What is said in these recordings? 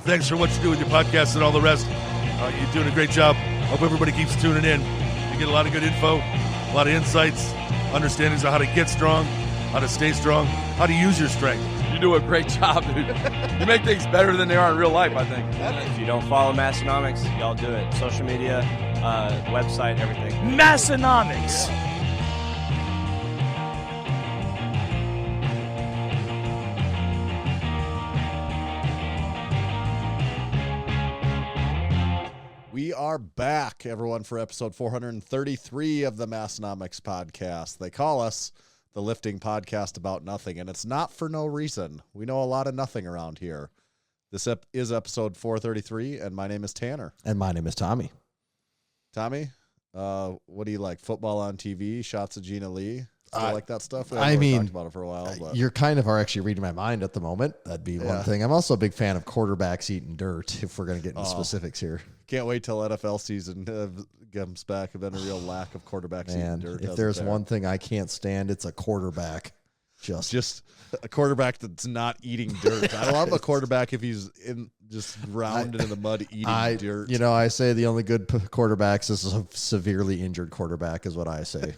thanks for what you do with your podcast and all the rest. You're doing a great job. Hope everybody keeps tuning in. You get a lot of good info, a lot of insights, understandings of how to get strong, how to stay strong, how to use your strength. You do a great job, dude. You make things better than they are in real life, I think. If you don't follow Massenomics, y'all do it. Social media, website, everything. Massenomics. We are back, everyone, for episode 433 of the Massenomics podcast. They call us the lifting podcast about nothing, and it's not for no reason. We know a lot of nothing around here. This is episode 433, and my name is Tanner. And my name is Tommy. Tommy, what do you like? Football on TV, shots of Gina Lee? Still like that stuff? We talked about it for a while. But. You're kind of are actually reading my mind at the moment. That'd be one thing. I'm also a big fan of quarterbacks eating dirt, if we're going to get into specifics here. Can't wait till NFL season comes back. There's been a real lack of quarterbacks eating dirt. If there's one thing I can't stand, it's a quarterback. Just a quarterback that's not eating dirt. I love a quarterback if he's just rounded in the mud eating dirt. I say the only good quarterbacks is a severely injured quarterback is what I say.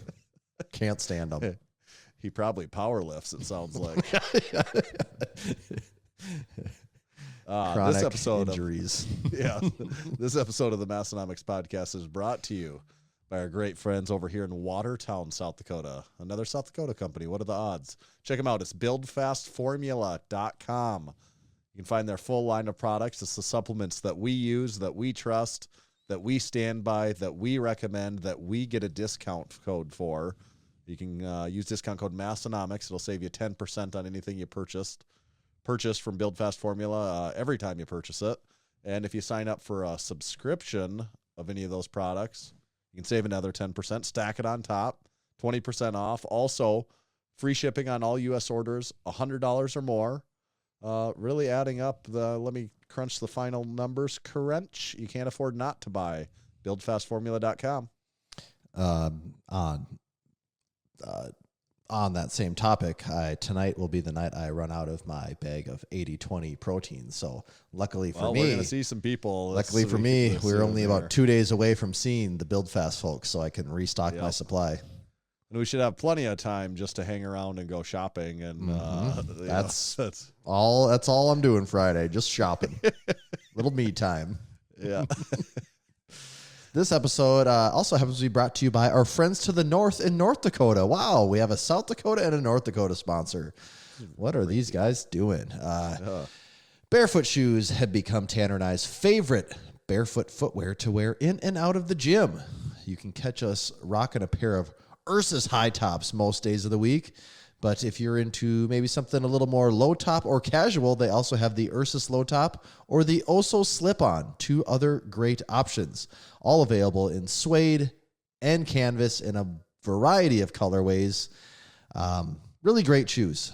Can't stand them. He probably power lifts, it sounds like. Chronic this episode injuries. This episode of the Massenomics podcast is brought to you by our great friends over here in Watertown, South Dakota. Another South Dakota company. What are the odds? Check them out. It's buildfastformula.com. You can find their full line of products. It's the supplements that we use, that we trust, that we stand by, that we recommend, that we get a discount code for. You can use discount code Massenomics. It'll save you 10% on anything you purchase from Build Fast Formula every time you purchase it. And if you sign up for a subscription of any of those products, you can save another 10%. Stack it on top, 20% off. Also, free shipping on all U.S. orders, $100 or more. Really adding up let me crunch the final numbers. Crunch. You can't afford not to buy. BuildFastFormula.com. On that same topic, tonight will be the night I run out of my bag of 80-20 protein. So luckily for me, we're going to see some people. Luckily for me, we're only about 2 days away from seeing the Build Fast folks, so I can restock my supply. And we should have plenty of time just to hang around and go shopping. And that's all I'm doing Friday, just shopping. Little me time. Yeah. This episode also happens to be brought to you by our friends to the north in North Dakota. Wow, we have a South Dakota and a North Dakota sponsor. What are these guys doing? Barefoot shoes have become Tanner and I's favorite barefoot footwear to wear in and out of the gym. You can catch us rocking a pair of Ursus high tops most days of the week. But if you're into maybe something a little more low top or casual, they also have the Ursus low top or the Oso slip-on, two other great options, all available in suede and canvas in a variety of colorways. Really great shoes.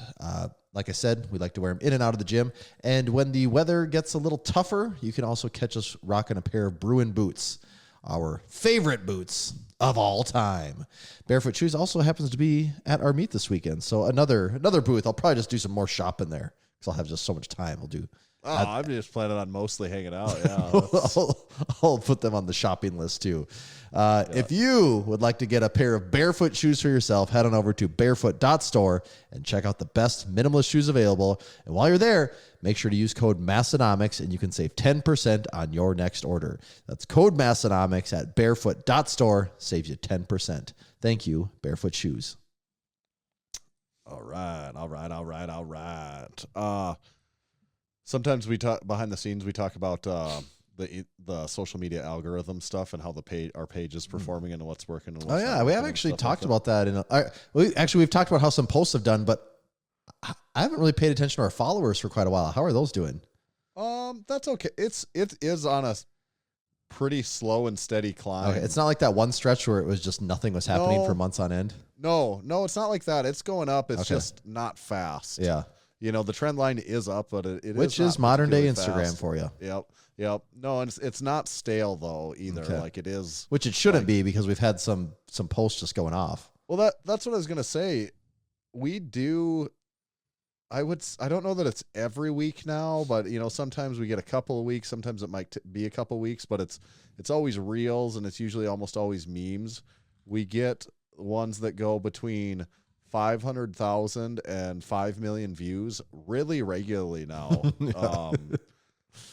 Like I said, we like to wear them in and out of the gym. And when the weather gets a little tougher, you can also catch us rocking a pair of Bruin boots, our favorite boots of all time. Barefoot Shoes also happens to be at our meet this weekend. So another booth. I'll probably just do some more shopping there because I'll have just so much time. I'll do. I'm just planning on mostly hanging out. Yeah, I'll put them on the shopping list too. If you would like to get a pair of barefoot shoes for yourself, head on over to barefoot.store and check out the best minimalist shoes available. And while you're there, make sure to use code Massenomics and you can save 10% on your next order. That's code Massenomics at barefoot.store. Saves you 10%. Thank you, Barefoot Shoes. All right. Sometimes we talk behind the scenes. We talk about the social media algorithm stuff and how our page is performing and what's working. And what's not we working have actually talked like that. about that. We've talked about how some posts have done, but I haven't really paid attention to our followers for quite a while. How are those doing? That's okay. It is on a pretty slow and steady climb. Okay. It's not like that one stretch where it was just nothing was happening for months on end. No, it's not like that. It's going up. It's just not fast. Yeah. The trend line is up, but it which is modern day particularly Instagram fast. for you. Yep. No, and it's not stale though either. Okay. Like it is, which it shouldn't be because we've had some posts just going off. Well, that's what I was gonna say. We do. I don't know that it's every week now, but sometimes we get a couple of weeks, sometimes it might be a couple of weeks, but it's always reels, and it's usually almost always memes. We get ones that go between 500,000 and 5 million views really regularly now.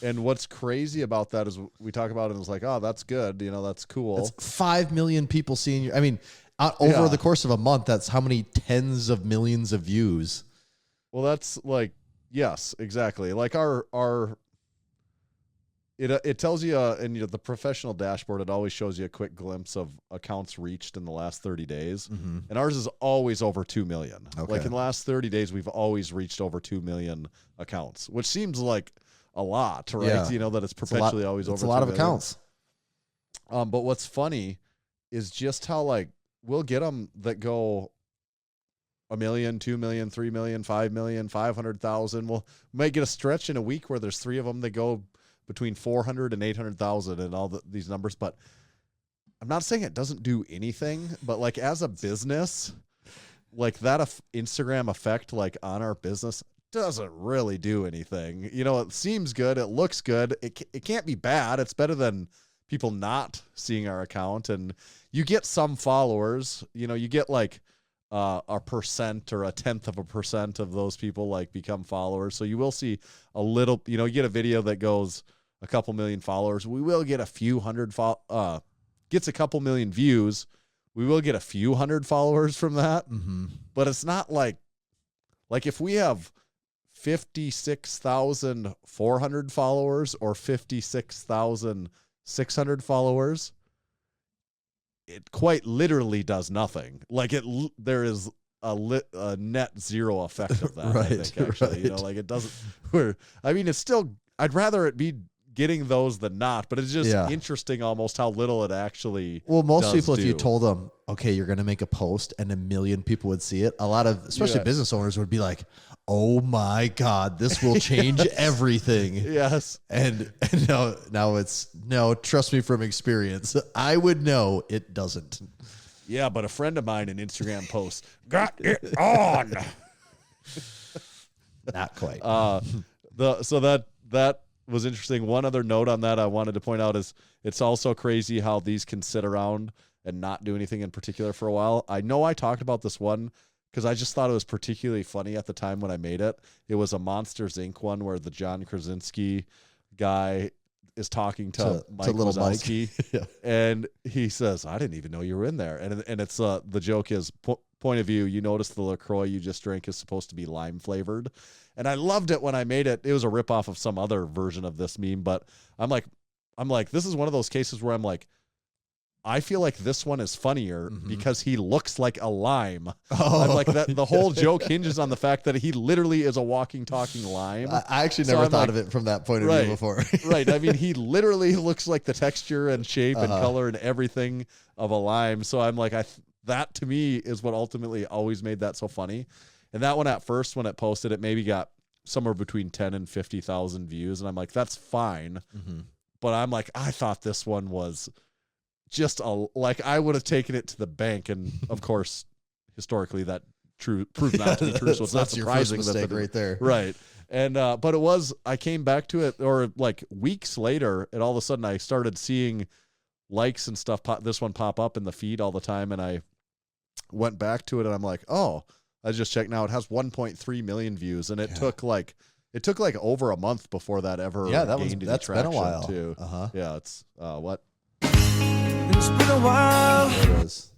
And what's crazy about that is we talk about it and it's like, oh, that's good. That's cool. That's 5 million people seeing your, I mean, over the course of a month, that's how many tens of millions of views. Well, that's like, yes, exactly. Like it tells you in the professional dashboard, it always shows you a quick glimpse of accounts reached in the last 30 days. Mm-hmm. And ours is always over 2 million. Okay. Like in the last 30 days, we've always reached over 2 million accounts, which seems like a lot, right? Yeah. That it's perpetually always over 2 million. It's a lot of million. accounts. But what's funny is just how we'll get them that go 1 million, 2 million, 3 million, 5 million, 500,000. We'll might get a stretch in a week where there's 3 of them that go between 400 and 800,000 and all these numbers. But I'm not saying it doesn't do anything, but as a business, that Instagram effect, on our business doesn't really do anything. It seems good. It looks good. It can't be bad. It's better than people not seeing our account. And you get some followers, you get a percent or 0.1% of those people become followers. So you will see a little, you get a video that goes a couple million followers. We will get a few hundred, gets a couple million views. We will get a few hundred followers from that. Mm-hmm. But it's not like if we have 56,400 followers or 56,600 followers, it quite literally does nothing. There is a net zero effect of that. Right, I think actually, right. it doesn't. It's still. I'd rather it be getting those than not, but it's just interesting almost how little it actually. Well, most does people, if you do. told them, okay, you're going to make a post and 1 million people would see it, a lot of, especially business owners, would be like, oh my God, this will change everything. Yes. And now it's, no, trust me from experience. I would know it doesn't. Yeah, but a friend of mine in Instagram posts got it on. Not quite. So that was interesting. One other note on that I wanted to point out is it's also crazy how these can sit around and not do anything in particular for a while. I know I talked about this one because I just thought it was particularly funny at the time when I made it. It was a Monsters Inc. one where the John Krasinski guy is talking to Mike little Wazowski, Mike. Yeah. and he says, "I didn't even know you were in there." And it's the joke is point of view. You notice the LaCroix you just drank is supposed to be lime flavored, and I loved it when I made it. It was a ripoff of some other version of this meme, but I'm like, this is one of those cases where I'm like, I feel like this one is funnier because he looks like a lime. Oh. I'm like that. The whole joke hinges on the fact that he literally is a walking, talking lime. I actually never thought of it from that point of view before. Right. I mean, he literally looks like the texture and shape and color and everything of a lime. So I'm like, that to me is what ultimately always made that so funny. And that one at first, when it posted, it maybe got somewhere between 10 and 50,000 views. And I'm like, that's fine. Mm-hmm. But I'm like, I thought this one was just I would have taken it to the bank. And of course, historically that proved not to be true. So it's not surprising. Your first mistake right there. Right. And, but I came back to it, or weeks later, and all of a sudden I started seeing likes and stuff. This one pop up in the feed all the time. And I went back to it and I'm like, oh, I just checked now. It has 1.3 million views. And it took over a month before that ever gained any traction, been a while too. Yeah. It's what? It's been a while. There it is.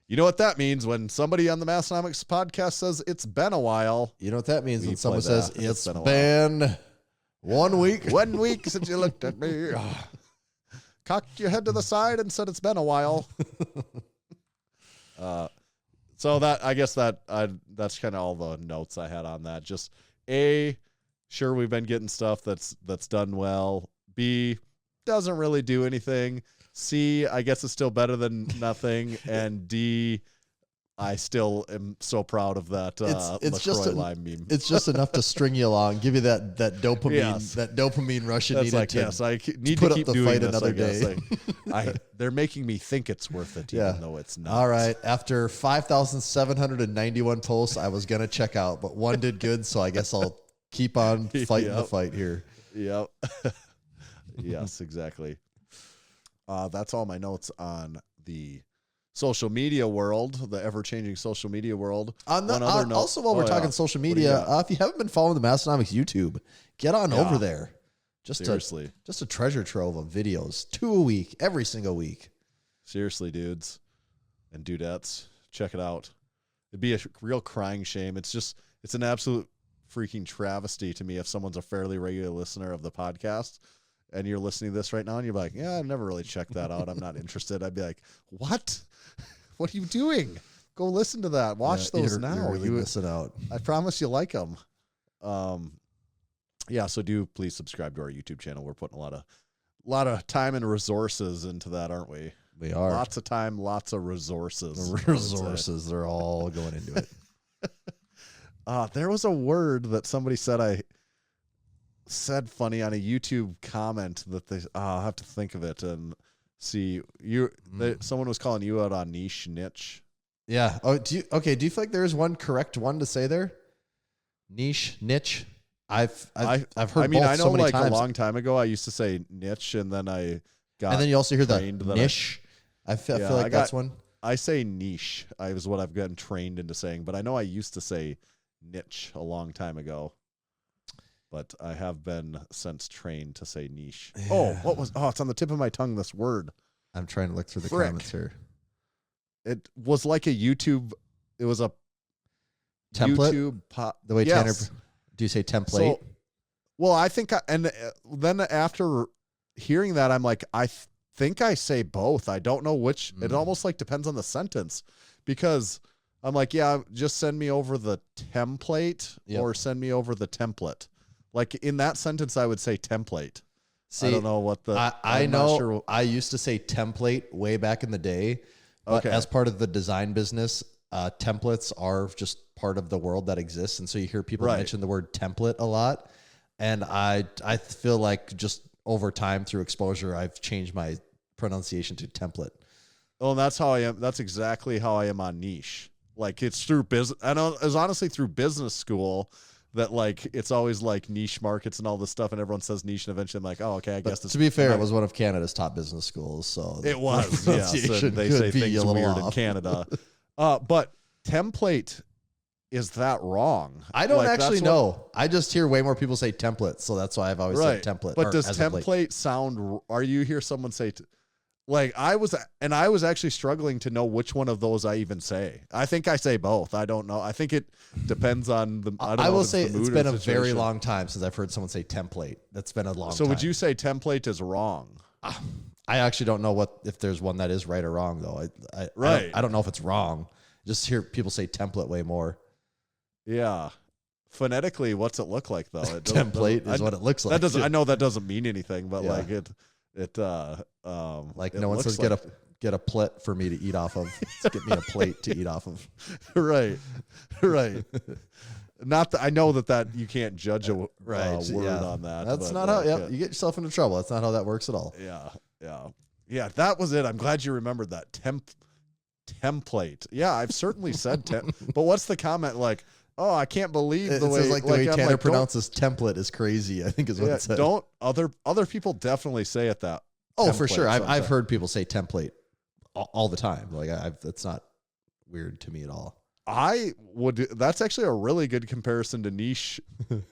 You know what that means when somebody on the Massenomics podcast says it's been a while. You know what that means We when someone play says that. it's It's been 1 week. 1 week since you looked at me. Cocked your head to the side and said it's been a while. So that, I guess that's kind of all the notes I had on that. Just A, sure, we've been getting stuff that's done well. B, doesn't really do anything. C, I guess it's still better than nothing. And D, I still am so proud of that It's just LaCroix lime meme. It's just enough to string you along, give you that dopamine, Yes. that dopamine rush you That's needed like, to yes, I need put to up keep the doing fight this, another I guess. day. They're making me think it's worth it, even though it's not. All right. After 5,791 posts, I was going to check out, but one did good, so I guess I'll keep on fighting the fight here. Yep. Yes, exactly. That's all my notes on the social media world, the ever-changing social media world. Also, while we're talking social media, if you haven't been following the Massenomics YouTube, get on over there. Seriously. Just a treasure trove of videos, 2 a week, every single week. Seriously, dudes and dudettes, check it out. It'd be a real crying shame. It's an absolute freaking travesty to me if someone's a fairly regular listener of the podcast and you're listening to this right now and you're like, yeah, I've never really checked that out. I'm not interested. I'd be like, what? What are you doing? Go listen to that. Watch those now. You're really missing out. I promise you like them. Yeah, so do please subscribe to our YouTube channel. We're putting a lot of time and resources into that, aren't we? We are. Lots of time, lots of resources. The resources, they're all going into it. There was a word that somebody said I said funny on a YouTube comment that I'll have to think of it and see. Someone was calling you out on niche. Yeah. Oh, do you feel like there is one correct one to say there? Niche. I've heard both I know so many like times. a long time ago I used to say niche and then I got and then you also hear the trained that niche. I feel like that's one. I say niche. I was what I've gotten trained into saying, but I know I used to say niche a long time ago. But I have been since trained to say niche. Yeah. It's on the tip of my tongue, this word. I'm trying to look through the comments here. It was like a YouTube. It was a template. YouTube the way Tanner, do you say template? I think, then after hearing that, I'm like, I think I say both. I don't know which. It almost like depends on the sentence because I'm like, yeah, just send me over the template or send me over the template. Like in that sentence, I would say template. See, I don't know what the. I know. Sure. I used to say template way back in the day. But as part of the design business, templates are just part of the world that exists, and so you hear people mention the word template a lot. And I feel like just over time through exposure, I've changed my pronunciation to template. Oh, and that's how I am. That's exactly how I am on niche. Like it's through business. I know it's honestly through business school that like it's always like niche markets and all this stuff, and everyone says niche, and eventually I'm like, oh, okay, I guess. To be fair, it was one of Canada's top business schools, so it was. Yeah, so they say things weird in Canada, but template. Is that wrong? I don't actually know. I just hear way more people say template, so that's why I've always said template. But does template sound? Are you hear someone say? Like I was actually struggling to know which one of those I even say. I think I say both. I don't know. I think it depends on the. I will say it's been a very long time since I've heard someone say template. That's been a long time. So would you say template is wrong? I actually don't know if there's one that is right or wrong though. I don't know if it's wrong. Just hear people say template way more. Yeah. Phonetically, what's it look like though? Template is what it looks like. That doesn't. I know that doesn't mean anything, but like like no one says get a plate for me to eat off of. Get me a plate to eat off of. Right. Not that I know that you can't judge a word on that. That's not how. Yeah, you get yourself into trouble. That's not how that works at all. Yeah. That was it. I'm glad you remembered that template. Yeah, I've certainly said but what's the comment like? Oh, I can't believe the way the way Tanner pronounces template is crazy. I think is what it said. Don't other people definitely say it that. Oh, for sure. I've heard people say template all the time. Like that's not weird to me at all. That's actually a really good comparison to niche,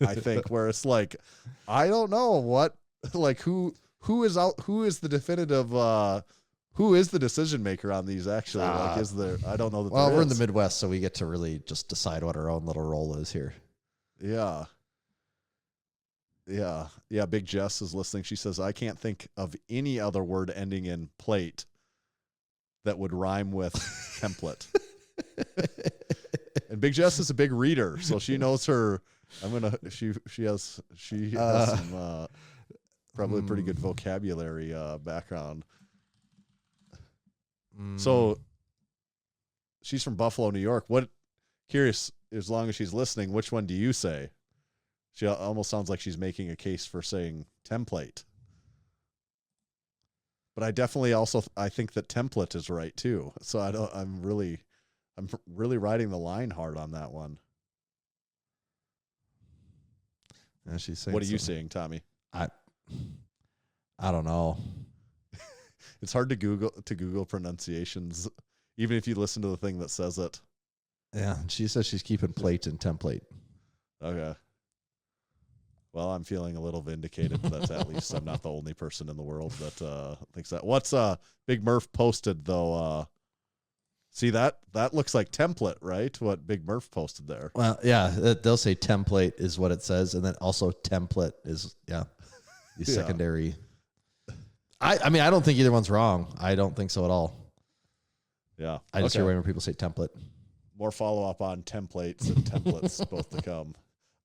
I think, where it's like, I don't know what, like who is the definitive, who is the decision maker on these actually? Like, is there, I don't know that we're in the Midwest, so we get to really just decide what our own little role is here. Yeah. Big Jess is listening. She says, I can't think of any other word ending in plate that would rhyme with template. And Big Jess is a big reader, so she knows her. She has some probably pretty good vocabulary background. So she's from Buffalo, New York. Curious, as long as she's listening, which one do you say? She almost sounds like she's making a case for saying template. But I definitely also, I think that template is right too. So I'm really riding the line hard on that one. Yeah, she's saying What are you saying, Tommy? I don't know. It's hard to Google pronunciations, even if you listen to the thing that says it. Yeah, she says she's keeping plate and template. Okay. Well, I'm feeling a little vindicated that at least I'm not the only person in the world that thinks that. What's Big Murph posted though? See that looks like template, right? What Big Murph posted there. Well, yeah, they'll say template is what it says, and then also template is the secondary. I mean, I don't think either one's wrong. I don't think so at all. Yeah, I just hear when people say template. More follow up on templates and templates both to come.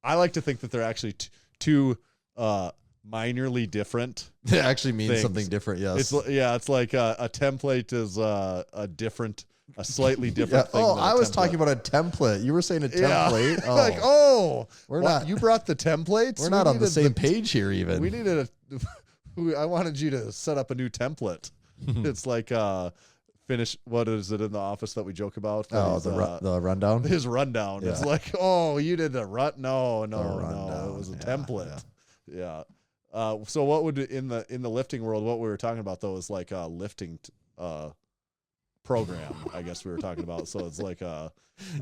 I like to think that they're actually two minorly different. It actually means things. something different. Yes. It's like a template is a slightly different thing. Oh, than I was template. talking about a template. You were saying a template. Yeah. Oh. We're what? not. You brought the templates. We're not on the same page here. Even we needed I wanted you to set up a new template. It's like finish. What is it in the office that we joke about? Oh, the rundown. His rundown. Yeah. It's like, oh, you did a run. No. Rundown. It was a template. Yeah. So what would in the lifting world? What we were talking about though is like a lifting program. I guess we were talking about. So it's like a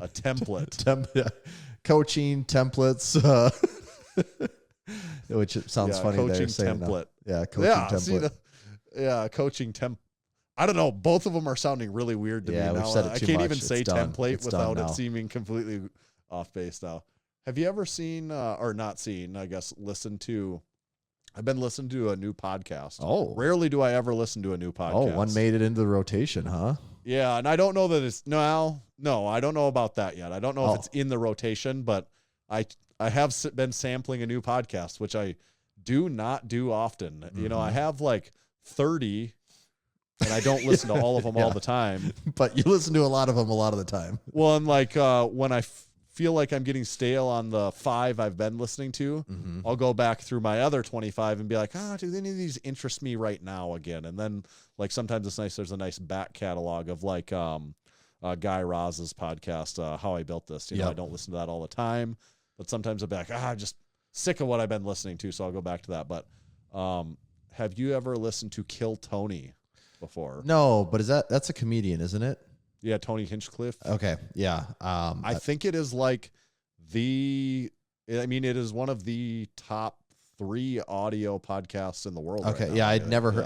template. Coaching templates. Which it sounds funny. Coaching saying template. Coaching template. Coaching temp. I don't know. Both of them are sounding really weird to me now. We've said it I too can't much. even It's say done. template It's without done it now. seeming completely off base now. Have you ever seen or not seen, I guess, I've been listening to a new podcast. Oh. Rarely do I ever listen to a new podcast. Oh, one made it into the rotation, huh? Yeah, and I don't know that it's no, I don't know about that yet. I don't know if it's in the rotation, but I have been sampling a new podcast, which I do not do often. You know, I have like 30, and I don't listen to all of them all the time. But you listen to a lot of them a lot of the time. Well, and like when I feel like I'm getting stale on the 5 I've been listening to, I'll go back through my other 25 and be like, do any of these interest me right now again? And then like sometimes it's nice. There's a nice back catalog of like Guy Raz's podcast, How I Built This. You know, I don't listen to that all the time, but sometimes I'll be like, I'm just sick of what I've been listening to, so I'll go back to that. But have you ever listened to Kill Tony before? No, but that's a comedian, isn't it? Yeah, Tony Hinchcliffe. Okay, yeah. I think it is like it is one of the top 3 audio podcasts in the world. Okay, right now.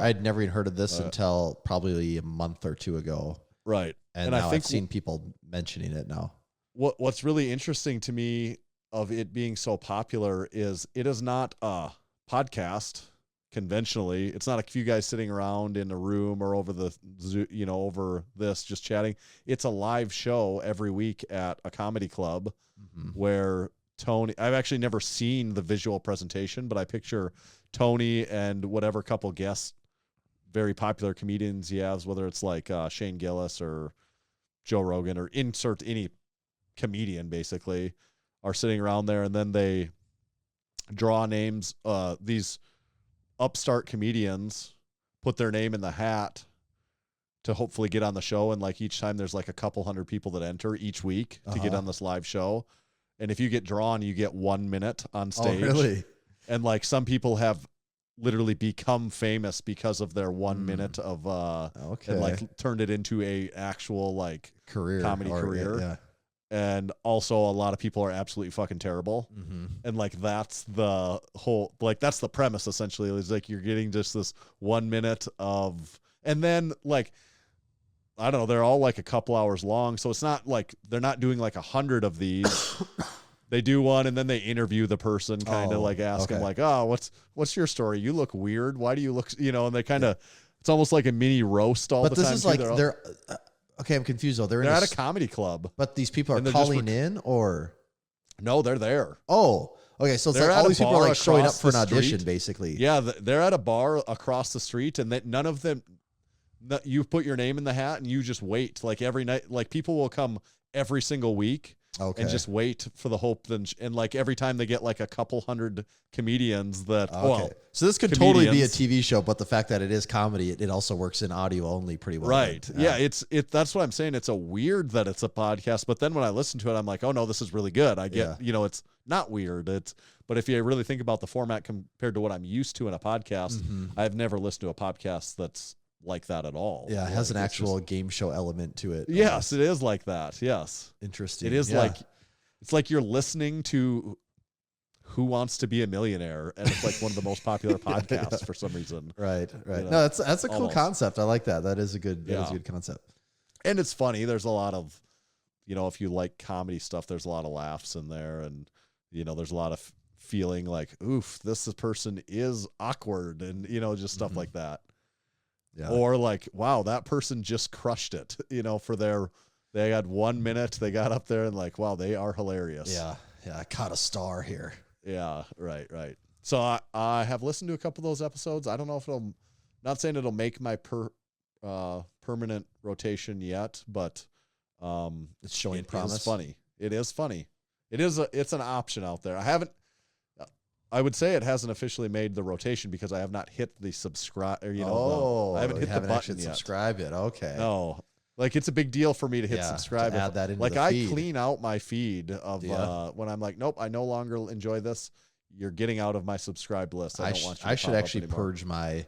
I'd never even heard of this until probably a month or 2 ago. Right, and now I've seen people mentioning it now. What's really interesting to me of it being so popular is it is not a podcast. Conventionally, it's not a few guys sitting around in a room or over over this just chatting. It's a live show every week at a comedy club where Tony, I've actually never seen the visual presentation, but I picture Tony and whatever couple guests, very popular comedians he has, whether it's like Shane Gillis or Joe Rogan or insert any comedian basically, are sitting around there, and then they draw names, these upstart comedians put their name in the hat to hopefully get on the show, and like each time there's like a couple hundred people that enter each week to get on this live show, and if you get drawn you get 1 minute on stage. Oh, really? And like some people have literally become famous because of their 1 minute of and like turned it into a actual like comedy career. Yeah. And also a lot of people are absolutely fucking terrible. And like, that's the whole, like, that's the premise essentially, is like, you're getting just this 1 minute of, and then like, I don't know, they're all like a couple hours long. So it's not like, they're not doing like 100 of these. They do one and then they interview the person, kind of like ask them like, what's your story? You look weird. Why do you look, and they kind of, it's almost like a mini roast all the time. But this is like, okay, I'm confused though. They're at a comedy club. But these people are calling in, or? No, they're there. Oh, okay. So it's They're like at all a these people are bar like showing up across for an the audition, street. basically. Yeah, they're at a bar across the street, and none of You put your name in the hat and you just wait. Like every night, like people will come every single week. Okay. And just wait for the hope. And like every time they get like a couple hundred comedians that, well, so this could totally be a TV show, but the fact that it is comedy, it also works in audio only pretty well. Right. Yeah. That's what I'm saying. It's a weird that it's a podcast, but then when I listen to it, I'm like, oh no, this is really good. I get, it's not weird. But if you really think about the format compared to what I'm used to in a podcast, I've never listened to a podcast that's like that at all. Yeah, it has an actual game show element to it. Yes, it is like that. Yes. Interesting. It is it's like you're listening to Who Wants to Be a Millionaire, and it's like one of the most popular podcasts for some reason. Right. You know, No, that's a cool almost. concept. I like that. That is a good concept. And it's funny. There's a lot of, if you like comedy stuff, there's a lot of laughs in there, and there's a lot of feeling like, oof, this person is awkward, and just stuff like that. Yeah. Or like, wow, that person just crushed it, they had 1 minute, they got up there and like, wow, they are hilarious. Yeah. Yeah. I caught a star here. Yeah. Right. So I have listened to a couple of those episodes. I don't know if not saying it'll make my permanent rotation yet, but it's showing promise. It is funny. It is funny. It's an option out there. I would say it hasn't officially made the rotation because I have not hit the subscribe. I haven't hit the button yet. Subscribe yet? Okay. No, like it's a big deal for me to hit subscribe. To add that into like the I feed. clean out my feed of when I'm like, nope, I no longer enjoy this. You're getting out of my subscribed list. I don't want you. I should actually purge my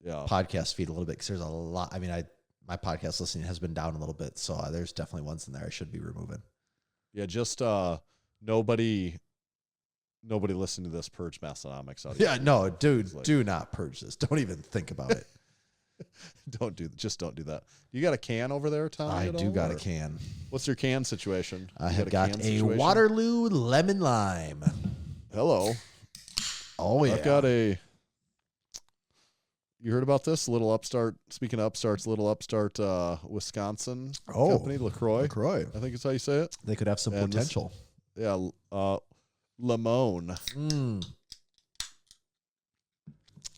podcast feed a little bit because there's a lot. I mean, my podcast listening has been down a little bit, so there's definitely ones in there I should be removing. Yeah, just nobody listen to this purge Massenomics audio. Yeah, no, dude, do not purge this. Don't even think about it. Don't do that. You got a can over there, Tom? I do got a can. What's your can situation? I have got a Waterloo lemon lime. Hello. Oh yeah. I've got you heard about this? Speaking of upstarts, little upstart Wisconsin company, LaCroix. LaCroix. I think it's how you say it. They could have some potential. Limone.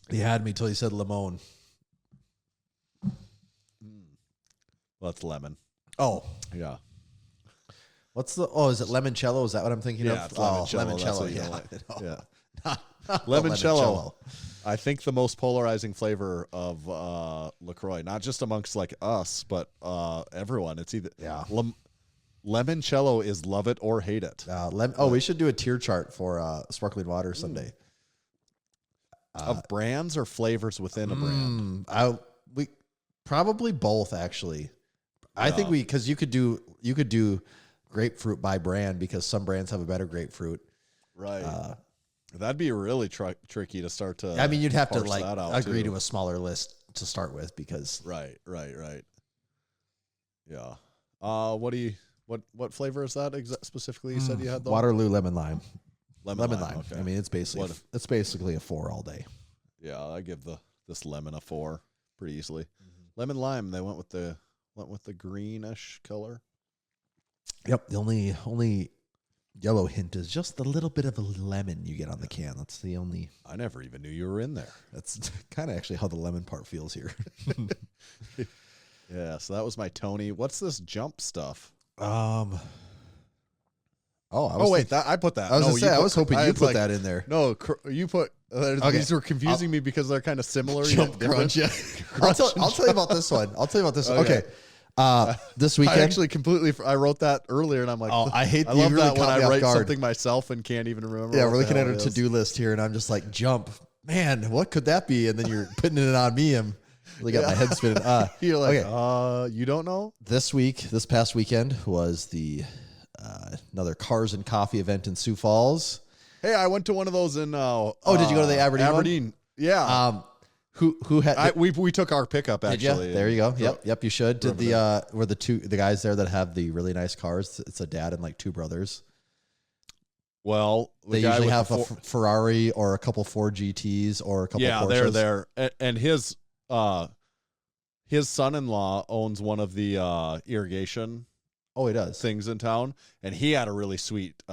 You had me till you said limone. Well, that's lemon. Oh. Yeah. Is it limoncello? Is that what I'm thinking of? It's limoncello. Limoncello, yeah. Not Limoncello. I think the most polarizing flavor of LaCroix, not just amongst like us, but everyone. It's either limoncello is love it or hate it. We should do a tier chart for sparkling water someday. Of brands or flavors within a brand? We probably both actually. I think because you could do grapefruit by brand because some brands have a better grapefruit. Right. That'd be really tricky to start to. I mean, you'd have to like agree too. to a smaller list to start with because. Right. Yeah. What flavor is that specifically? You said you had the Waterloo lemon lime. Lemon lime. Okay. I mean, it's basically a 4 all day. Yeah, I give this lemon a 4 pretty easily. Lemon lime. They went with the greenish color. Yep. The only yellow hint is just a little bit of a lemon you get on the can. That's the only. I never even knew you were in there. That's kind of actually how the lemon part feels here. Yeah. So that was my Tony. What's this jump stuff? I put that. I was hoping you put that in there. No, you put. These were confusing me because they're kind of similar. Jump crunch. Yeah. I'll tell you about this one. Okay. This weekend, I actually I wrote that earlier, and I'm like, I hate. I love that when I write something myself and can't even remember. Yeah, we're looking at a to-do list here, and I'm just like, jump, man, what could that be? And then you're putting it on me. I'm really got my head spinning. You're like, you don't know? This past weekend was the another Cars and Coffee event in Sioux Falls. Hey, I went to one of those in. Did you go to the Aberdeen? One? Yeah. Who had? We took our pickup actually. There you go. Yep. You should. Did were the guys there that have the really nice cars? It's a dad and like 2 brothers. Well, they usually have a Ferrari or a couple Ford GTs or a couple. Yeah, Porsches. they're there, and his son-in-law owns one of the irrigation. Oh, he does things in town, and he had a really sweet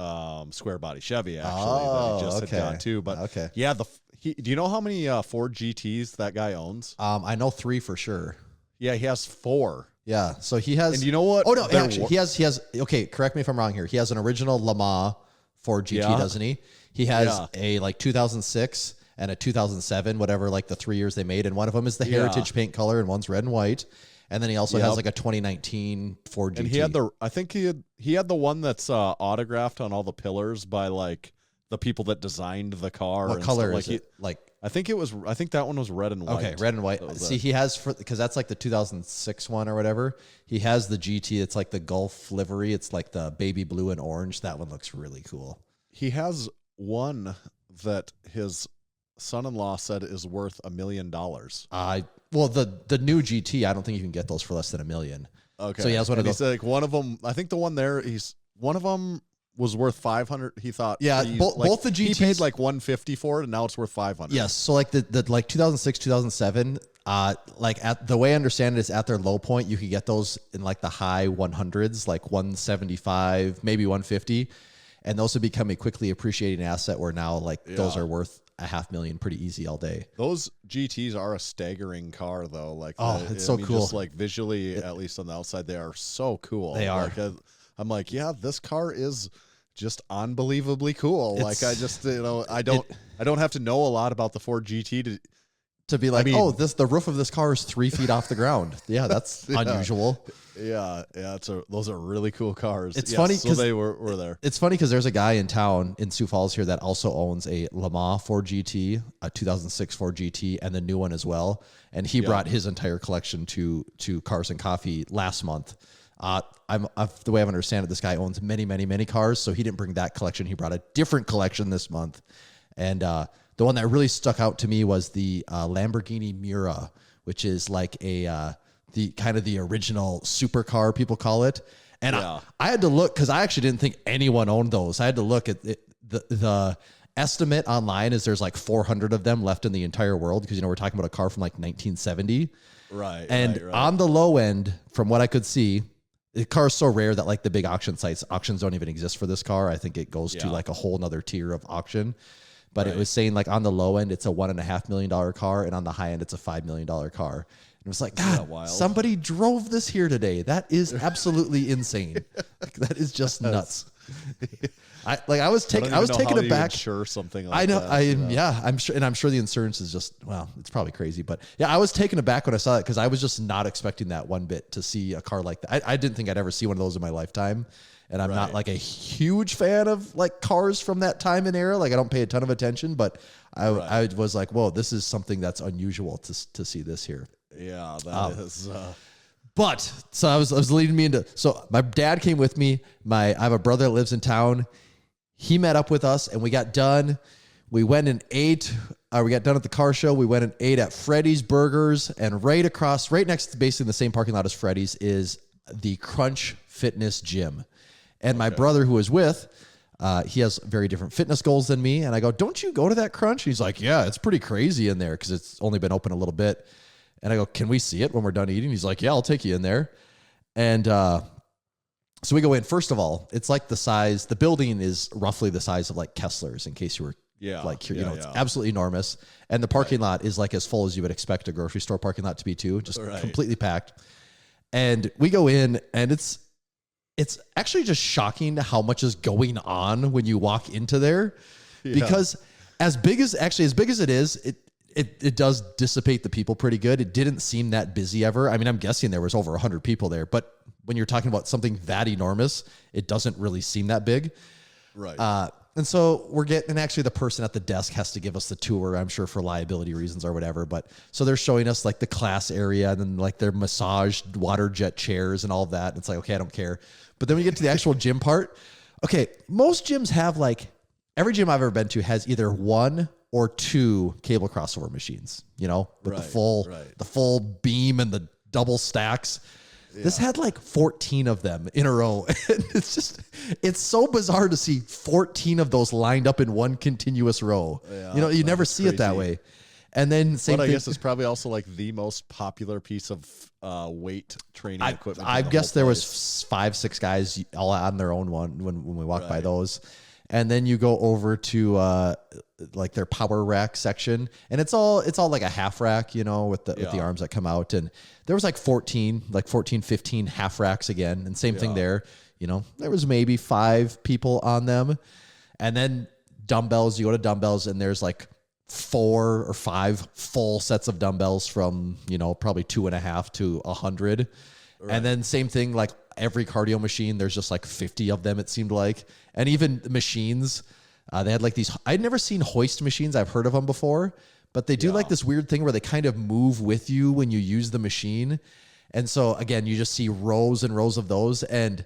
square body Chevy actually that he just had got too. But yeah, do you know how many Ford GTs that guy owns? I know 3 for sure. Yeah, he has 4. Yeah, so he has. And you know what? Oh no, They're actually, he has. Okay, correct me if I'm wrong here. He has an original Lamar Ford GT, Yeah. doesn't he? He has Yeah. a like 2006 and a 2007, whatever, like the 3 years they made, and one of them is the heritage paint color, and one's red and white. And then he also has like a 2019 Ford GT. And he had I think he had the one that's autographed on all the pillars by like the people that designed the car. What and color stuff. is it? Like, I think that one was red and white. okay, red and white. See, he has because that's like the 2006 one or whatever. He has the GT. It's like the Gulf livery. It's like the baby blue and orange. That one looks really cool. He has one that his son-in-law said is worth $1 million. Well, the new GT, I don't think you can get those for less than $1 million. Okay. So he has one of those. He said like one of them. I think the one there. One of them was worth 500. He thought. Yeah, both the GTs. He paid like 150 for it, and now it's worth 500. Yes. So like the like 2006, 2007. Like at the way I understand it is at their low point, you could get those in like the high 100s, like 175, maybe 150, and those would become a quickly appreciating asset. Where now like those are worth $500,000 pretty easy all day. Those GTs are a staggering car, though. Like, it's so cool. Just like visually, at least on the outside, they are so cool. They are. Like, I'm like, yeah, this car is just unbelievably cool. Like, I just, I don't have to know a lot about the Ford GT to be like, the roof of this car is 3 feet off the ground. Yeah, that's unusual. Yeah, those are really cool cars. It's funny because they were there. It's funny because there's a guy in town in Sioux Falls here that also owns a Lamar Ford GT, a 2006 Ford GT, and the new one as well. And he brought his entire collection to Cars and Coffee last month. The way I understand it, this guy owns many, many, many cars, so he didn't bring that collection. He brought a different collection this month, and the one that really stuck out to me was the Lamborghini Miura, which is like the original supercar, people call it. And I had to look because I actually didn't think anyone owned those. I had to look at the estimate online is there's like 400 of them left in the entire world because we're talking about a car from like 1970. Right. And on the low end, from what I could see, the car is so rare that like the big auctions don't even exist for this car. I think it goes to like a whole nother tier of auction. But it was saying like on the low end, it's a $1.5 million car, and on the high end, it's a $5 million car. And it was like, God, somebody drove this here today. That is absolutely insane. That is just nuts. I was taken aback. Sure, something like I know. that. I'm sure, and I'm sure the insurance is just it's probably crazy, but yeah, I was taken aback when I saw it because I was just not expecting that one bit to see a car like that. I didn't think I'd ever see one of those in my lifetime, and I'm not like a huge fan of like cars from that time and era. Like I don't pay a ton of attention, but I was like, whoa, this is something that's unusual to see this here. Yeah, that is. But so I was leading me into. So my dad came with me. I have a brother that lives in town. He met up with us and we got done. We went and ate. We got done at the car show. We went and ate at Freddy's Burgers, and right next to basically the same parking lot as Freddy's is the Crunch Fitness Gym. And my brother who was with, he has very different fitness goals than me. And I go, don't you go to that Crunch? And he's like, yeah, it's pretty crazy in there because it's only been open a little bit. And I go, can we see it when we're done eating? He's like, yeah, I'll take you in there. And so we go in. First of all, it's like the building is roughly the size of like Kessler's, in case you were it's absolutely enormous. And the parking lot is like as full as you would expect a grocery store parking lot to be too, just completely packed. And we go in and it's actually just shocking how much is going on when you walk into there because as big as it is, it does dissipate the people pretty good. It didn't seem that busy ever. I mean, I'm guessing there was over 100 people there, but when you're talking about something that enormous, it doesn't really seem that big. Right. And so actually the person at the desk has to give us the tour, I'm sure for liability reasons or whatever. But so they're showing us like the class area and then like their massaged water jet chairs and all of that. And it's like, okay, I don't care. But then we get to the actual gym part. Okay. Most gyms have every gym I've ever been to has either one or two cable crossover machines, with the full beam and the double stacks. Yeah. This had like 14 of them in a row. It's so bizarre to see 14 of those lined up in one continuous row. Yeah, you never see it that way. And then I guess it's probably also like the most popular piece of weight training equipment. I guess there was 5-6 guys all on their own one when we walked by those. and then you go over to like their power rack section, and it's all like a half rack, with the arms that come out. And there was like 14, 15 half racks again, and same thing there. There was maybe 5 people on them, and then dumbbells. You go to dumbbells, and there's like 4 or 5 full sets of dumbbells from probably 2.5 to 100. Right. And then same thing, like every cardio machine, there's just like 50 of them, it seemed like. And even machines, they had like these, I'd never seen hoist machines. I've heard of them before, but they do like this weird thing where they kind of move with you when you use the machine. And so again, you just see rows and rows of those. And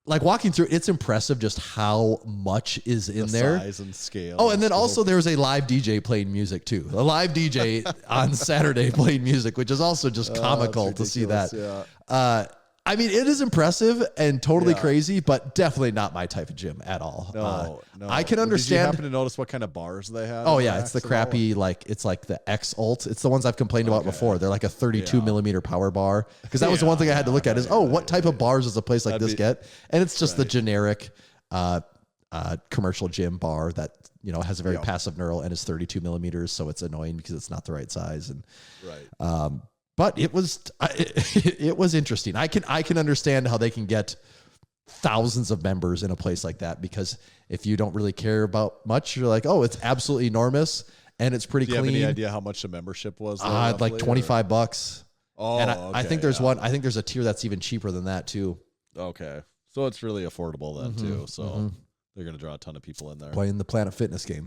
like walking through, it's impressive just how much is in there. Size and scale. Oh, and then also there was a live DJ playing music too. A live DJ on Saturday playing music, which is also just comical to see that. Yeah. I mean, it is impressive and totally crazy, but definitely not my type of gym at all. No. I can understand. Did you happen to notice what kind of bars they had? Oh yeah, it's the crappy, it's like the X Ult. It's the ones I've complained about before. They're like a 32 millimeter power bar. Because that was the one thing I had to look at is, what type of bars does a place like this get? And it's just the generic commercial gym bar that has a very passive knurl and is 32 millimeters, so it's annoying because it's not the right size. And but it was interesting. I can understand how they can get thousands of members in a place like that, because if you don't really care about much, you're like, it's absolutely enormous and it's pretty clean. Do you have any idea how much the membership was? Like $25. Oh, and I think there's one. I think there's a tier that's even cheaper than that too. Okay, so it's really affordable then too. So they're going to draw a ton of people in there playing the Planet Fitness game.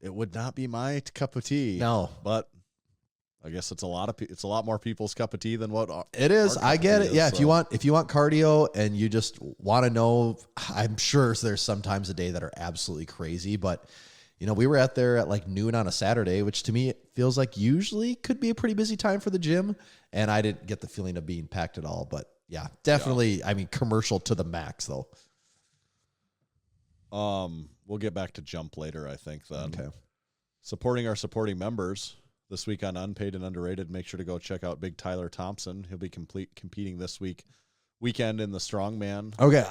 It would not be my cup of tea. No, but I guess it's a lot more people's cup of tea than what it is. I get it. Yeah, so. If you want cardio and you just want to know, I'm sure there's some times a day that are absolutely crazy, but we were out there at like noon on a Saturday, which to me it feels like usually could be a pretty busy time for the gym, and I didn't get the feeling of being packed at all. But yeah, definitely. Yeah. I mean, commercial to the max though. We'll get back to jump later, I think. Then supporting our members. This week on Unpaid and Underrated, make sure to go check out Big Tyler Thompson. He'll be competing this weekend in the Strongman. Okay,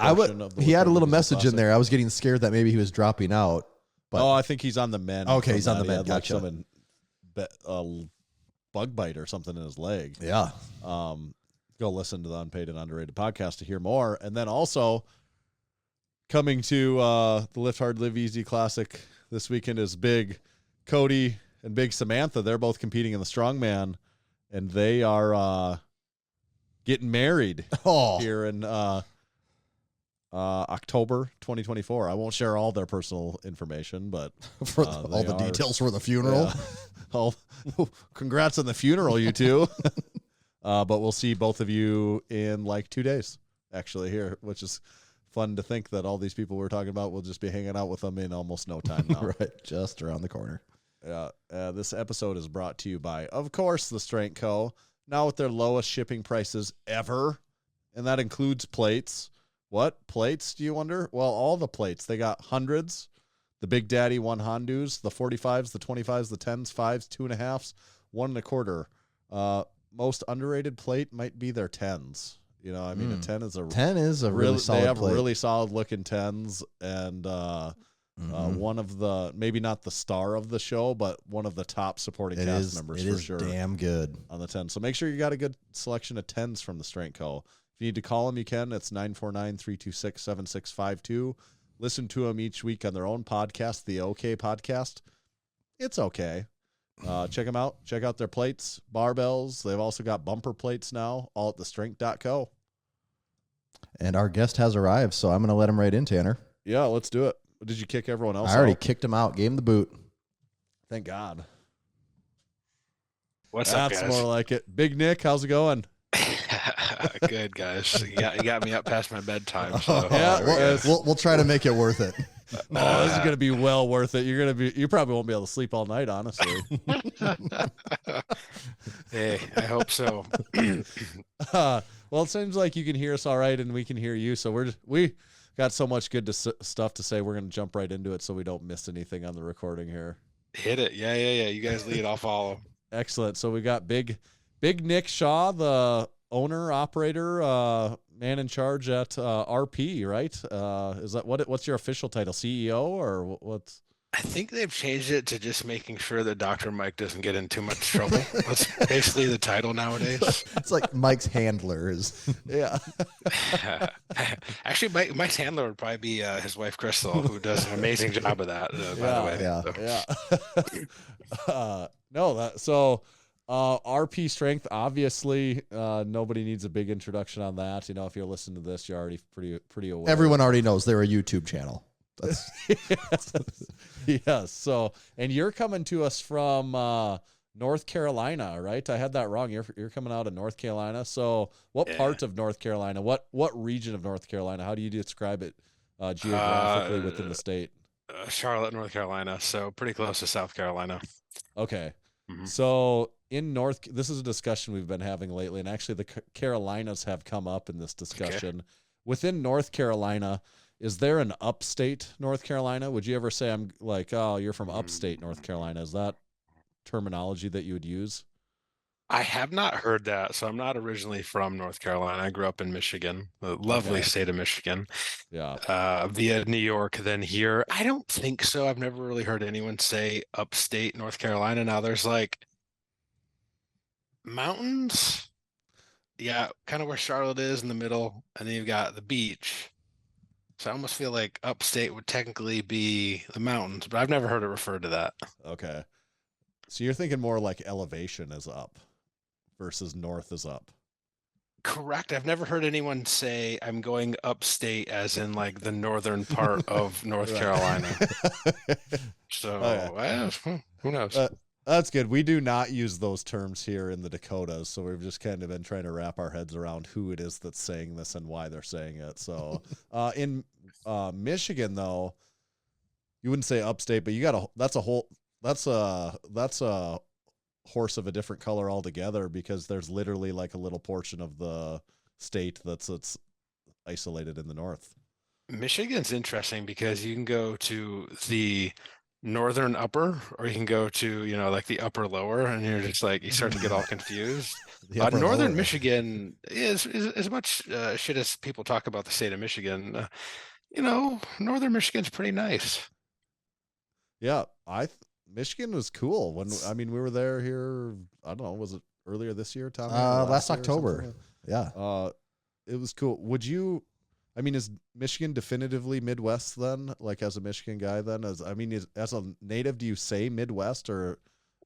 he had a little message in there. I was getting scared that maybe he was dropping out. But I think he's on the men. Okay, he's on the men. Gotcha. Like bug bite or something in his leg. Yeah. Go listen to the Unpaid and Underrated podcast to hear more. And then also coming to the Lift Hard, Live Easy Classic this weekend is Big Cody and Big Samantha. They're both competing in the Strongman, and they are getting married here in October 2024. I won't share all their personal information, but for all the details for the funeral. Congrats on the funeral, you two. But we'll see both of you in like 2 days, actually, here, which is fun to think that all these people we're talking about will just be hanging out with them in almost no time now. Right, just around the corner. This episode is brought to you by, of course, the Strength Co. Now with their lowest shipping prices ever, and that includes plates. What plates, do you wonder? Well, all the plates. They got hundreds, the Big Daddy 100s, the 45s, the 25s, the 10s, 5s, 2.5s, 1 1/4. Most underrated plate might be their 10s. I mean, a 10 is a really solid plate. They have really solid looking 10s, and one of the, maybe not the star of the show, but one of the top supporting cast members for sure. It is damn good on the 10. So make sure you got a good selection of 10s from the Strength Co. If you need to call them, you can. It's 949-326-7652. Listen to them each week on their own podcast, the OK Podcast. It's okay. Check them out. Check out their plates, barbells. They've also got bumper plates now, all at thestrength.co. And our guest has arrived, so I'm going to let him right in, Tanner. Yeah, let's do it. Did you kick everyone else out? I already kicked him out. Gave him the boot. Thank God. What's up, guys? That's more like it. Big Nick, how's it going? Good, guys. You got me up past my bedtime. So we'll try to make it worth it. This is gonna be well worth it. You probably won't be able to sleep all night, honestly. Hey, I hope so. Well, it seems like you can hear us all right, and we can hear you. So we got so much good stuff to say. We're gonna jump right into it, so we don't miss anything on the recording here. Hit it, yeah. You guys lead, I'll follow. Excellent. So we got Big Nick Shaw, the owner, operator, man in charge at RP, right? Is that what's your official title? CEO or what's? I think they've changed it to just making sure that Dr. Mike doesn't get in too much trouble. That's basically the title nowadays. It's like Mike's handler is. Yeah. Actually, Mike's handler would probably be his wife Crystal, who does an amazing job of that. By the way, Yeah. So. Yeah. No, RP strength, obviously, nobody needs a big introduction on that. You know, if you're listening to this, you're already pretty aware. Everyone already knows they're a YouTube channel. That's Yes. So, and you're coming to us from North Carolina, right? I had that wrong. You're coming out of North Carolina. So, what part of North Carolina? What region of North Carolina? How do you describe it geographically within the state? Charlotte, North Carolina, so pretty close to South Carolina. Okay. Mm-hmm. So in this is a discussion we've been having lately, and actually the Carolinas have come up in this discussion. Okay. Within North Carolina, is there an upstate North Carolina? Would you ever say I'm like, oh, you're from upstate North Carolina? Is that terminology that you would use? I have not heard that. So I'm not originally from North Carolina. I grew up in Michigan, the lovely state of Michigan. Yeah. Via New York, then here. I don't think so. I've never really heard anyone say upstate North Carolina. Now there's like mountains. Yeah, kind of where Charlotte is in the middle. And then you've got the beach. So I almost feel like upstate would technically be the mountains, but I've never heard it referred to that. Okay. So you're thinking more like elevation is up versus north is up. Correct. I've never heard anyone say I'm going upstate as in like the northern part of North Carolina. So well, who knows? That's good. We do not use those terms here in the Dakotas, so we've just kind of been trying to wrap our heads around who it is that's saying this and why they're saying it. So in Michigan, though, you wouldn't say upstate, but you got that's a horse of a different color altogether, because there's literally like a little portion of the state that's isolated in the north. Michigan's interesting because you can go to the northern upper, or you can go to, like the upper lower, and you're just like, you start to get all confused. Northern Michigan is as much shit as people talk about the state of Michigan. Northern Michigan's pretty nice. Yeah, Michigan was cool when we were there here. I don't know, was it earlier this year, Tom? Last October. Yeah. It was cool. Is Michigan definitively Midwest then? Like, as a Michigan guy then, as a native, do you say Midwest or?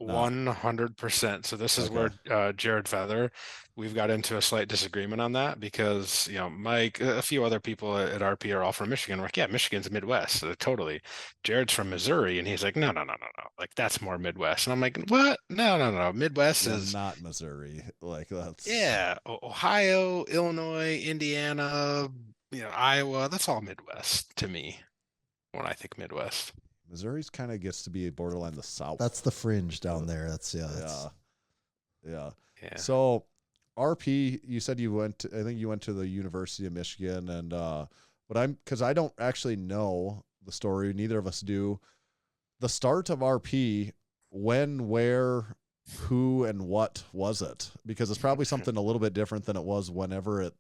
100%. So this is where Jared Feather, we've got into a slight disagreement on that, because Mike, a few other people at RP are all from Michigan. We're like, yeah, Michigan's Midwest, totally. Jared's from Missouri, and he's like, no, like that's more Midwest. And I'm like, what? No, Midwest is not Missouri. Like, that's Ohio, Illinois, Indiana, Iowa. That's all Midwest to me when I think Midwest. Missouri's kind of gets to be borderline the South. That's the fringe down there. Yeah. So RP, you said I think you went to the University of Michigan, and because I don't actually know the story, neither of us do. The start of RP, when, where, who, and what was it? Because it's probably something a little bit different than it was whenever it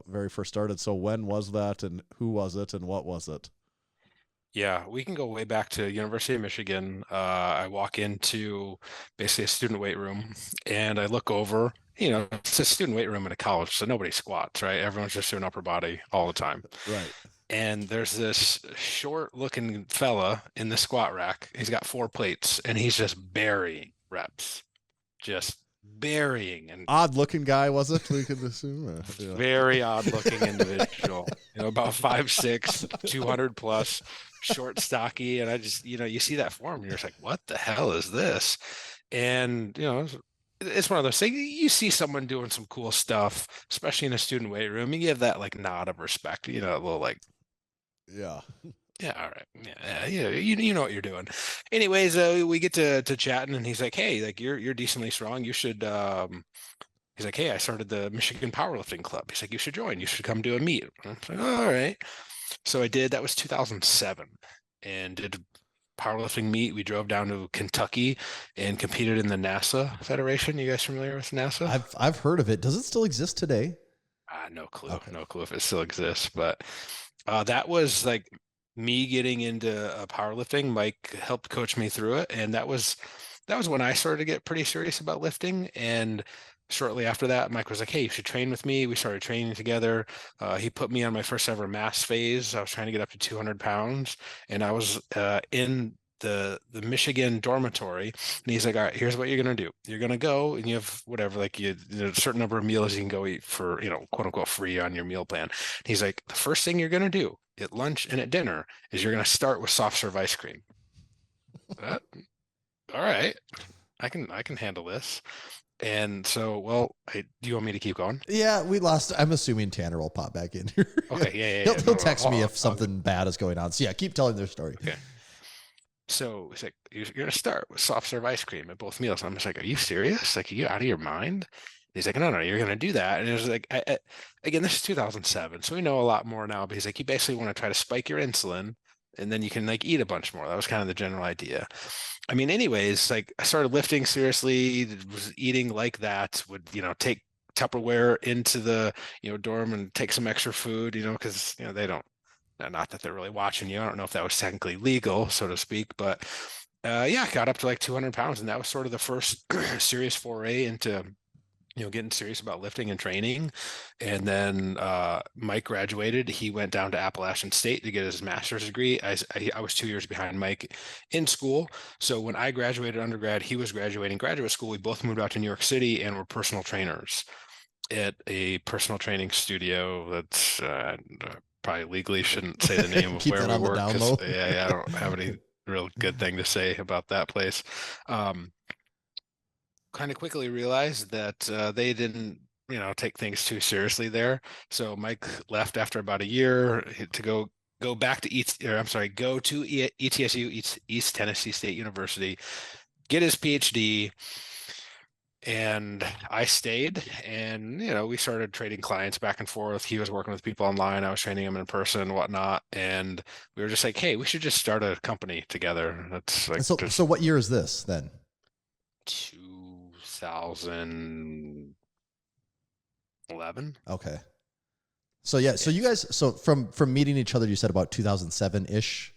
very first started. So when was that, and who was it, and what was it? Yeah, we can go way back to University of Michigan. I walk into basically a student weight room, and I look over. It's a student weight room in a college, so nobody squats, right? Everyone's just doing upper body all the time. Right. And there's this short-looking fella in the squat rack. He's got 4 plates, and he's just burying reps. Just burying. And odd-looking guy, was it? We could assume. Very odd-looking individual. About 5'6", 200 plus. Short, stocky, and I just, you see that form, and you're just like, what the hell is this? And it's one of those things. You see someone doing some cool stuff, especially in a student weight room, and you give that like nod of respect, a little like, yeah, all right, yeah, you know what you're doing. Anyways, we get to chatting, and he's like, hey, like you're decently strong. You should. He's like, hey, I started the Michigan Powerlifting Club. He's like, you should join. You should come do a meet. I'm like, all right. So I did. That was 2007, and did powerlifting meet. We drove down to Kentucky and competed in the NASA Federation. You guys familiar with NASA? I've heard of it. Does it still exist today? No clue. Okay. No clue if it still exists. But that was like me getting into powerlifting. Mike helped coach me through it, and that was when I started to get pretty serious about lifting. And shortly after that, Mike was like, "Hey, you should train with me." We started training together. He put me on my first ever mass phase. I was trying to get up to 200 pounds, and I was in the Michigan dormitory. And he's like, "All right, here's what you're gonna do. You're gonna go, and you have whatever, like there's a certain number of meals you can go eat for, quote unquote, free on your meal plan." And he's like, "The first thing you're gonna do at lunch and at dinner is you're gonna start with soft serve ice cream." All right, I can handle this. And so, well, do you want me to keep going? Yeah, we lost. I'm assuming Tanner will pop back in here. Okay, yeah. He'll text me if something bad is going on. So yeah, keep telling their story. Okay. So it's like, you're going to start with soft serve ice cream at both meals. And I'm just like, are you serious? Like, are you out of your mind? He's like, no, you're going to do that. And it was like, again, this is 2007. So we know a lot more now, but he's like, you basically want to try to spike your insulin and then you can like eat a bunch more. That was kind of the general idea. I mean, anyways, like I started lifting seriously, was eating like that, would, take Tupperware into the, dorm and take some extra food, because, they don't, not that they're really watching you. I don't know if that was technically legal, so to speak, but yeah, I got up to like 200 pounds. And that was sort of the first serious foray into, getting serious about lifting and training. And then Mike graduated. He went down to Appalachian State to get his master's degree. I was 2 years behind Mike in school. So when I graduated undergrad, he was graduating graduate school. We both moved out to New York City and were personal trainers at a personal training studio that's probably legally shouldn't say the name of where we work. Yeah, I don't have any real good thing to say about that place. Kind of quickly realized that they didn't, take things too seriously there. So Mike left after about a year to go back to go to ETSU, East Tennessee State University, get his PhD. And I stayed, and we started trading clients back and forth. He was working with people online, I was training him in person and whatnot, and we were just like, hey, we should just start a company together. That's like, so what year is this then? 2011. Okay. So yeah, so you guys, from meeting each other, you said about 2007-ish.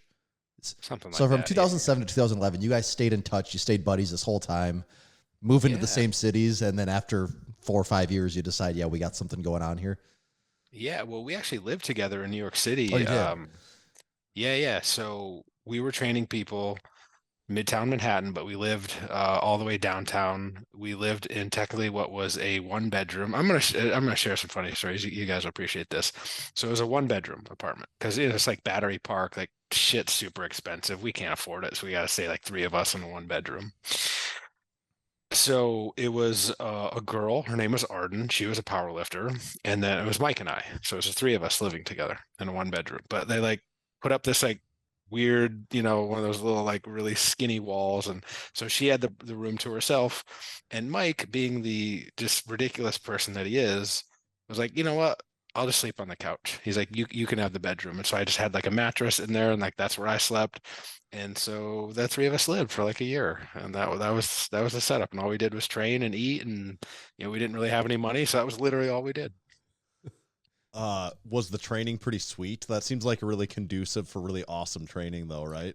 Something like that. So from 2007 to 2011, you guys stayed in touch. You stayed buddies this whole time, moving to the same cities, and then after 4 or 5 years, you decide, yeah, we got something going on here. Yeah, well, we actually lived together in New York City. Oh, you did? Yeah. So we were training people Midtown Manhattan, but we lived all the way downtown. We lived in technically what was a 1-bedroom. I'm gonna share some funny stories. You guys will appreciate this. So it was a 1-bedroom apartment because it's like Battery Park, like shit's super expensive. We can't afford it, so we got to stay like 3 of us in a 1-bedroom. So it was a girl. Her name was Arden. She was a power lifter, and then it was Mike and I. So it was the 3 of us living together in a 1-bedroom. But they like put up this like weird, one of those little like really skinny walls, and so she had the room to herself. And Mike, being the just ridiculous person that he is, was like, you know what? I'll just sleep on the couch. He's like, you can have the bedroom. And so I just had like a mattress in there, and like that's where I slept. And so the 3 of us lived for like a year, and that was the setup. And all we did was train and eat, and we didn't really have any money, so that was literally all we did. Was the training pretty sweet? That seems like really conducive for really awesome training, though, right?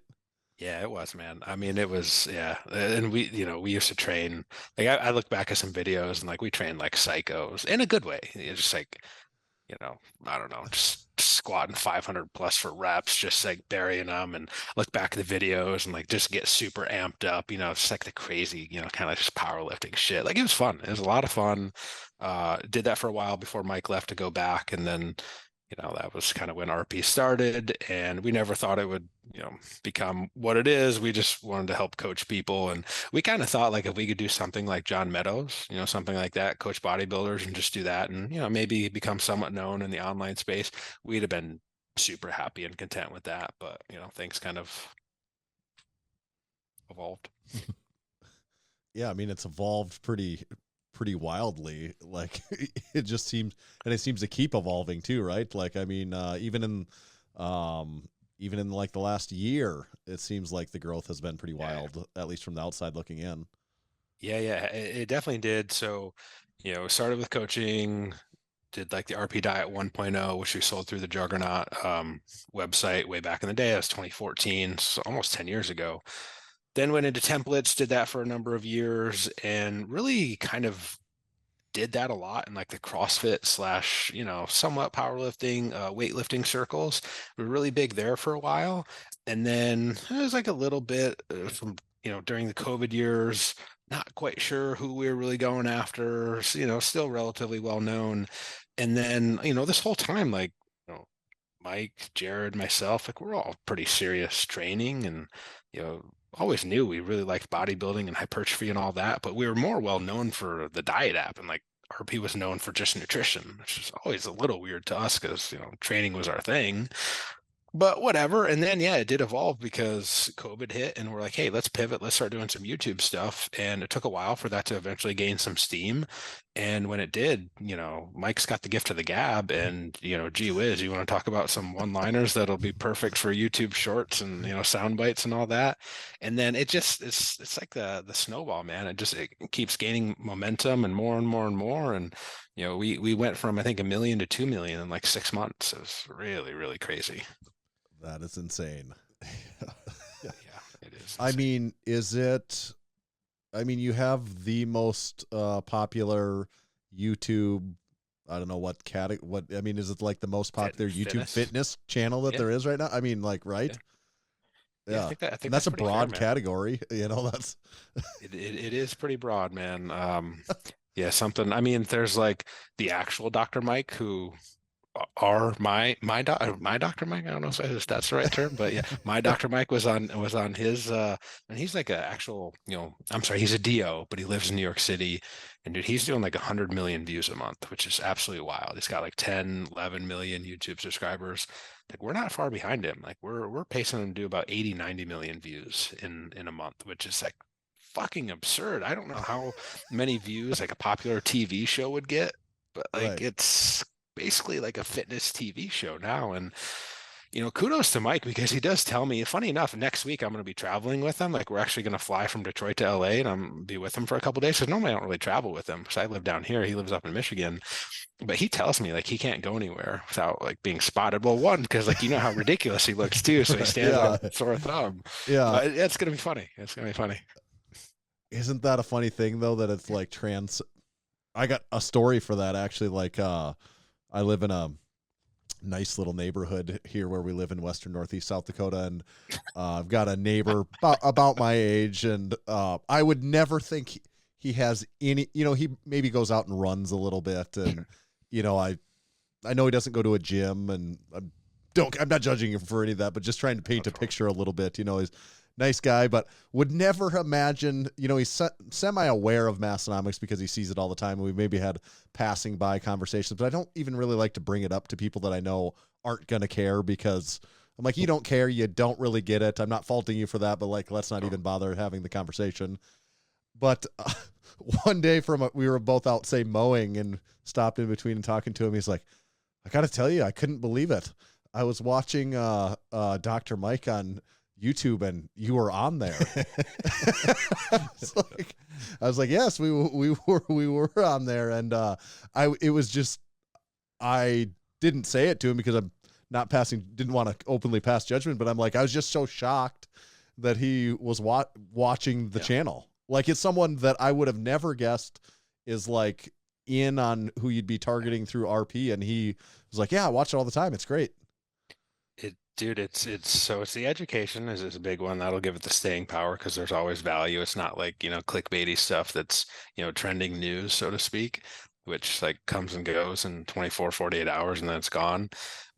Yeah, it was, man. I mean, it was, yeah. And we used to train. Like I look back at some videos, and like we trained like psychos in a good way. It's just like, I don't know, just squatting 500 plus for reps, just like burying them, and look back at the videos and like just get super amped up, it's like the crazy, kind of just powerlifting shit. Like it was fun. It was a lot of fun. Did that for a while before Mike left to go back. And then, that was kind of when RP started, and we never thought it would, become what it is. We just wanted to help coach people. And we kind of thought like if we could do something like John Meadows, something like that, coach bodybuilders and just do that. And, maybe become somewhat known in the online space, we'd have been super happy and content with that. But, things kind of evolved. Yeah. I mean, it's evolved pretty wildly. Like it just seems, and it seems to keep evolving too, right? Like, I mean, even in, even in like the last year, it seems like the growth has been pretty wild, at least from the outside looking in. Yeah, it definitely did. So, started with coaching, did like the RP Diet 1.0, which we sold through the Juggernaut website way back in the day. That was 2014, so almost 10 years ago. Then went into templates, did that for a number of years, and really kind of did that a lot in like the CrossFit slash, somewhat powerlifting, weightlifting circles. We were really big there for a while. And then it was like a little bit from, during the COVID years, not quite sure who we were really going after, still relatively well known. And then, this whole time, like, Mike, Jared, myself, like we're all pretty serious training and, always knew we really liked bodybuilding and hypertrophy and all that, but we were more well known for the diet app, and like RP was known for just nutrition, which is always a little weird to us because, training was our thing. But whatever. And then, it did evolve because COVID hit and we're like, hey, let's pivot. Let's start doing some YouTube stuff. And it took a while for that to eventually gain some steam. And when it did, Mike's got the gift of the gab, and, gee whiz, you want to talk about some one-liners that'll be perfect for YouTube shorts and, sound bites and all that. And then it's like the snowball, man. It keeps gaining momentum and more and more and more. And, we went from, I think, 1 million to 2 million in like 6 months. It was really, really crazy. That is insane. Yeah, it is. I mean, you have the most popular YouTube, I don't know what category, is it like the most popular YouTube fitness channel that there is right now? I mean, like, right? Yeah. I think and that's a broad fair, category, that's it is pretty broad, man. Something, there's like the actual Dr. Mike who are my Dr. Mike. I don't know if that's the right term, but yeah, my Dr. Mike was on his and he's like a actual, I'm sorry, he's a DO, but he lives in New York City, and dude, he's doing like 100 million views a month, which is absolutely wild. He's got like 10, 11 million YouTube subscribers. Like we're not far behind him. Like we're pacing him to do about 80, 90 million views in a month, which is like fucking absurd. I don't know how many views like a popular TV show would get, but like it's basically like a fitness TV show now. And kudos to Mike, because he does tell me, funny enough, next week I'm going to be traveling with him. Like we're actually going to fly from Detroit to LA, and I'm going to be with him for a couple of days, because normally I don't really travel with him because I live down here, he lives up in Michigan. But he tells me like he can't go anywhere without like being spotted. Well, one, because like how ridiculous he looks too, so he stands on a sore thumb. It's going to be funny. Isn't that a funny thing though, that it's like I got a story for that actually. Like I live in a nice little neighborhood here where we live in western northeast South Dakota, and I've got a neighbor about my age, and I would never think he has any, he maybe goes out and runs a little bit, and I know he doesn't go to a gym, and I'm not judging him for any of that, but just trying to paint a picture a little bit. He's nice guy, but would never imagine, he's semi-aware of Massenomics because he sees it all the time. We've maybe had passing by conversations, but I don't even really like to bring it up to people that I know aren't going to care, because I'm like, you don't care. You don't really get it. I'm not faulting you for that, but like, let's not even bother having the conversation. But one day we were both out, say, mowing, and stopped in between and talking to him. He's like, I got to tell you, I couldn't believe it. I was watching Dr. Mike on YouTube, and you were on there. I was like, yes, we were on there, and I didn't say it to him because I'm not didn't want to openly pass judgment, but I'm like, I was just so shocked that he was watching the channel. Like, it's someone that I would have never guessed is like in on who you'd be targeting through RP, and he was like, yeah, I watch it all the time. It's great. Dude, it's the education is a big one. That'll give it the staying power, because there's always value. It's not like, clickbaity stuff that's, trending news, so to speak, which like comes and goes in 24, 48 hours and then it's gone.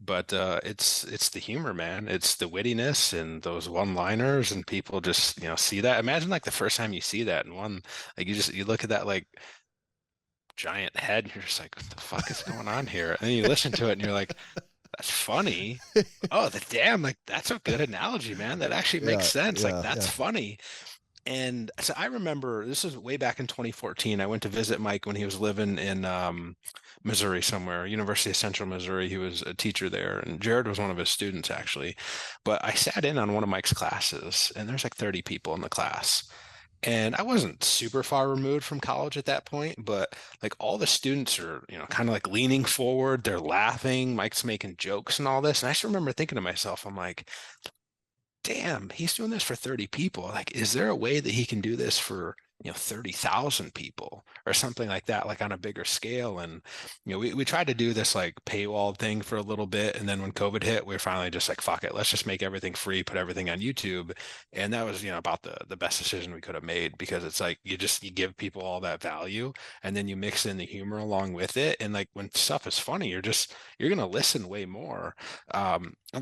But it's the humor, man. It's the wittiness and those one-liners, and people just, see that. Imagine like the first time you see that, and like you look at that like giant head, and you're just like, what the fuck is going on here? And then you listen to it and you're like, that's funny. Oh, like that's a good analogy, man. That actually makes sense. Like that's funny. And so I remember this is way back in 2014. I went to visit Mike when he was living in Missouri somewhere, University of Central Missouri. He was a teacher there, and Jared was one of his students actually. But I sat in on one of Mike's classes, and there's like 30 people in the class. And I wasn't super far removed from college at that point, but like all the students are, kind of like leaning forward, they're laughing, Mike's making jokes and all this. And I just remember thinking to myself, I'm like, damn, he's doing this for 30 people. Like, is there a way that he can do this for, 30,000 people or something like that, like on a bigger scale? And, we tried to do this like paywall thing for a little bit. And then when COVID hit, we were finally just like, fuck it, let's just make everything free, put everything on YouTube. And that was, about the best decision we could have made, because it's like, you give people all that value and then you mix in the humor along with it. And like when stuff is funny, you're going to listen way more. I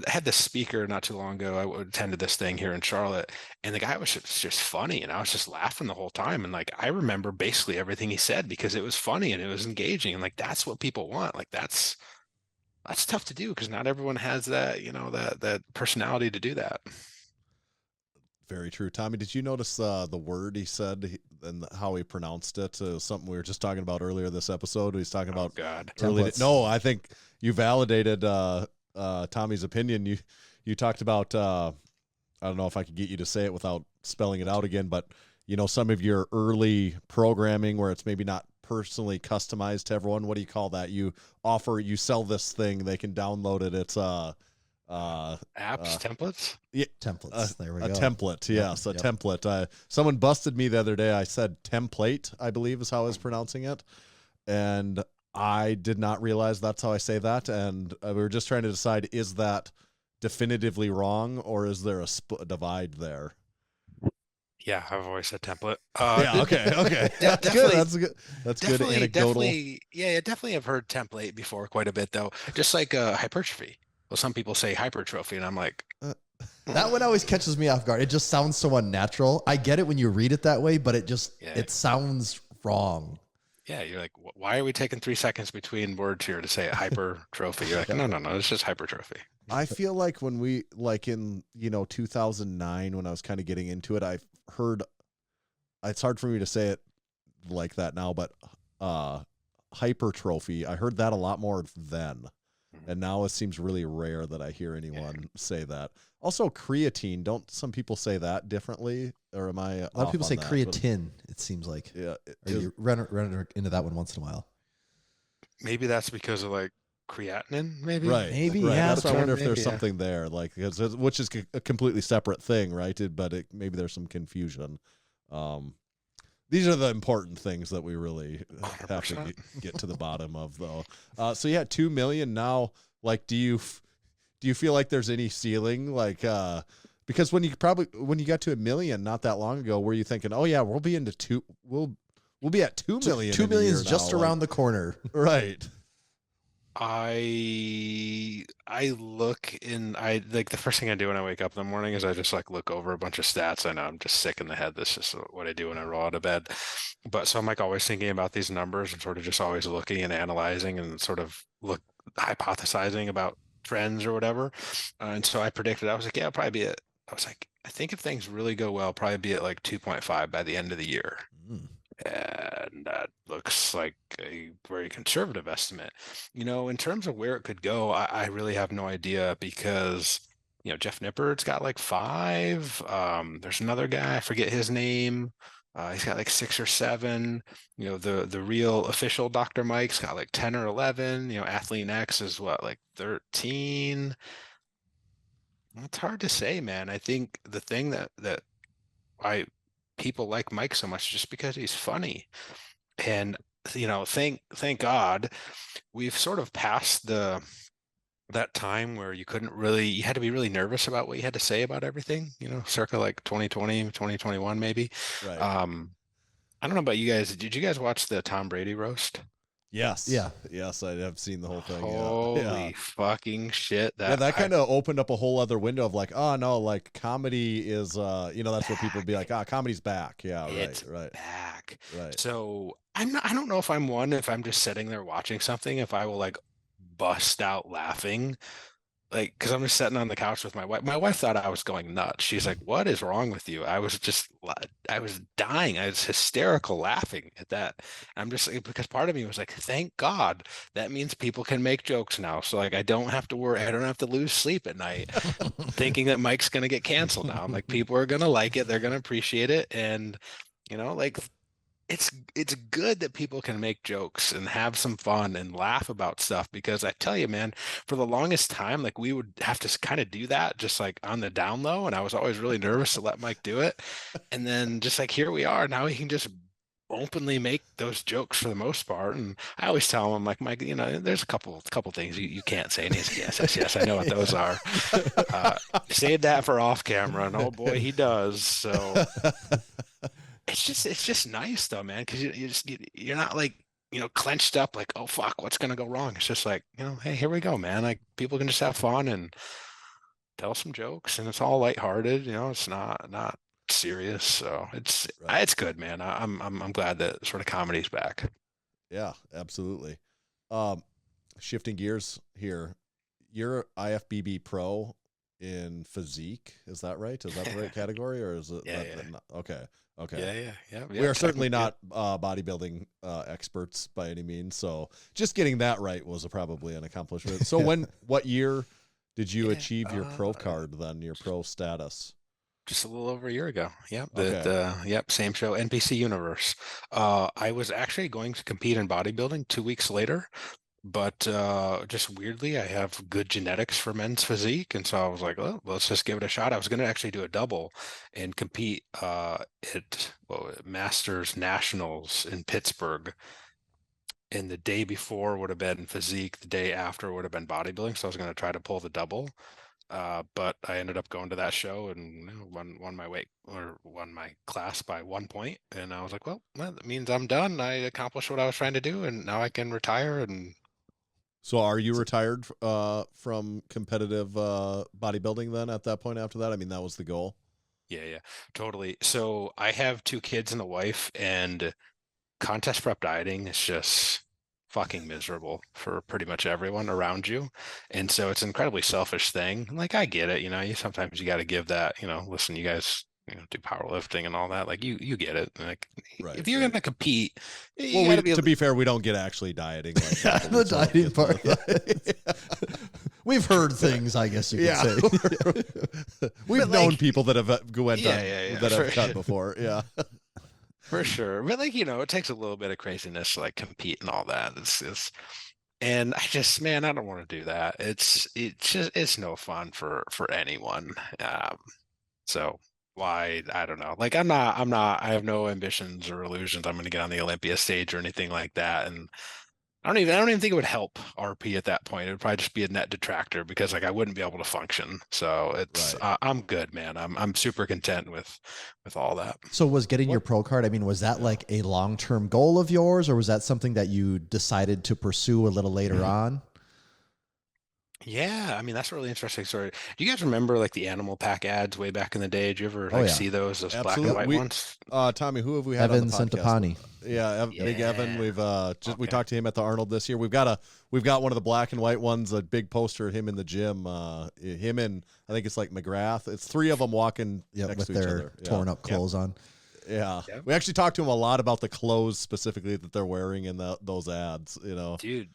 had this speaker not too long ago. I attended this thing here in Charlotte, and the guy was just funny, and I was just laughing the whole time. And like I remember basically everything he said because it was funny and it was engaging, and like that's what people want. Like that's tough to do because not everyone has that, that personality to do that. Very true. Tommy, did you notice the word he said and how he pronounced it? Something we were just talking about earlier this episode. He's talking about God. No, I think you validated Tommy's opinion. You talked about I don't know if I could get you to say it without spelling it out again, but some of your early programming where it's maybe not personally customized to everyone. What do you call that? You sell this thing, they can download it. It's apps, templates? Yeah, templates. There we go. A template, yes, a template. Someone busted me the other day. I said template, I believe is how I was pronouncing it, and I did not realize that's how I say that. And we were just trying to decide, is that definitively wrong, or is there a divide there? Yeah, I've always said template. Yeah, okay. That's good. That's good anecdotal. Definitely I've heard template before quite a bit, though. Just like hypertrophy. Well, some people say hypertrophy, and I'm like... That one always catches me off guard. It just sounds so unnatural. I get it when you read it that way, but it sounds wrong. Yeah, you're like, why are we taking 3 seconds between words here to say hypertrophy? You're like, no, it's just hypertrophy. I feel like when we, like in, 2009, when I was kind of getting into it, I've heard, it's hard for me to say it like that now, but hypertrophy, I heard that a lot more then. And now it seems really rare that I hear anyone say that. Also, creatine, don't some people say that differently? Or am I? A lot of people say creatine, it seems like. Yeah. You run into that one once in a while. Maybe that's because of like creatinine, maybe? Right. Maybe, right. yeah. That's why I wonder if there's something there, like, which is a completely separate thing, right? But maybe there's some confusion. These are the important things that we really have to get to the bottom of, though. So yeah, 2 million now. Like, do you feel like there's any ceiling? Like, because when you got to 1 million not that long ago, were you thinking, oh yeah, we'll be at 2 million? 2 million is just around the corner, right? I look in, like the first thing I do when I wake up in the morning is I just like look over a bunch of stats. I know I'm just sick in the head. That's just what I do when I roll out of bed. But so I'm like always thinking about these numbers and sort of just always looking and analyzing and sort of hypothesizing about trends or whatever. And so I predicted, I was like, yeah, I'll probably be I was like, I think if things really go well, probably be at like 2.5 by the end of the year. And that looks like a very conservative estimate. In terms of where it could go, I really have no idea because, Jeff Nippard's got like 5. There's another guy, I forget his name. He's got like 6 or 7. The real official Dr. Mike's got like 10 or 11. Athlete X is what, like 13. It's hard to say, man. I think the thing that people like Mike so much just because he's funny. And thank God we've sort of passed that time where you had to be really nervous about what you had to say about everything, circa like 2020, 2021 maybe. Right. I don't know about you guys. Did you guys watch the Tom Brady roast? Yes. Yeah. Yes, I have seen the whole thing. Holy fucking shit. That kind of opened up a whole other window of like, oh no, like comedy is that's where people be like, comedy's back. Yeah, right. Back. Right. So I don't know if I'm just sitting there watching something, if I will like bust out laughing. like, because I'm just sitting on the couch with my wife. My wife thought I was going nuts. She's like, "What is wrong with you?" I was dying. I was hysterical laughing at that. I'm just because part of me was like, "Thank God, that means people can make jokes now." So like, I don't have to worry. I don't have to lose sleep at night thinking that Mike's gonna get canceled now. I'm like, people are gonna like it. They're gonna appreciate it, and like it's good that people can make jokes and have some fun and laugh about stuff, because I tell you, man, for the longest time, like we would have to kind of do that just like on the down low, and I was always really nervous to let Mike do it. And then just like here we are now, he can just openly make those jokes for the most part. And I always tell him, I'm like, Mike, there's a couple things you can't say. And he's like, yes, I know what those are. Save that for off camera. And oh boy, he does. So it's just nice though, man, because you're not like clenched up like, oh fuck, what's gonna go wrong. It's just like, hey, here we go, man. Like people can just have fun and tell some jokes, and it's all lighthearted. It's not serious. So it's good, man. I'm glad that sort of comedy's back. Yeah, absolutely. Shifting gears here, you're IFBB Pro in physique. Is that right? Is that the right category, or is it? Yeah. Okay. Yeah. We are certainly not bodybuilding experts by any means. So just getting that right was probably an accomplishment. So what year did you achieve your pro card then, your pro status? Just a little over a year ago. Yep. Okay. Same show, NPC Universe. I was actually going to compete in bodybuilding 2 weeks later, but just weirdly, I have good genetics for men's physique, and so I was like, "Oh, let's just give it a shot." I was going to actually do a double and compete at Masters Nationals in Pittsburgh, and the day before would have been physique, the day after would have been bodybuilding. So I was going to try to pull the double, but I ended up going to that show and won my class by 1 point, and I was like, well, that means I'm done. I accomplished what I was trying to do, and now I can retire. And so are you retired from competitive bodybuilding then at that point after that? I mean, that was the goal. Yeah, totally. So I have 2 kids and a wife, and contest prep dieting is just fucking miserable for pretty much everyone around you. And so it's an incredibly selfish thing. Like, I get it, sometimes you got to give that, listen, you guys do powerlifting and all that. Like you get it. Like Right, if you're going to compete, to be fair, we don't get actually dieting. Like the dieting part. We've heard things, I guess you could say. We've known people that have have cut before. Yeah. For sure. But it takes a little bit of craziness to like compete and all that. And man, I don't want to do that. It's no fun for anyone. So why, I don't know. Like I have no ambitions or illusions I'm going to get on the Olympia stage or anything like that. And I don't even think it would help RP at that point. It would probably just be a net detractor, because like I wouldn't be able to function. So it's I'm good, man. I'm super content with all that. So was getting your pro card, I mean, was that like a long-term goal of yours, or was that something that you decided to pursue a little later on? Yeah, I mean, that's a really interesting story. Do you guys remember like the Animal Pack ads way back in the day? Did you ever see those black and white ones? Tommy, who have we had Evan on the podcast? Centopani. Yeah, Big Evan. We've we talked to him at the Arnold this year. We've got one of the black and white ones, a big poster of him in the gym. Him and I think it's like McGrath. It's 3 of them walking next with to each their other. torn up clothes on. Yeah. We actually talked to him a lot about the clothes specifically that they're wearing in those ads. Dude,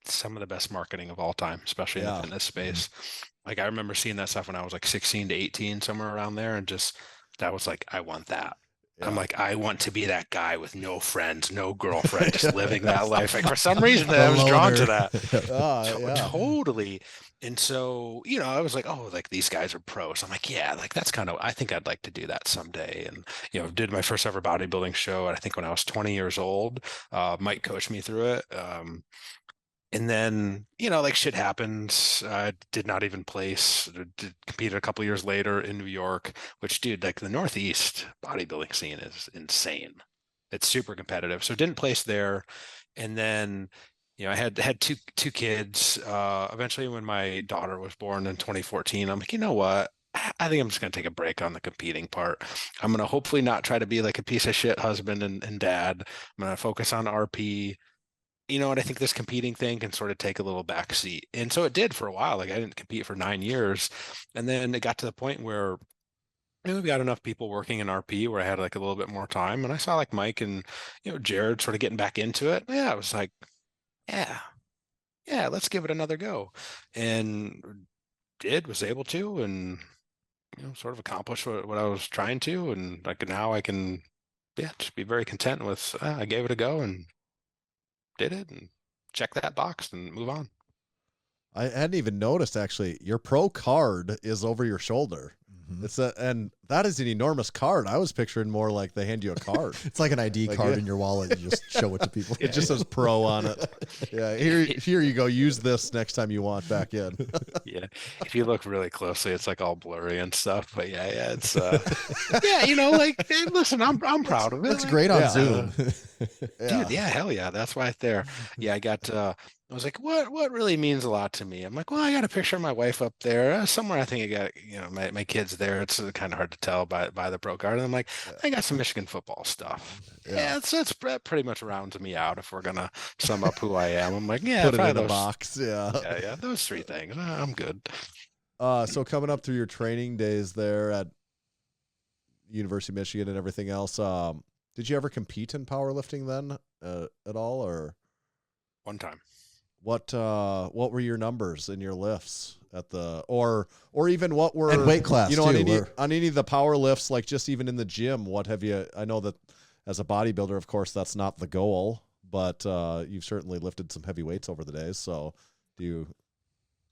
some of the best marketing of all time, especially in the fitness space. Like I remember seeing that stuff when I was like 16 to 18, somewhere around there, and just that was like, I want that. Yeah. I'm like, I want to be that guy with no friends, no girlfriend, just living that life. Like for some reason, I was drawn to that. Totally. And so, I was like, oh, like these guys are pros. I'm like, yeah, like that's I think I'd like to do that someday. And, did my first ever bodybuilding show. I think when I was 20 years old, Mike coached me through it. And then, like shit happens. I did not even place, competed a couple years later in New York, which, dude, like the Northeast bodybuilding scene is insane. It's super competitive. So didn't place there. And then, I had two kids. Eventually when my daughter was born in 2014, I'm like, you know what? I think I'm just going to take a break on the competing part. I'm going to hopefully not try to be like a piece of shit husband and dad. I'm going to focus on RP. you know what, I think this competing thing can sort of take a little back seat. And so it did for a while. Like I didn't compete for 9 years. And then it got to the point where we got enough people working in RP where I had like a little bit more time. And I saw like Mike and, Jared sort of getting back into it. Yeah, I was like, yeah, yeah, let's give it another go. And was able to, and, sort of accomplish what I was trying to. And like now I can, yeah, just be very content with, I gave it a go and did it and check that box and move on. I hadn't even noticed actually. Your pro card is over your shoulder. Mhm. And that is an enormous card. I was picturing more like they hand you a card. It's like an ID Like, card yeah. in your wallet. You just show it to people. It just says pro on it. Yeah, here you go. Use this next time you want back in. Yeah, if you look really closely, it's like all blurry and stuff. But yeah, it's yeah, like hey, listen, I'm proud of it. That's Like, great on Yeah. Zoom. dude. Yeah, hell yeah, that's right there. Yeah, I got. I was like, what really means a lot to me? I'm like, well, I got a picture of my wife up there somewhere. I think I got my kids there. It's kind of hard to tell by the pro card. And I'm like, I got some Michigan football stuff. Yeah, that's pretty much rounds me out if we're gonna sum up who I am. I'm like, yeah, Put it probably in a those- box. Yeah. Yeah, those three things. I'm good. So coming up through your training days there at University of Michigan and everything else, did you ever compete in powerlifting then at all, or One time. what were your numbers in your lifts at the or even what were And weight class, on too, any where- on any of the power lifts, like just even in the gym, what have you? I know that as a bodybuilder, of course, that's not the goal, but you've certainly lifted some heavy weights over the days. So any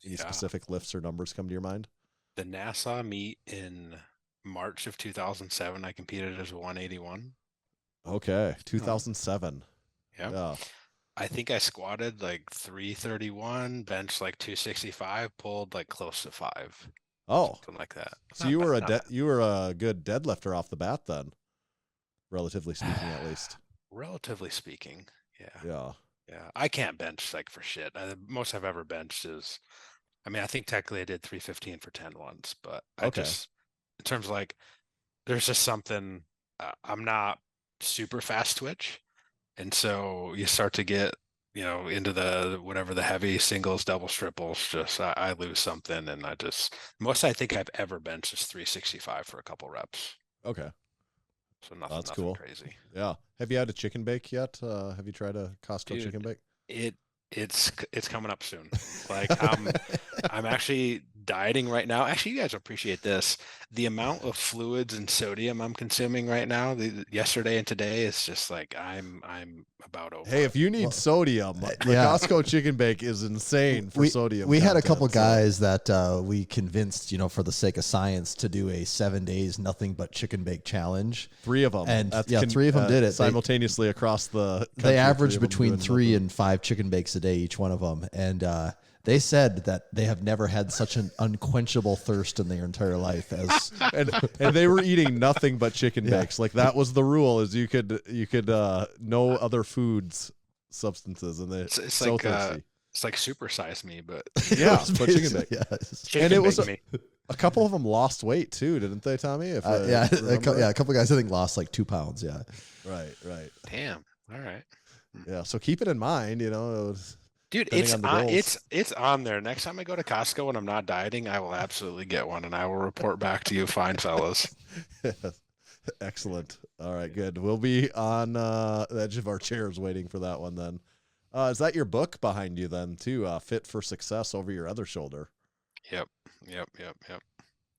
Yeah. specific lifts or numbers come to your mind? The NASA meet in March of 2007, I competed as a 181. Okay, 2007. Yeah. Yeah. I think I squatted like 331, benched like 265, pulled like close to 5, Oh, something like that. so Not you bad, were not bad. you were a good deadlifter off the bat then, relatively speaking, at least. Relatively speaking. Yeah. Yeah. Yeah. I can't bench like for shit. The most I've ever benched is, I think technically I did 315 for 10 once, but I Okay. just, in terms of like, there's just something, I'm not super fast twitch. And so you start to get, into the whatever the heavy singles, doubles, triples, just I lose something. And most I think I've ever benched is 365 for a couple reps. Okay. So nothing, That's nothing cool. crazy. Yeah. Have you had a chicken bake yet? Have you tried a Costco Dude, chicken bake? It's coming up soon. Like I'm actually dieting right now. Actually, you guys appreciate this. The amount of fluids and sodium I'm consuming right now, yesterday and today, is just like I'm about over. Hey, if you need sodium, the yeah. Costco chicken bake is insane for sodium. We had a content, couple so- guys that we convinced, for the sake of science, to do a 7 days nothing but chicken bake challenge. 3 of them. And, yeah, 3 of them did it. They- simultaneously across the country. They averaged 3 of them between doing 3 nothing. and 5 chicken bakes a day, each one of them. And they said that they have never had such an unquenchable thirst in their entire life as and they were eating nothing but chicken Yeah. bakes. Like that was the rule: is you could no other foods, substances, and they It's so like thirsty. it's like supersize me, but Yeah, It was but chicken basically- bake. yeah. chicken And it was bake me. A couple of them lost weight too, didn't they, Tommy? If I Yeah, remember a couple guys I think lost like 2 pounds. Yeah, right. Damn. All right. Yeah, so keep it in mind. It was, Dude, depending it's on the on, goals. it's on there. Next time I go to Costco and I'm not dieting, I will absolutely get one and I will report back to you, fine fellas. excellent. All right, good. We'll be on the edge of our chairs waiting for that one. Then, is that your book behind you? Then too, Fit for Success over your other shoulder. Yep.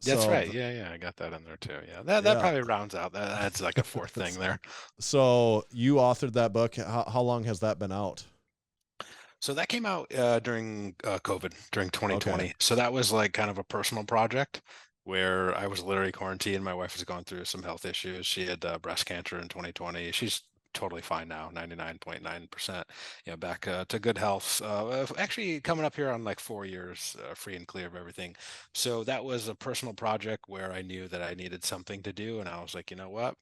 That's So- right. Yeah, I got that in there too. Yeah, that Yeah. probably rounds out. That's like a fourth thing there. So you authored that book. How long has that been out? So that came out during COVID, during 2020. Okay. So that was like kind of a personal project where I was literally quarantined. My wife was going through some health issues. She had breast cancer in 2020. She's totally fine now, 99.9%, back to good health. Actually coming up here on like 4 years free and clear of everything. So that was a personal project where I knew that I needed something to do. And I was like, you know what?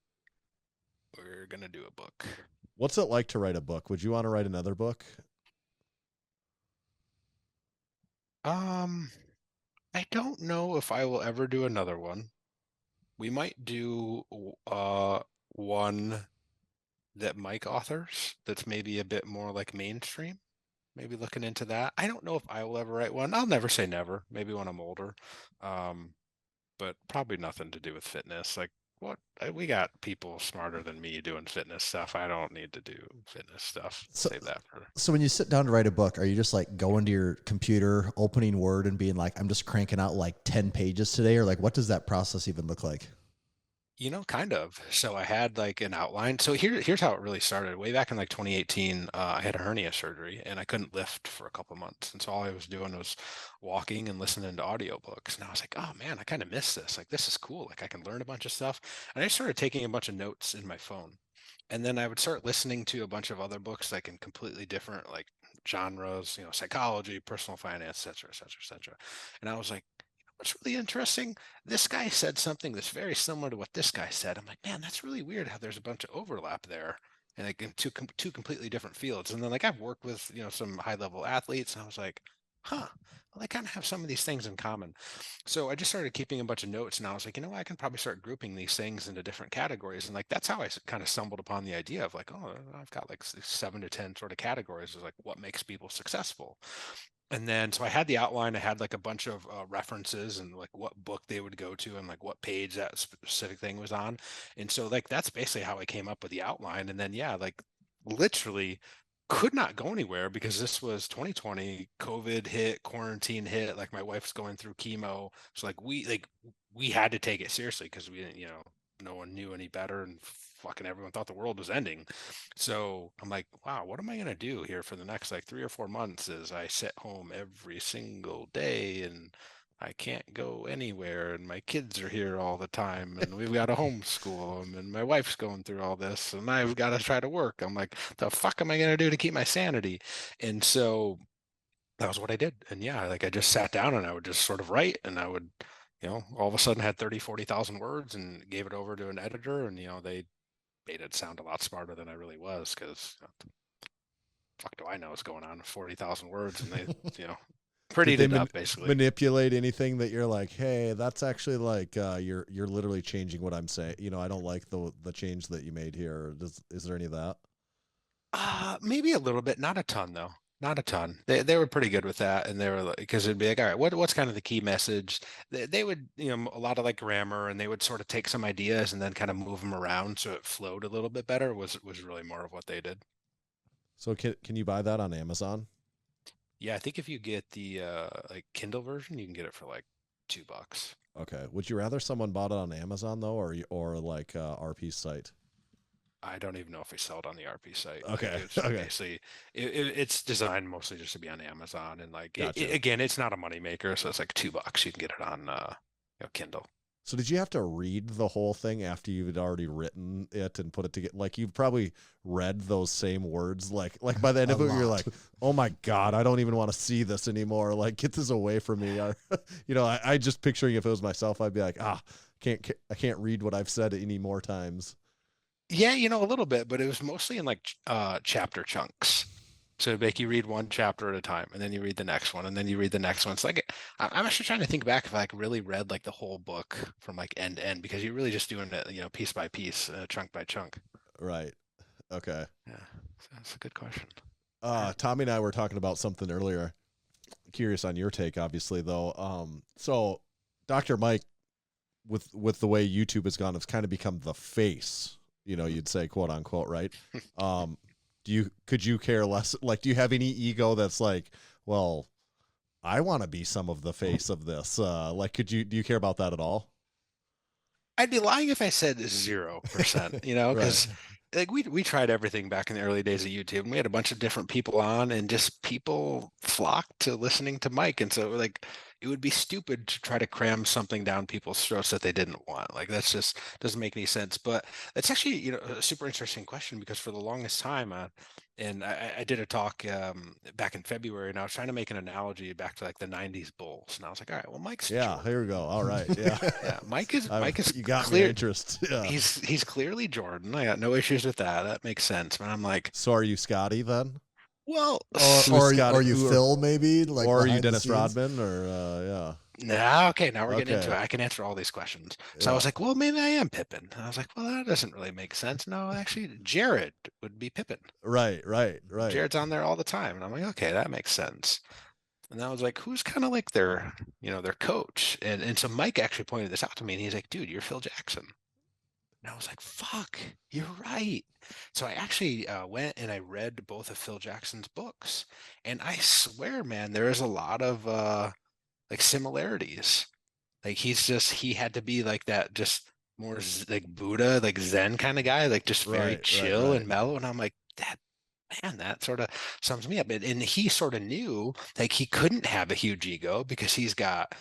We're going to do a book. What's it like to write a book? Would you want to write another book? I don't know if I will ever do another one. We might do one that Mike authors that's maybe a bit more like mainstream. Maybe looking into that. I don't know if I will ever write one. I'll never say never. Maybe when I'm older. But probably nothing to do with fitness. Like what we got people smarter than me doing fitness stuff. I don't need to do fitness stuff. So, Save that for. so when you sit down to write a book, are you just like going to your computer, opening Word and being like, I'm just cranking out like 10 pages today? Or like, what does that process even look like? Kind of. So I had like an outline. So here's how it really started. Way back in like 2018, I had a hernia surgery and I couldn't lift for a couple months. And so all I was doing was walking and listening to audiobooks. And I was like, oh man, I kind of miss this. Like this is cool. Like I can learn a bunch of stuff. And I started taking a bunch of notes in my phone. And then I would start listening to a bunch of other books like in completely different like genres, psychology, personal finance, et cetera, et cetera, et cetera. And I was like, what's really interesting, this guy said something that's very similar to what this guy said. I'm like, man, that's really weird how there's a bunch of overlap there, and like in two completely different fields. And then like I've worked with some high level athletes, and I was like, huh, well, I kind of have some of these things in common. So I just started keeping a bunch of notes, and I was like, I can probably start grouping these things into different categories. And like that's how I kind of stumbled upon the idea of like, oh, I've got like 7 to 10 sort of categories of like what makes people successful. And then so I had the outline. I had like a bunch of references and like what book they would go to and like what page that specific thing was on. And so like that's basically how I came up with the outline. And then like literally could not go anywhere because this was 2020. COVID hit, quarantine hit. Like my wife's going through chemo, so like we had to take it seriously because we didn't no one knew any better, and fucking everyone thought the world was ending. So I'm like, wow, what am I gonna do here for the next like 3 or 4 months? As I sit home every single day and I can't go anywhere, and my kids are here all the time, and we've got to homeschool them, and my wife's going through all this, and I've got to try to work. I'm like, the fuck am I gonna do to keep my sanity? And so that was what I did. And yeah, like I just sat down and I would just sort of write, and I would all of a sudden had 30, 40,000 words and gave it over to an editor, and they made it sound a lot smarter than I really was, because fuck do I know what's going on with 40,000 words, and they prettied it up basically. Manipulate anything that you're like, hey, that's actually like you're literally changing what I'm saying. I don't like the change that you made here. Is there any of that? Maybe a little bit, not a ton though. Not a ton. They were pretty good with that, and they were like, because it'd be like, all right, what's kind of the key message? They would, a lot of like grammar, and they would sort of take some ideas and then kind of move them around so it flowed a little bit better. Was really more of what they did. So can you buy that on Amazon? Yeah, I think if you get the like Kindle version, you can get it for like $2. Okay. Would you rather someone bought it on Amazon though, or like RP's site? I don't even know if we sell it on the RP site. Okay. Like basically, it's designed mostly just to be on Amazon, and like Gotcha. again, it's not a moneymaker, so it's like $2. You can get it on Kindle. So did you have to read the whole thing after you had already written it and put it together? Like you've probably read those same words. Like by the end of it, you're like, oh my God, I don't even want to see this anymore. Like get this away from me. I just picturing if it was myself, I'd be like, I can't read what I've said any more times. Yeah, a little bit, but it was mostly in like chapter chunks. So it'd make you read one chapter at a time, and then you read the next one, and then you read the next one. It's like I'm actually trying to think back if I like really read like the whole book from like end to end, because you're really just doing it, piece by piece, chunk by chunk. Right. Okay. Yeah, that's a good question. Tommy and I were talking about something earlier. Curious on your take, obviously, though. So Dr. Mike, with the way YouTube has gone, it's kind of become the face. You'd say, quote unquote, right? Could you care less? Like, do you have any ego that's like, well, I want to be some of the face of this? Like, do you care about that at all? I'd be lying if I said 0%, because like we tried everything back in the early days of YouTube, and we had a bunch of different people on, and just people flocked to listening to Mike. And so like, it would be stupid to try to cram something down people's throats that they didn't want. Like that's just doesn't make any sense. But it's actually, a super interesting question, because for the longest time, and I did a talk back in February, and I was trying to make an analogy back to like the 90s Bulls. And I was like, all right, well, Mike's Jordan. Here we go. All right. Yeah. Yeah. Mike is you got clear me interest. Yeah. He's clearly Jordan. I got no issues with that. That makes sense. But I'm like, so are you Scotty then? Well, or you Phil maybe, like, or are you Dennis Rodman, or Now, okay, now we're getting into it. Okay. I can answer all these questions. So I Yeah. was like, well, maybe I am Pippin. And I was like, well, that doesn't really make sense. No, actually, Jared would be Pippin. Right. Jared's on there all the time. And I'm like, okay, that makes sense. And I was like, who's kind of like their, their coach? And so Mike actually pointed this out to me, and he's like, dude, you're Phil Jackson. And I was like, fuck, you're right. So I actually went and I read both of Phil Jackson's books. And I swear, man, there is a lot of like similarities. Like he had to be like that, just more like Buddha, like Zen kind of guy, like just very chill and mellow. And I'm like, that sort of sums me up. And he sort of knew like he couldn't have a huge ego because he's got,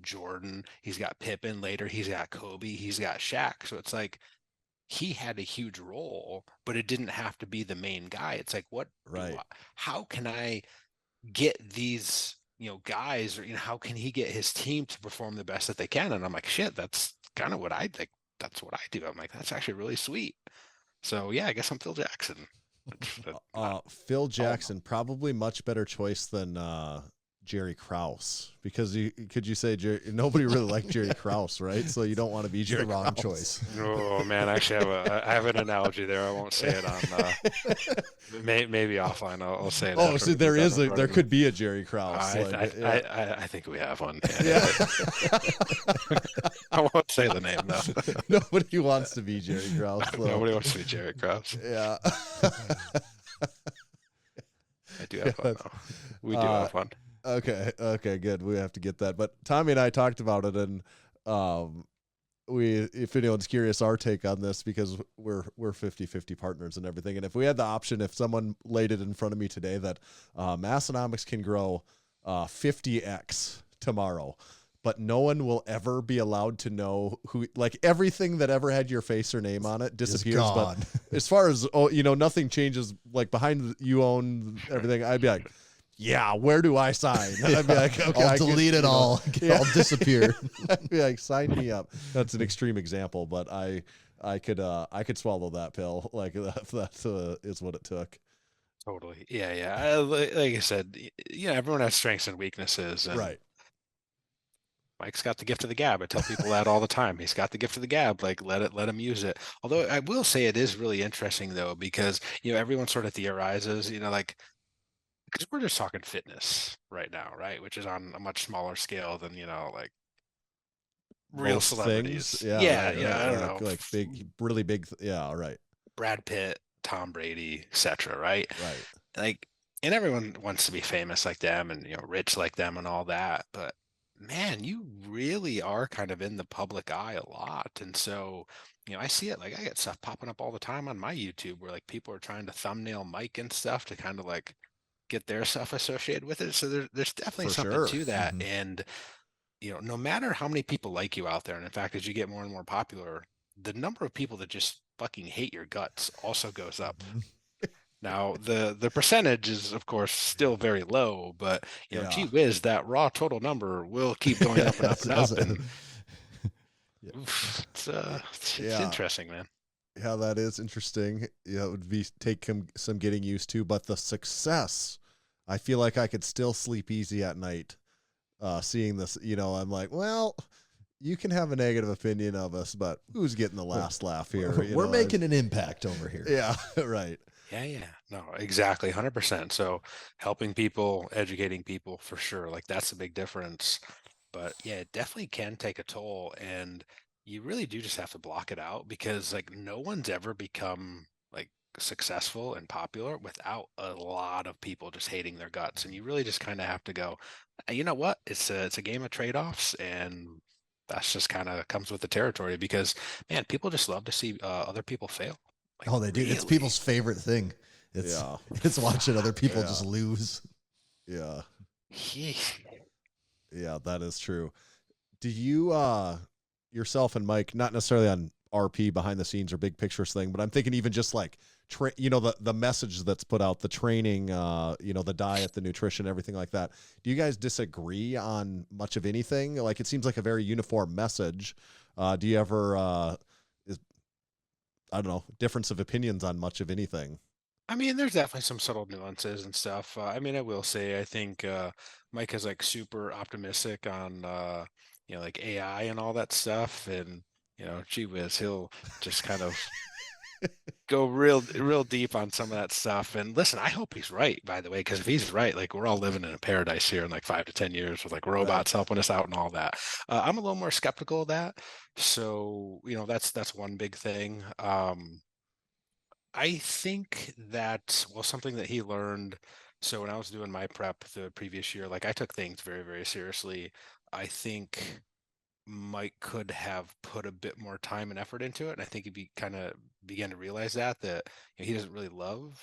Jordan, he's got Pippen, later he's got Kobe, he's got Shaq. So it's like he had a huge role, but it didn't have to be the main guy. It's like, how can I get these, guys, or, how can he get his team to perform the best that they can? And I'm like, shit, that's kind of what I think. That's what I do. I'm like, that's actually really sweet. So yeah, I guess I'm Phil Jackson. Phil Jackson, probably much better choice than Jerry Krause, because could you say nobody really liked Jerry Krause, right? So you don't want to be Jerry the wrong Krause. choice. Oh man, actually I have an analogy there. I won't say it on maybe offline. I'll say it. Oh, so there could be a Jerry Krause. I think we have one. Yeah. I won't say the name though. Nobody wants to be Jerry Krause. Nobody wants to be Jerry Krause. Yeah. I do have fun though. We do have fun. Okay, good. We have to get that. But Tommy and I talked about it, and if anyone's curious, our take on this, because we're 50-50 partners and everything. And if we had the option, if someone laid it in front of me today that Massenomics can grow 50x tomorrow, but no one will ever be allowed to know who, like everything that ever had your face or name on it disappears. But as far as, nothing changes, like behind you own everything, I'd be like, yeah, where do I sign? I'd be like, okay, I'll delete it all. I'll disappear. I'd be like, sign me up. That's an extreme example, but I could swallow that pill. Like that is what it took. Totally. Yeah. Like I said, everyone has strengths and weaknesses. And right. Mike's got the gift of the gab. I tell people that all the time. He's got the gift of the gab. Like let him use it. Although I will say it is really interesting though, because everyone sort of theorizes, like, because we're just talking fitness right now, right? Which is on a much smaller scale than like real Most celebrities. Things. Yeah, I don't know, like big, really big. Yeah, right. Brad Pitt, Tom Brady, etc. Right. Right. Like, and everyone wants to be famous like them and rich like them and all that, but man, you really are kind of in the public eye a lot. And so, I see it, like I get stuff popping up all the time on my YouTube where like people are trying to thumbnail Mike and stuff to kind of like get their stuff associated with it. So there's definitely For something sure. to that. Mhm. And, no matter how many people like you out there, and in fact, as you get more and more popular, the number of people that just fucking hate your guts also goes up. Now, the percentage is, of course, still very low, but, gee whiz, that raw total number will keep going up and up and up. And it's interesting, man. Yeah, that is interesting. It would take some getting used to, but the success, I feel like I could still sleep easy at night seeing this. I'm like, well, you can have a negative opinion of us, but who's getting the last laugh here? We're making an impact over here. Yeah, right. Yeah. No, exactly. 100%. So helping people, educating people for sure. Like that's a big difference. But yeah, it definitely can take a toll. And you really do just have to block it out, because like no one's ever become like successful and popular without a lot of people just hating their guts. And you really just kind of have to go, you know what? It's a game of trade-offs, and that's just kind of comes with the territory, because man, people just love to see other people fail. Like, Oh, they do. It's really. people's favorite thing. It's watching other people just lose. Yeah. Yeesh. Yeah, that is true. Do you yourself and Mike, not necessarily on RP behind the scenes or big pictures thing, but I'm thinking even just like the message that's put out, the training, the diet, the nutrition, everything like that. Do you guys disagree on much of anything? Like it seems like a very uniform message. Do you ever I don't know, difference of opinions on much of anything? I mean, there's definitely some subtle nuances and stuff. I mean, I will say, I think Mike is like super optimistic on, like AI and all that stuff. And, gee whiz, he'll just kind of go real deep on some of that stuff. And listen, I hope he's right, by the way, because if he's right, like we're all living in a paradise here in like 5 to 10 years with like robots helping us out and all that. I'm a little more skeptical of that. So, that's one big thing. I think that, well, something that he learned. So when I was doing my prep the previous year, like I took things very, very seriously. I think Mike could have put a bit more time and effort into it. And I think he kind of began to realize that he doesn't really love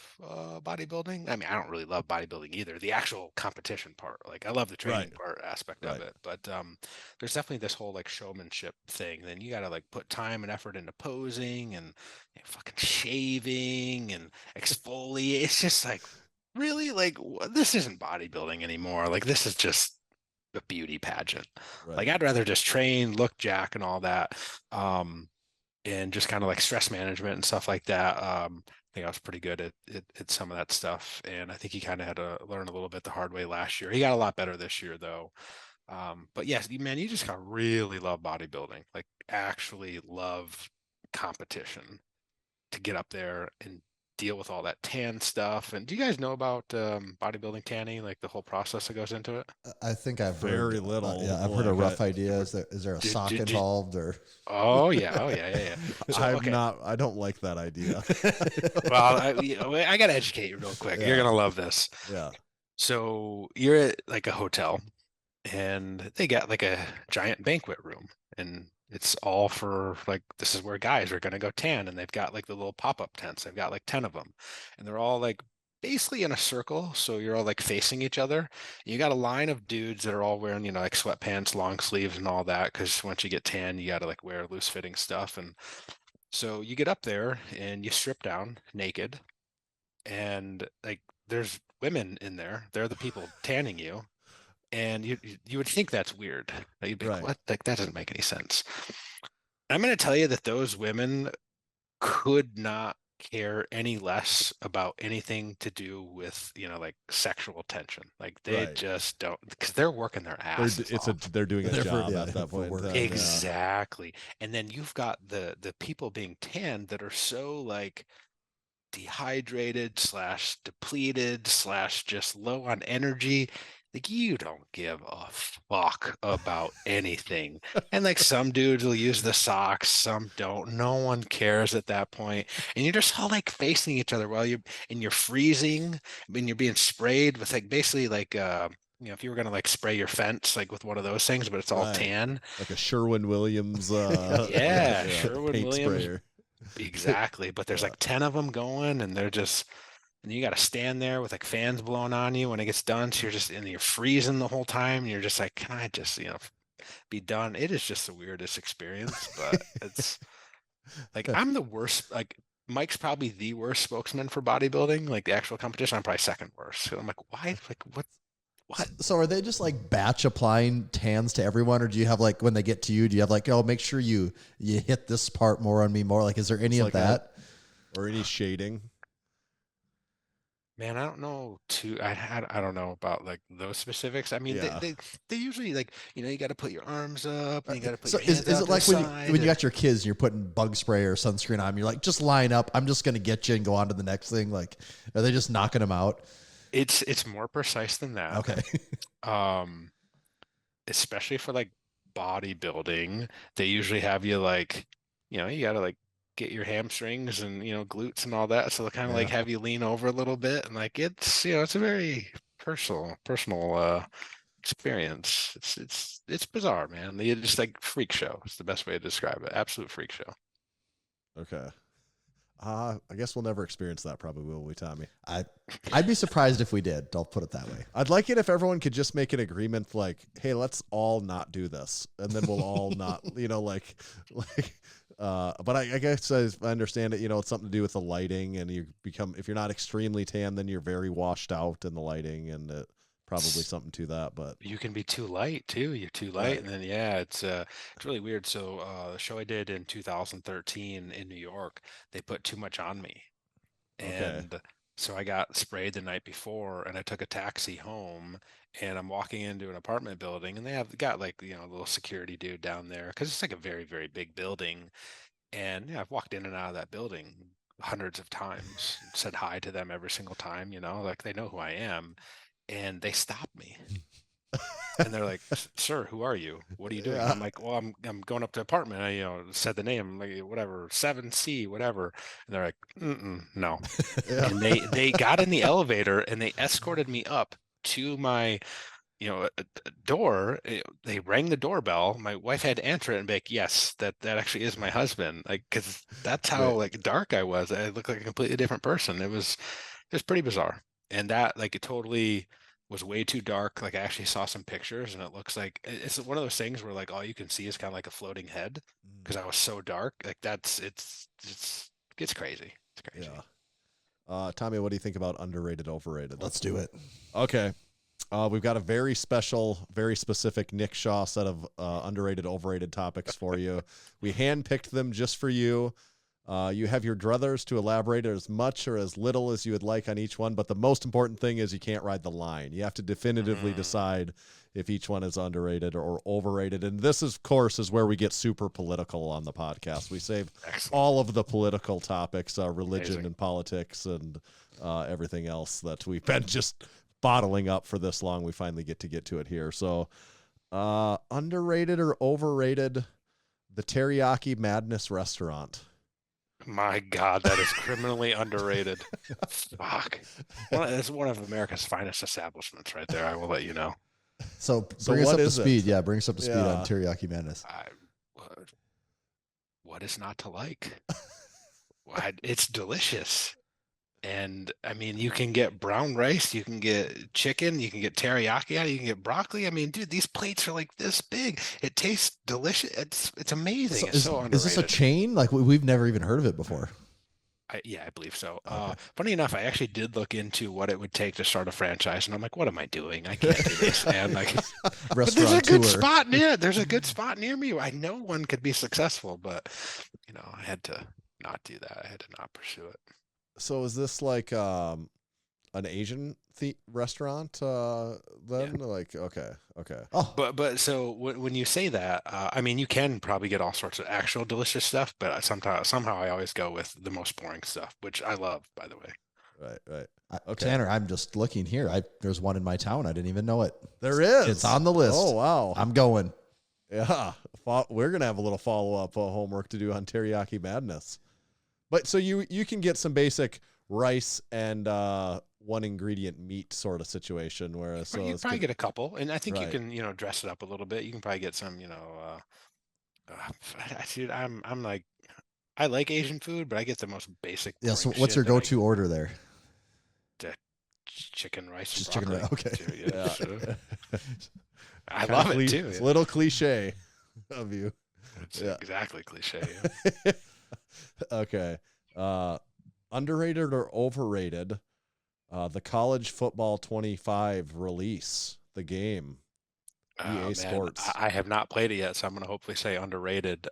bodybuilding. I mean, I don't really love bodybuilding either. The actual competition part, like I love the training part aspect of it, but there's definitely this whole like showmanship thing. Then you got to like put time and effort into posing and fucking shaving and exfoliate. It's just like really like this isn't bodybuilding anymore. Like this is just a beauty pageant. Like I'd rather just train, look jack and all that. And just kind of like stress management and stuff like that. I think I was pretty good at some of that stuff. And I think he kind of had to learn a little bit the hard way last year. He got a lot better this year though. But yes, man, you just gotta really love bodybuilding, like actually love competition to get up there and deal with all that tan stuff. And do you guys know about bodybuilding tanning, like the whole process that goes into it? I think I've heard Very little. yeah, I've heard a like rough idea. Is there a sock involved or? Oh yeah. So, I'm not. I don't like that idea. Well, I gotta educate you real quick. You're gonna love this. Yeah. So you're at like a hotel, and they got like a giant banquet room, and it's all for like this is where guys are gonna go tan, and they've got like the little pop-up tents. They've got like 10 of them, and they're all like basically in a circle, so you're all like facing each other. You got a line of dudes that are all wearing, like sweatpants, long sleeves, and all that, because once you get tan, you got to like wear loose-fitting stuff. And so you get up there and you strip down naked, and like there's women in there. They're the people tanning you, and you would think that's weird. You'd be like, what? Like that doesn't make any sense. I'm going to tell you that those women could not care any less about anything to do with like sexual tension. Like they just don't, because they're working their asses off. They're doing a job at that point. Exactly. And then you've got the people being tanned that are so like dehydrated / depleted / just low on energy. Like you don't give a fuck about anything. And like some dudes will use the socks, some don't. No one cares at that point. And you're just all like facing each other while you're freezing and you're being sprayed with like basically like if you were gonna like spray your fence like with one of those things, but it's all tan. Like a Sherwin-Williams Sherwin-Williams sprayer. Exactly. But there's like 10 of them going, and they're just, and you got to stand there with like fans blowing on you when it gets done. So you're freezing the whole time. And you're just like, can I just, be done? It is just the weirdest experience, but it's like, I'm the worst. Like Mike's probably the worst spokesman for bodybuilding, like the actual competition. I'm probably second worst. So I'm like, why? Like what? So are they just like batch applying tans to everyone, or do you have like when they get to you, do you have like, oh, make sure you hit this part more on me more? Like, is there any of that? Or any shading? Man, I don't know I don't know about like those specifics. I mean, they usually like, you got to put your arms up and you got to put your hands is out it like to when you got your kids and you're putting bug spray or sunscreen on, you're like, just line up. I'm just going to get you and go on to the next thing. Like, are they just knocking them out? It's more precise than that. Okay. Especially for like bodybuilding, they usually have you like, you gotta like get your hamstrings and glutes and all that. So they kind of like have you lean over a little bit, and like it's it's a very personal experience. It's bizarre, man. It's just like freak show. It's the best way to describe it. Absolute freak show. Okay. I guess we'll never experience that, probably, will we, Tommy? I'd be surprised if we did. I'll put it that way. I'd like it if everyone could just make an agreement, like, hey, let's all not do this, and then we'll all not, But I guess as I understand it, it's something to do with the lighting, and if you're not extremely tan, then you're very washed out in the lighting, and probably something to that. But you can be too light too. You're too light, and then it's really weird. So the show I did in 2013 in New York, they put too much on me, and So I got sprayed the night before, and I took a taxi home, and I'm walking into an apartment building, and they have got like, a little security dude down there because it's like a very, very big building. And I've walked in and out of that building hundreds of times, said hi to them every single time, like they know who I am. And they stopped me. And they're like, "Sir, who are you? What are you doing?" Yeah. I'm like, "Well, I'm going up to the apartment." I, said the name, like whatever, 7C, whatever. And they're like, "No." Yeah. And they got in the elevator and they escorted me up to my, door. They rang the doorbell. My wife had to answer it and be like, "Yes, that actually is my husband." Like, because that's how Right. like dark I was. I looked like a completely different person. It was pretty bizarre. And that, like, it totally was way too dark. Like, I actually saw some pictures and it looks like it's one of those things where like all you can see is kind of like a floating head because I was so dark. Like, it's crazy. It's crazy. Yeah. Tommy, what do you think about underrated, overrated? Let's do it. Okay. We've got a very special, very specific Nick Shaw set of underrated, overrated topics for you. We handpicked them just for you. You have your druthers to elaborate as much or as little as you would like on each one, but the most important thing is you can't ride the line. You have to definitively decide if each one is underrated or overrated. And this, of course, is where we get super political on the podcast. We save all of the political topics, religion Amazing. and politics and everything else that we've been just bottling up for this long. We finally get to it here. So underrated or overrated, the Teriyaki Madness restaurant. My God, that is criminally underrated. Fuck. It's one of America's finest establishments right there. I will let you know. So So bring us what up to is it? speed. Yeah, bring us up to speed Yeah. on Teriyaki Madness. What is not to like? It's delicious. And I mean, you can get brown rice, you can get chicken, you can get teriyaki out, you can get broccoli. I mean, dude, these plates are like this big. It tastes delicious. It's amazing. So It's so is this a underrated. chain? Like we've never even heard of it before. Yeah, I believe so. Okay. Funny enough, I actually did look into what it would take to start a franchise, and I'm like, what am I doing? I can't do this. And like, but there's a good Restaurateur. spot near. There's a good spot near me. I know one could be successful, but I had to not do that. I had to not pursue it. So is this like an Asian restaurant then? Yeah. Like, okay. Oh, But so when you say that, I mean, you can probably get all sorts of actual delicious stuff, but somehow I always go with the most boring stuff, which I love, by the way. Right. Okay. Tanner, I'm just looking here. There's one in my town. I didn't even know it. There is. It's on the list. Oh, wow. I'm going. Yeah. We're going to have a little follow-up homework to do on Teriyaki Madness. But so you can get some basic rice and one ingredient meat sort of situation, whereas But so you it's probably good. get a couple, and I think Right. you can, dress it up a little bit. You can probably get some, dude, I'm like, I like Asian food, but I get the most basic. Yeah. So boring what's shit your that I go-to order there? chicken, rice, Just and chicken broccoli. rice. Okay. Yeah, Yeah. sure. I Kinda love it too. It's a little cliche of you. It's yeah. exactly cliche. Okay. Underrated or overrated? The College Football 25 release, the game. EA Man, Sports. I have not played it yet, so I'm going to hopefully say underrated.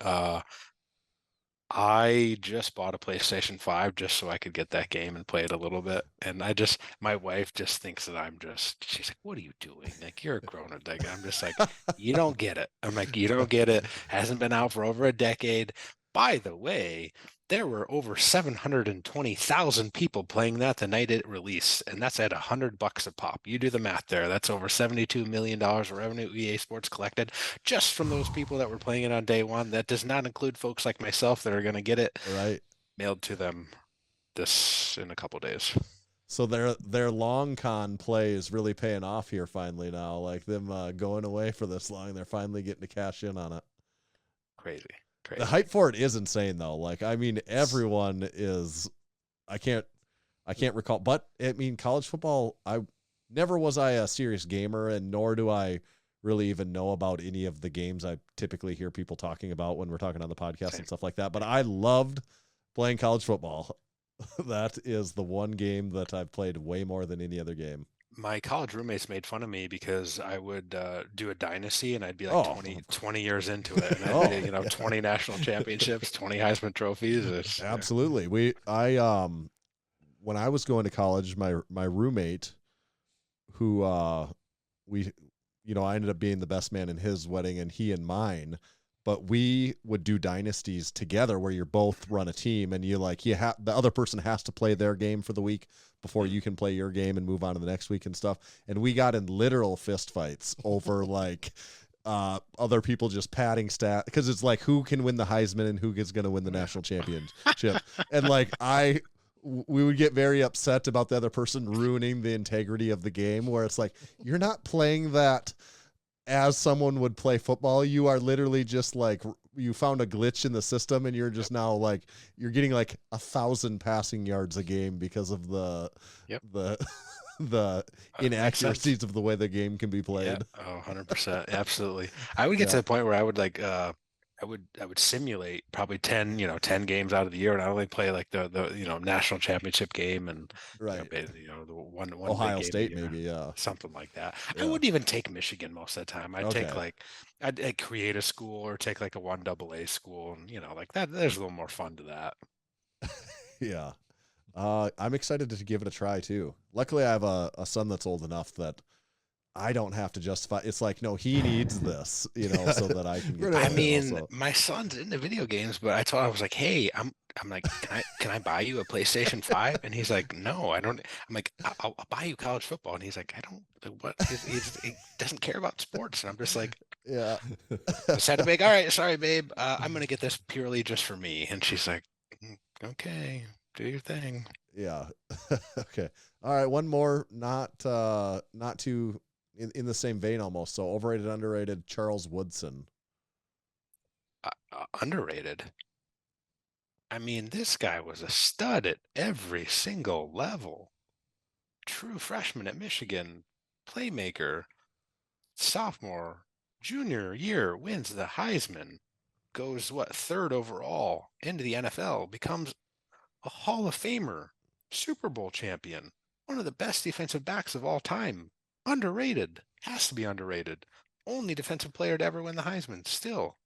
I just bought a PlayStation 5 just so I could get that game and play it a little bit. And my wife just thinks that she's like, what are you doing? Like, you're a grown up. Like, I'm just like, you don't get it. I'm like, you don't get it. Hasn't been out for over a decade. By the way, there were over 720,000 people playing that the night it released, and that's at $100 a pop. You do the math there. That's over $72 million of revenue EA Sports collected just from those people that were playing it on day one. That does not include folks like myself that are going to get it Right. mailed to them in a couple days. So their long con play is really paying off here finally now. Like them going away for this long, they're finally getting to cash in on it. Crazy. The hype for it is insane though. Like, I mean, everyone is, I can't recall, but I mean, college football, never was I a serious gamer, and nor do I really even know about any of the games I typically hear people talking about when we're talking on the podcast Same. and stuff like that. But I loved playing college football. That is the one game that I've played way more than any other game. My college roommates made fun of me because I would do a dynasty and I'd be like 20 years into it. And I'd be, 20 national championships, 20 Heisman trophies. Absolutely. when I was going to college, my roommate, who we, I ended up being the best man in his wedding and he in mine. But we would do dynasties together where you both run a team and the other person has to play their game for the week before you can play your game and move on to the next week and stuff. And we got in literal fist fights over other people just padding stat, because it's like who can win the Heisman and who is going to win the national championship. And we would get very upset about the other person ruining the integrity of the game, where it's like, you're not playing that as someone would play football. You are literally just you found a glitch in the system and you're just now you're getting 1,000 passing yards a game because of the inaccuracies of the way the game can be played. Yeah. Oh, 100%. Absolutely. I would get to the point where I would I would simulate probably 10 games out of the year, and I only play the national championship game and right. The one Ohio big State game, maybe, something like that. Yeah. I wouldn't even take Michigan most of the time. I'd Okay. take I'd create a school or take a 1AA school, and that. There's a little more fun to that. Yeah. I'm excited to give it a try too. Luckily I have a son that's old enough that I don't have to justify. It's no, he needs this, so that I can get I it mean, also. my son's into video games, but I was like, hey, I'm like, can I buy you a PlayStation 5? And he's like, no, I don't. I'm like, I'll buy you college football. And he's like, I don't, what? He doesn't care about sports. And I'm just like, Yeah. I said to Meg, all right, sorry, babe. I'm going to get this purely just for me. And she's like, okay, do your thing. Yeah. Okay. All right. One more, not too in the same vein almost. So overrated, underrated, Charles Woodson. Underrated. I mean, this guy was a stud at every single level. True freshman at Michigan, playmaker, sophomore, junior year, wins the Heisman, goes third overall into the NFL, becomes a Hall of Famer, Super Bowl champion, one of the best defensive backs of all time. Underrated. Has to be underrated. Only defensive player to ever win the Heisman. Still.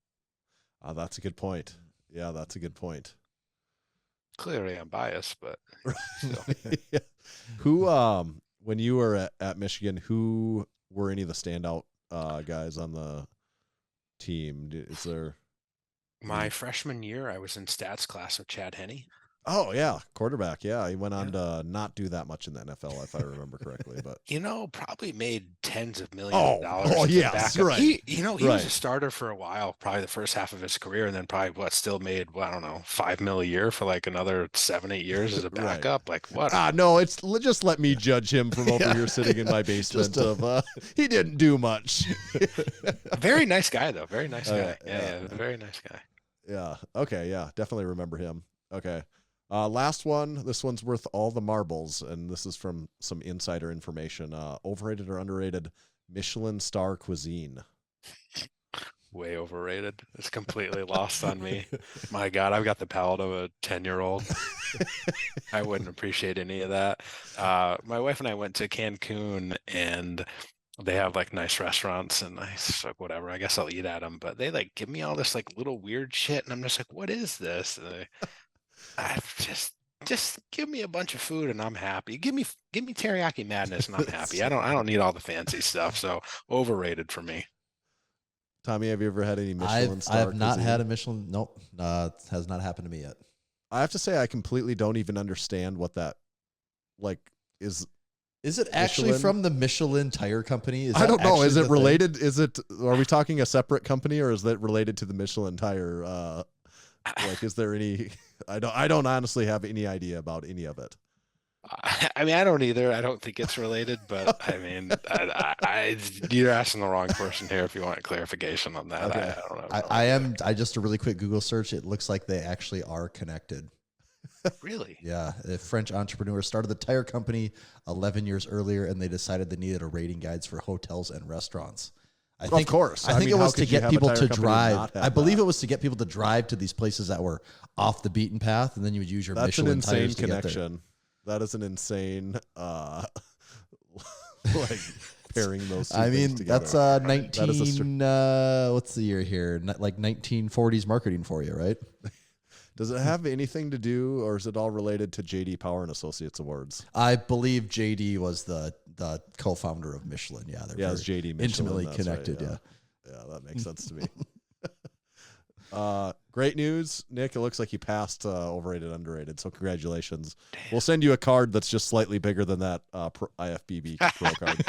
That's a good point. Yeah, that's a good point. Clearly I'm biased, but still. Yeah. Who, when you were at Michigan, who were any of the standout guys on the team? Is there? My freshman year, I was in stats class with Chad Henne. Oh yeah, quarterback. Yeah, he went on to not do that much in the NFL, if I remember correctly. But probably made tens of millions of dollars. Oh as a yes, backup. right. He was a starter for a while, probably the first half of his career, and then probably still made I don't know, $5 million a year for another 7-8 years as a backup. Right. What? No, it's just let me judge him from over here sitting in my basement. He didn't do much. Very nice guy though. Very nice guy. Yeah, very nice guy. Yeah. Okay. Yeah, definitely remember him. Okay. Last one. This one's worth all the marbles, and this is from some insider information. Overrated or underrated Michelin star cuisine? Way overrated. It's completely lost on me. My God, I've got the palate of a 10-year-old. I wouldn't appreciate any of that. My wife and I went to Cancun, and they have nice restaurants, and I was like, whatever, I guess I'll eat at them. But they give me all this little weird shit, and I'm just like, what is this? I just give me a bunch of food and I'm happy. Give me teriyaki madness and I'm happy. I don't need all the fancy stuff. So overrated for me. Tommy, have you ever had any Michelin star? I have not cuisine? had a Michelin. Nope, it has not happened to me yet. I have to say, I completely don't even understand what that is. Is it actually Michelin? from the Michelin Tire Company? I don't know. Is it related? Are we talking a separate company, or is that related to the Michelin Tire? Is there any? I don't honestly have any idea about any of it. I mean, I don't either. I don't think it's related, but I mean, you're asking the wrong person here if you want clarification on that. Okay. I don't know. I just a really quick Google search. It looks like they actually are connected. Really? Yeah. A French entrepreneur started the tire company 11 years earlier, and they decided they needed a rating guides for hotels and restaurants. Of course. I think it was to get people to drive. I believe it it was to get people to drive to these places that were off the beaten path, and then you would use your That's Michelin an insane tires to connection. That is an insane, pairing those two I mean, things together. that's 19. What's the year here? 1940s marketing for you, right? Does it have anything to do, or is it all related to JD Power and Associates Awards? I believe JD was the co-founder of Michelin. Yeah, they're it's JD Michelin, intimately that's connected. right, yeah, that makes sense to me. Great news, Nick. It looks like you passed overrated, underrated. So congratulations. Damn. We'll send you a card that's just slightly bigger than that IFBB Pro card.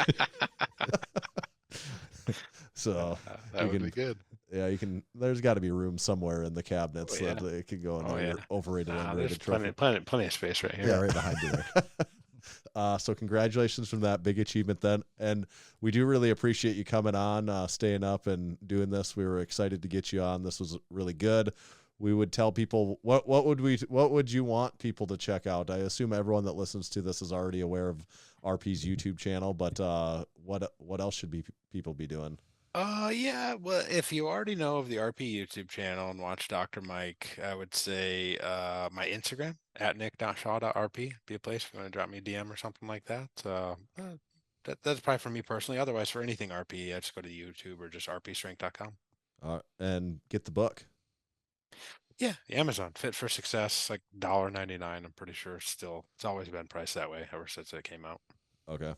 So that would be good. Yeah, you can. There's got to be room somewhere in the cabinets that it could go in your overrated, underrated trophy. Plenty of space right here. Yeah, right behind you there. So congratulations from that big achievement then. And we do really appreciate you coming on, staying up and doing this. We were excited to get you on. This was really good. We would tell people what would you want people to check out? I assume everyone that listens to this is already aware of RP's YouTube channel, but what else should people be doing? Yeah, well, if you already know of the RP YouTube channel and watch Dr. Mike, I would say my Instagram at nick.shaw.rp be a place if you want to drop me a DM or something like that. That's probably for me personally. Otherwise, for anything RP, I just go to YouTube or just rpstrength.com. And get the book. Yeah, Amazon Fit for Success, like $1.99. I'm pretty sure it's always been priced that way ever since it came out. Okay.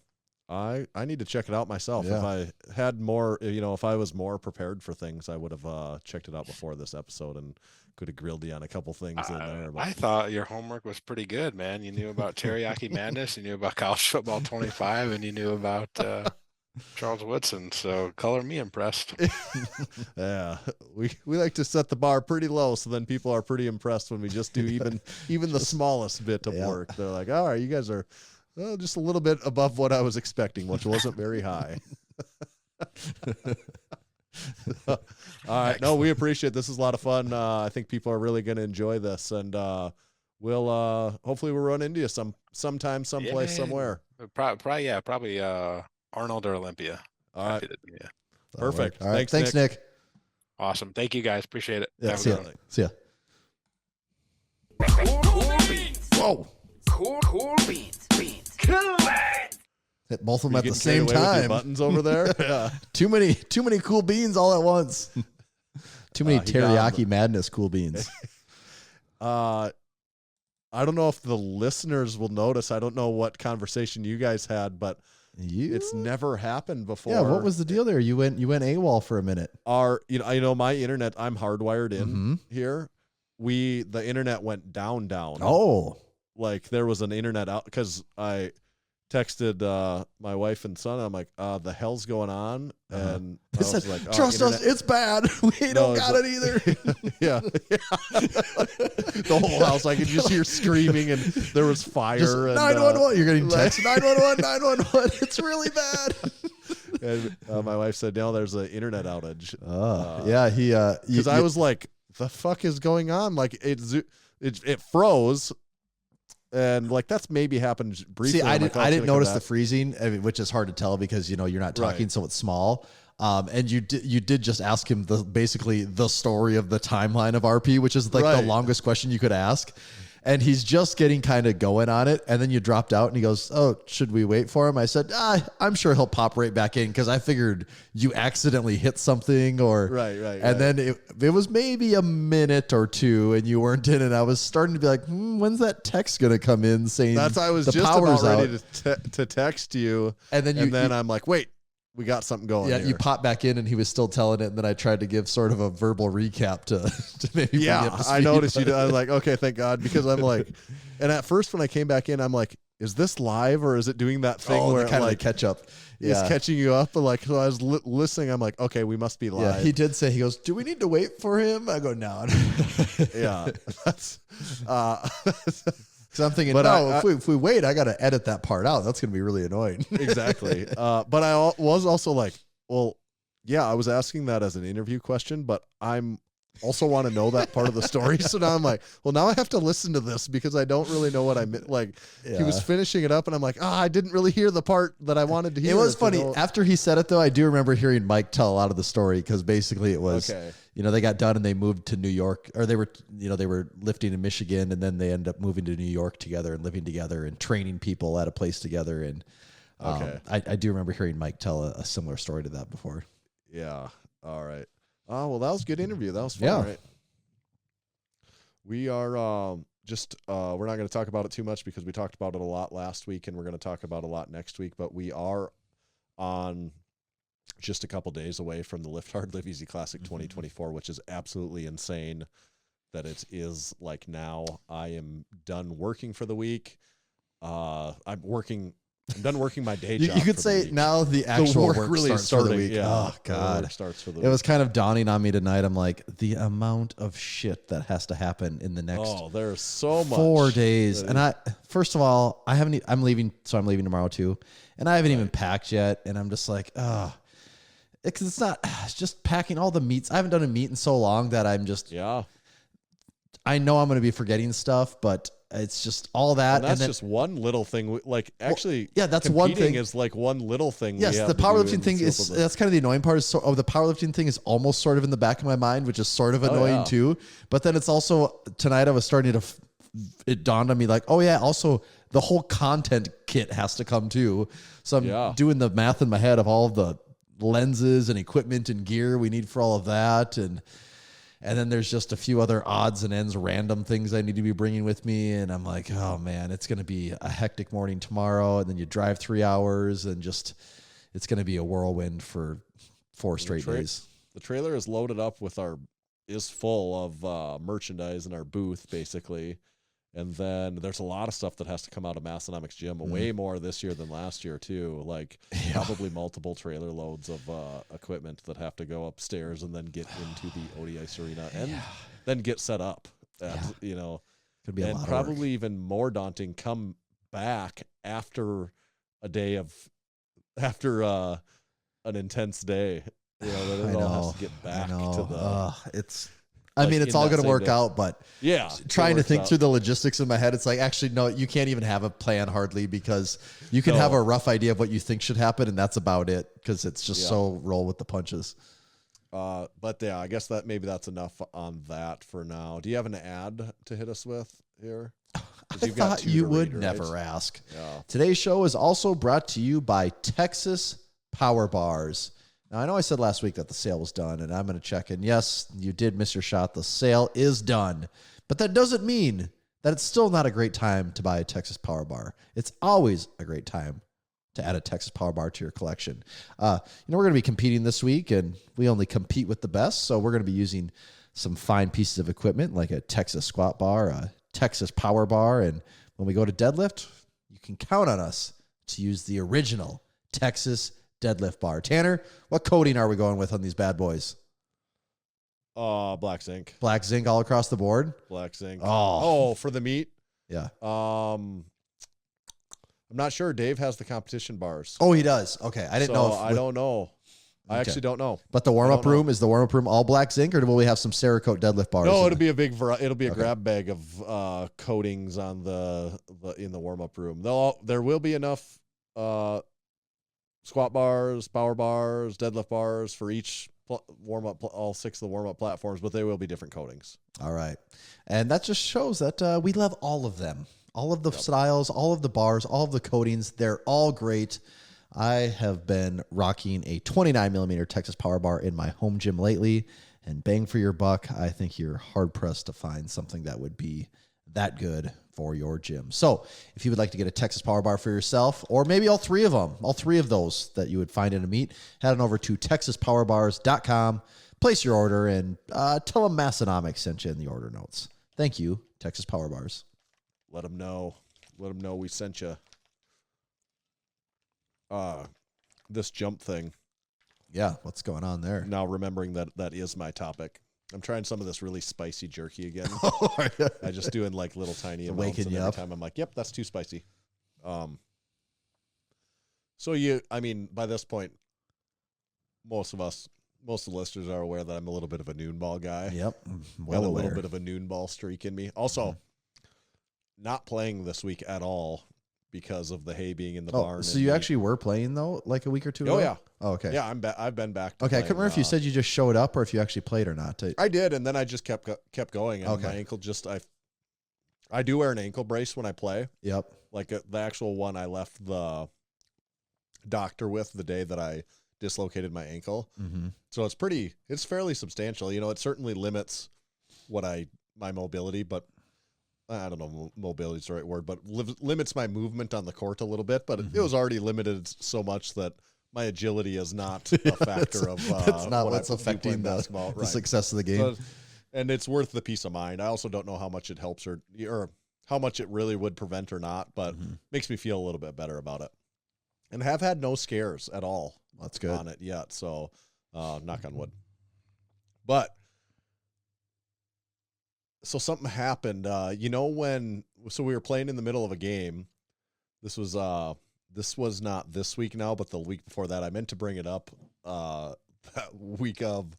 I need to check it out myself. Yeah. If I had more, if I was more prepared for things, I would have checked it out before this episode and could have grilled you on a couple things in there. But I thought your homework was pretty good, man. You knew about Teriyaki Madness, you knew about College Football 25, and you knew about Charles Woodson. So color me impressed. Yeah, we like to set the bar pretty low, so then people are pretty impressed when we just do even the smallest bit of work. They're like, all right, you guys are. Well, just a little bit above what I was expecting, which wasn't very high. All right. No, we appreciate it. This is a lot of fun. I think people are really going to enjoy this, and we'll hopefully we'll run into you sometime, someplace, somewhere. Probably Arnold or Olympia. All right. Yeah. Perfect. All right. Thanks, Nick. Awesome. Thank you, guys. Appreciate it. Yeah, see ya. Whoa. Cool beans. Cool. Hit both of them at the same time. Buttons over there. Yeah. Too many cool beans all at once. Too many teriyaki madness cool beans. I don't know if the listeners will notice. I don't know what conversation you guys had, but it's never happened before. Yeah, what was the deal there? You went AWOL for a minute. I know my internet, I'm hardwired in here. The internet went down. Oh. Like there was an internet out because I texted my wife and son. I'm like, the hell's going on? And I was like, trust us, it's bad. We don't got it either. Yeah. The whole house, I could just hear screaming and there was fire. Just and 911. You're getting text 911. It's really bad. And my wife said, no, there's an internet outage. Yeah, because I was like, the fuck is going on? Like it froze. And like that's maybe happened briefly. See, I didn't notice the freezing, which is hard to tell because you're not talking, so it's small. And you did just ask him basically the story of the timeline of RP, which is like the longest question you could ask. And he's just getting kind of going on it. And then you dropped out and he goes, oh, should we wait for him? I said, I'm sure he'll pop right back in because I figured you accidentally hit something or. Right. And then it was maybe a minute or two and you weren't in. And I was starting to be like, when's that text going to come in saying I was the just power's about ready out. to text you. And then I'm like, wait. We got something going. Yeah, here. you popped back in and he was still telling it, and then I tried to give sort of a verbal recap to maybe. Yeah, I noticed you. I was like, okay, thank God, because I'm like, and at first when I came back in, I'm like, is this live or is it doing that thing where kind of like catch up? Is catching you up? But like, so I was listening. I'm like, okay, we must be live. Yeah, he did say, he goes, do we need to wait for him? I go, no. Yeah, that's. So I'm thinking, if we wait, I got to edit that part out. That's going to be really annoying. Exactly. But I was also like, well, yeah, I was asking that as an interview question, but I'm also want to know that part of the story. So now I'm like, well, now I have to listen to this because I don't really know what I meant. Like he was finishing it up and I'm like, I didn't really hear the part that I wanted to hear. It was funny. After he said it though, I do remember hearing Mike tell a lot of the story because basically it was, they got done and they moved to New York or they were lifting in Michigan and then they ended up moving to New York together and living together and training people at a place together. And I do remember hearing Mike tell a similar story to that before. Yeah. All right. Oh, well, that was a good interview. That was fun, right? We are just we're not going to talk about it too much because we talked about it a lot last week, and we're going to talk about it a lot next week. But we are on just a couple days away from the Lift Hard, Live Easy Classic 2024, which is absolutely insane that it is like now. I am done working for the week. I'm done working my day job. You could for the say week. now the actual work really starts for the week. Yeah, Oh the God. work starts for the It was week. kind of dawning on me tonight. I'm like, the amount of shit that has to happen in the next There's so much. 4 days. And first of all, I'm leaving tomorrow too. And I haven't even packed yet. And I'm just like, it's just packing all the meats. I haven't done a meat in so long that I'm just, I know I'm going to be forgetting stuff, but it's just all that. And that's just one little thing. That's one thing. Is like one little thing. Yes, the powerlifting thing that's kind of the annoying part. The powerlifting thing is almost sort of in the back of my mind, which is sort of annoying too. But then it's also tonight I was starting to, it dawned on me like, oh yeah, also the whole content kit has to come too. So I'm doing the math in my head of all of the lenses and equipment and gear we need for all of that. And then there's just a few other odds and ends, random things I need to be bringing with me. And I'm like, oh man, it's going to be a hectic morning tomorrow. And then you drive 3 hours and just, it's going to be a whirlwind for 4 straight days. The trailer is loaded up is full of merchandise in our booth, basically. And then there's a lot of stuff that has to come out of Massenomics Gym, way more this year than last year too. Like probably multiple trailer loads of equipment that have to go upstairs and then get into the OD Ice Arena and then get set up. Could be a lot of probably work. even more daunting. Come back after a day after an intense day. That it all has to get back to the. It's all going to work out, but trying to think through the logistics in my head, it's like, actually, no, you can't even have a plan hardly because you can have a rough idea of what you think should happen, and that's about it because it's just so roll with the punches. But yeah, I guess maybe that's enough on that for now. Do you have an ad to hit us with here? I thought you would never ask. Yeah. Today's show is also brought to you by Texas Power Bars. Now, I know I said last week that the sale was done, and I'm going to check. And yes, you did miss your shot. The sale is done. But that doesn't mean that it's still not a great time to buy a Texas Power Bar. It's always a great time to add a Texas Power Bar to your collection. We're going to be competing this week, and we only compete with the best. So we're going to be using some fine pieces of equipment like a Texas Squat Bar, a Texas Power Bar. And when we go to deadlift, you can count on us to use the original Texas deadlift bar. Tanner, what coating are we going with on these bad boys? Black zinc. Black zinc all across the board? Black zinc. Oh, for the meat? Yeah. I'm not sure. Dave has the competition bars. Oh, he does. Okay. I didn't know. I don't know. I actually don't know. But the warm-up room, is the warm-up room all black zinc, or will we have some Cerakote deadlift bars? No, it'll be a big it'll be a grab bag of coatings on in the warm-up room. There will be enough squat bars, power bars, deadlift bars for each warm-up, all 6 of the warm-up platforms, but they will be different coatings. All right. And that just shows that we love all of them. All of the styles, all of the bars, all of the coatings, they're all great. I have been rocking a 29mm Texas Power Bar in my home gym lately, and bang for your buck, I think you're hard-pressed to find something that would be that good for your gym. So if you would like to get a Texas Power Bar for yourself, or maybe all 3 of them, all 3 of those that you would find in a meet, head on over to TexasPowerBars.com, place your order, and tell them Massenomics sent you in the order notes. Thank you, Texas Power Bars. Let them know. Let them know we sent you. This jump thing. Yeah, what's going on there? Now remembering that is my topic. I'm trying some of this really spicy jerky again. I just doing like little tiny amounts, waking and you every up. time I'm like, yep, that's too spicy. So by this point, most of the listeners are aware that I'm a little bit of a noon ball guy. Yep, Got a little bit of a noon ball streak in me. Also, not playing this week at all because of the hay being in the barn. So you actually were playing though, like a week or 2 ago? Oh yeah. Oh, okay. Yeah, I've been back. To okay, I playing, couldn't remember if you said you just showed up or if you actually played or not. I did, and then I just kept going. And Okay. my ankle I do wear an ankle brace when I play. Yep. Like the actual one I left the doctor with the day that I dislocated my ankle. Mm-hmm. So it's fairly substantial. It certainly limits what I my mobility, but I don't know, mobility is the right word, but limits my movement on the court a little bit. But it was already limited so much that my agility is not a factor of. That's not what what's I do affecting playing the basketball. Right. success of the game. So, and it's worth the peace of mind. I also don't know how much it helps or how much it really would prevent or not, but makes me feel a little bit better about it. And have had no scares at all. That's good on it yet. So, knock on wood. But so something happened. We were playing in the middle of a game. This was not this week now, but the week before that. I meant to bring it up that week of,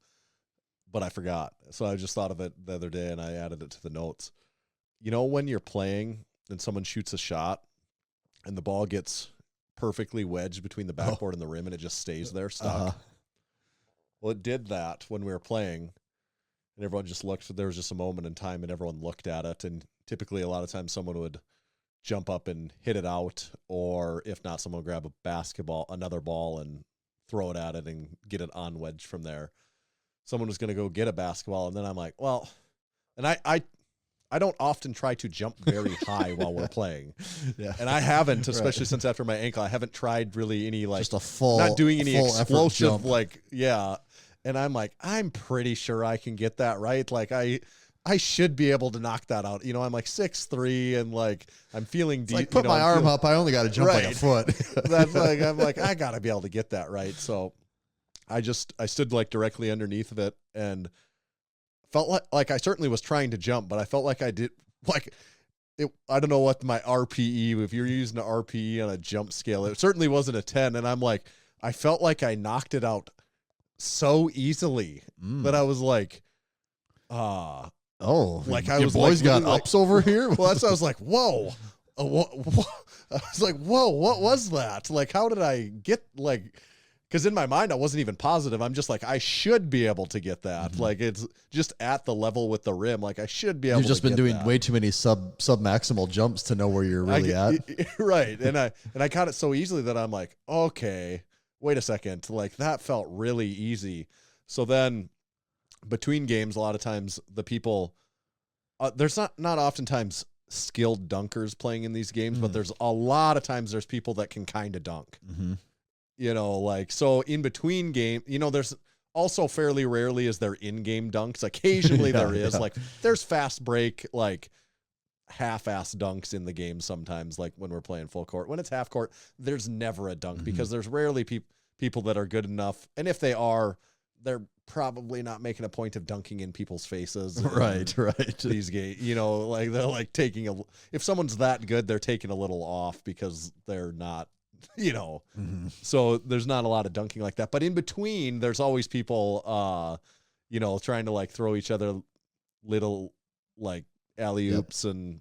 but I forgot. So I just thought of it the other day and I added it to the notes. When you're playing and someone shoots a shot and the ball gets perfectly wedged between the backboard and the rim and it just stays there stuck. Well, it did that when we were playing and everyone just looked. There was just a moment in time and everyone looked at it. And typically a lot of times someone would jump up and hit it out, or if not, someone would grab another ball and throw it at it and get it on wedge from there. Someone was going to go get a basketball. And then I'm like, well, and I don't often try to jump very high while we're playing. Yeah. And I haven't, especially since after my ankle, I haven't tried really any just a full, not doing any explosive jump. And I'm like, I'm pretty sure I can get that right. Like I should be able to knock that out. I'm like 6'3" and like I'm feeling deep. Like put my arm up. I only got to jump like a foot. That's like I'm like I got to be able to get that right. So I stood like directly underneath of it and felt like I certainly was trying to jump, but I felt like I did like it. I don't know what my RPE. If you're using an RPE on a jump scale, it certainly wasn't a 10. And I'm like, I felt like I knocked it out so easily that I was like, like I was boys like, got ups over here. Well, that's I was like, whoa. I was like, whoa, what was that? Like, how did I get like? Because in my mind, I wasn't even positive. I'm just like, I should be able to get that. Like, it's just at the level with the rim. Like, I should be able to You've just been doing that. way too many sub maximal jumps to know where you're really at. Right. And I caught it so easily that I'm like, okay, wait a second. Like, that felt really easy. So then between games, a lot of times the people, there's not oftentimes skilled dunkers playing in these games, but there's a lot of times there's people that can kind of dunk. So in between game, there's also fairly rarely is there in-game dunks. Occasionally there is like there's fast break, like half-ass dunks in the game sometimes, like when we're playing full court. When it's half court, there's never a dunk because there's rarely people that are good enough. And if they are, they're probably not making a point of dunking in people's faces. Right. These games, like they're like if someone's that good, they're taking a little off because they're not, so there's not a lot of dunking like that. But in between, there's always people, trying to like throw each other little like alley-oops and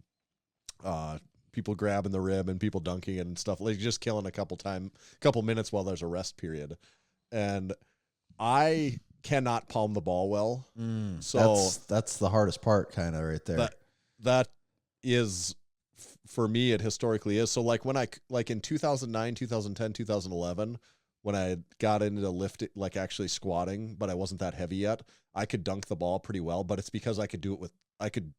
people grabbing the rim and people dunking it and stuff, like just killing a couple minutes while there's a rest period. And I cannot palm the ball well. So that's the hardest part kind of right there. That is, for me, it historically is. So like when in 2009, 2010, 2011, when I got into lifting, like actually squatting, but I wasn't that heavy yet, I could dunk the ball pretty well, but it's because I could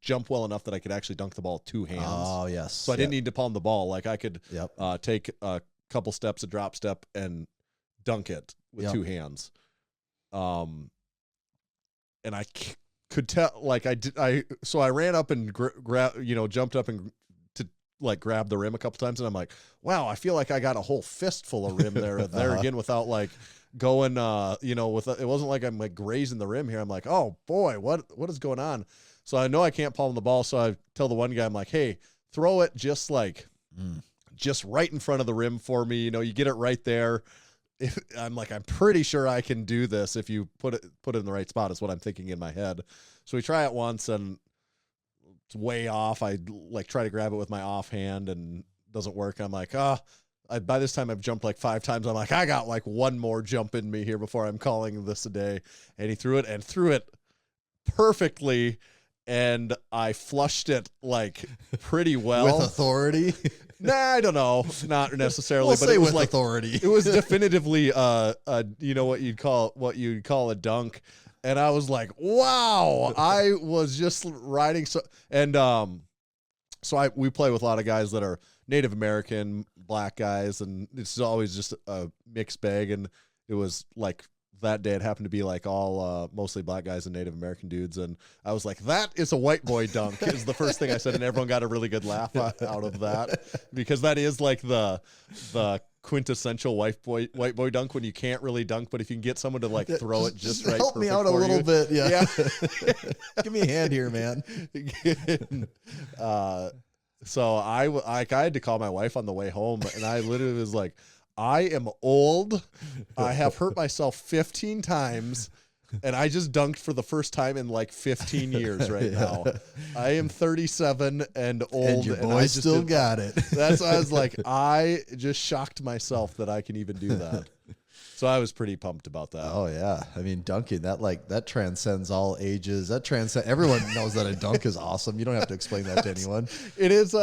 jump well enough that I could actually dunk the ball with two hands. Oh, yes. So I didn't need to palm the ball. Like I could take a couple steps, a drop step, and dunk it with two hands. And I could tell, like so I ran up and jumped up and to like grab the rim a couple times, and I'm like, wow, I feel like I got a whole fistful of rim there again without like going, it wasn't like I'm like grazing the rim here. I'm like, oh boy, what is going on? So I know I can't palm the ball, so I tell the one guy, I'm like, hey, throw it just like just right in front of the rim for me. You get it right there. I'm like, I'm pretty sure I can do this if you put it in the right spot, is what I'm thinking in my head. So we try it once and it's way off. I like try to grab it with my offhand and it doesn't work. I'm like, by this time I've jumped like 5 times. I'm like, I got like one more jump in me here before I'm calling this a day. And he threw it perfectly. And I flushed it like pretty well. With authority? Nah, I don't know. Not necessarily, We'll but say it was with like authority. It was definitively what you'd call a dunk. And I was like, wow, I was just riding. We play with a lot of guys that are Native American, black guys, and it's always just a mixed bag. And it was like that day it happened to be like all mostly black guys and Native American dudes. And I was like, that is a white boy dunk is the first thing I said. And everyone got a really good laugh out of that, because that is like the quintessential white boy dunk, when you can't really dunk, but if you can get someone to like throw it just right. Help me out a little bit. Yeah. Give me a hand here, man. So I had to call my wife on the way home, and I literally was like, I am old. I have hurt myself 15 times, and I just dunked for the first time in like 15 years right now. I am 37 and old. And your boy still got it. That's why I was like, I just shocked myself that I can even do that. So I was pretty pumped about that. Oh yeah. I mean, dunking, that transcends all ages. Everyone knows that a dunk is awesome. You don't have to explain that to anyone. It is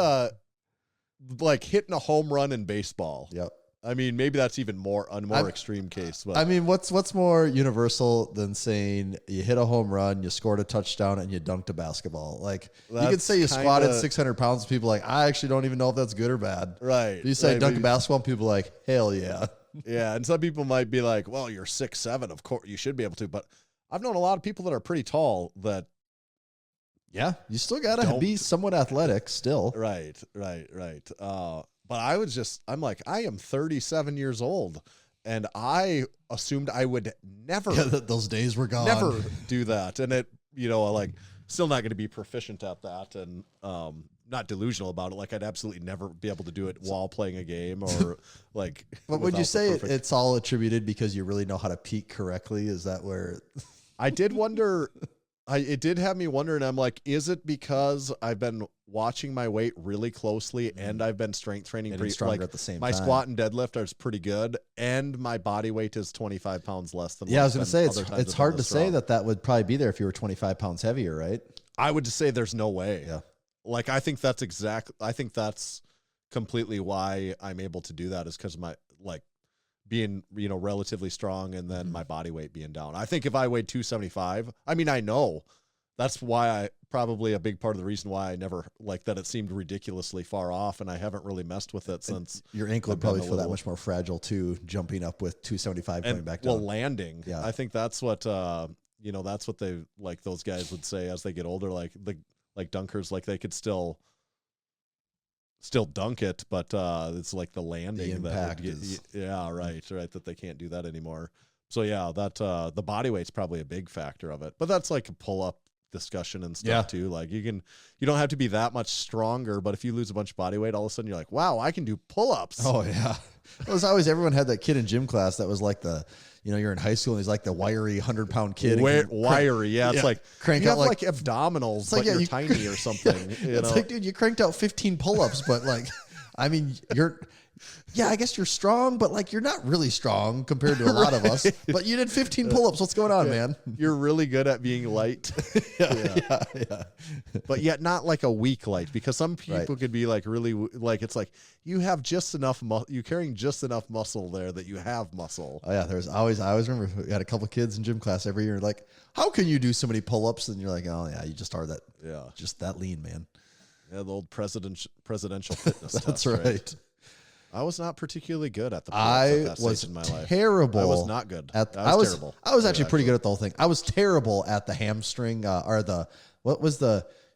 like hitting a home run in baseball. Yep. I mean, maybe that's even more extreme case. But I mean, what's more universal than saying you hit a home run, you scored a touchdown, and you dunked a basketball? Like, you could say you squatted 600 pounds, and people are like, I actually don't even know if that's good or bad. Right. You say right, dunk a basketball, and people are like, hell yeah. Yeah, and some people might be like, well, you're 6'7", of course you should be able to. But I've known a lot of people that are pretty tall that. Yeah, you still got to be somewhat athletic still. Right. But I'm like, I am 37 years old, and I assumed I would never. Yeah, those days were gone. Never do that. And it, like, still not going to be proficient at that, and not delusional about it. Like, I'd absolutely never be able to do it while playing a game or like. But would you say it's all attributed because you really know how to peak correctly? Is that where? I did wonder. It did have me wondering. I'm like, is it because I've been watching my weight really closely and I've been strength training pretty stronger at the same time? My squat and deadlift are pretty good, and my body weight is 25 pounds less than. Yeah, I was going to say it's hard to say that would probably be there if you were 25 pounds heavier, right? I would just say there's no way. Yeah, like I think that's completely why I'm able to do that, is because my being, relatively strong, and then my body weight being down. I think if I weighed 275, I mean, I know that's why probably a big part of the reason why I never that it seemed ridiculously far off, and I haven't really messed with it since. Your ankle would probably feel that much more fragile too, jumping up with 275 going back down. Well, landing. Yeah. I think that's what, that's what they, those guys would say as they get older, like dunkers, they could still dunk it, but it's like the landing, the impact that they can't do that anymore. So yeah, that the body weight's probably a big factor of it, but that's like a pull-up discussion and stuff too. Like you don't have to be that much stronger, but if you lose a bunch of body weight, all of a sudden you're like, wow, I can do pull-ups. Oh yeah. It was always, everyone had that kid in gym class that was like you're in high school and he's like the wiry 100-pound kid. Wiry, yeah. It's like crank you out have like abdominals, but you're tiny or something. It's like, dude, you cranked out 15 pull-ups, but I mean, I guess you're strong, but you're not really strong compared to a lot of us. But you did 15 pull-ups. What's going on, man? You're really good at being light. Yeah. But yet not like a weak light, because some people could be really it's like you have just enough you're carrying just enough muscle there that you have muscle. Oh yeah, I always remember we had a couple kids in gym class every year. Like, how can you do so many pull-ups? And you're like, oh yeah, you just are that. Yeah, just that lean, man. Yeah, the old presidential fitness. That's right. I was not particularly good at the pull-ups at that stage in my life. Terrible. I was not good. I was terrible. I was actually pretty good at the whole thing. I was terrible at the hamstring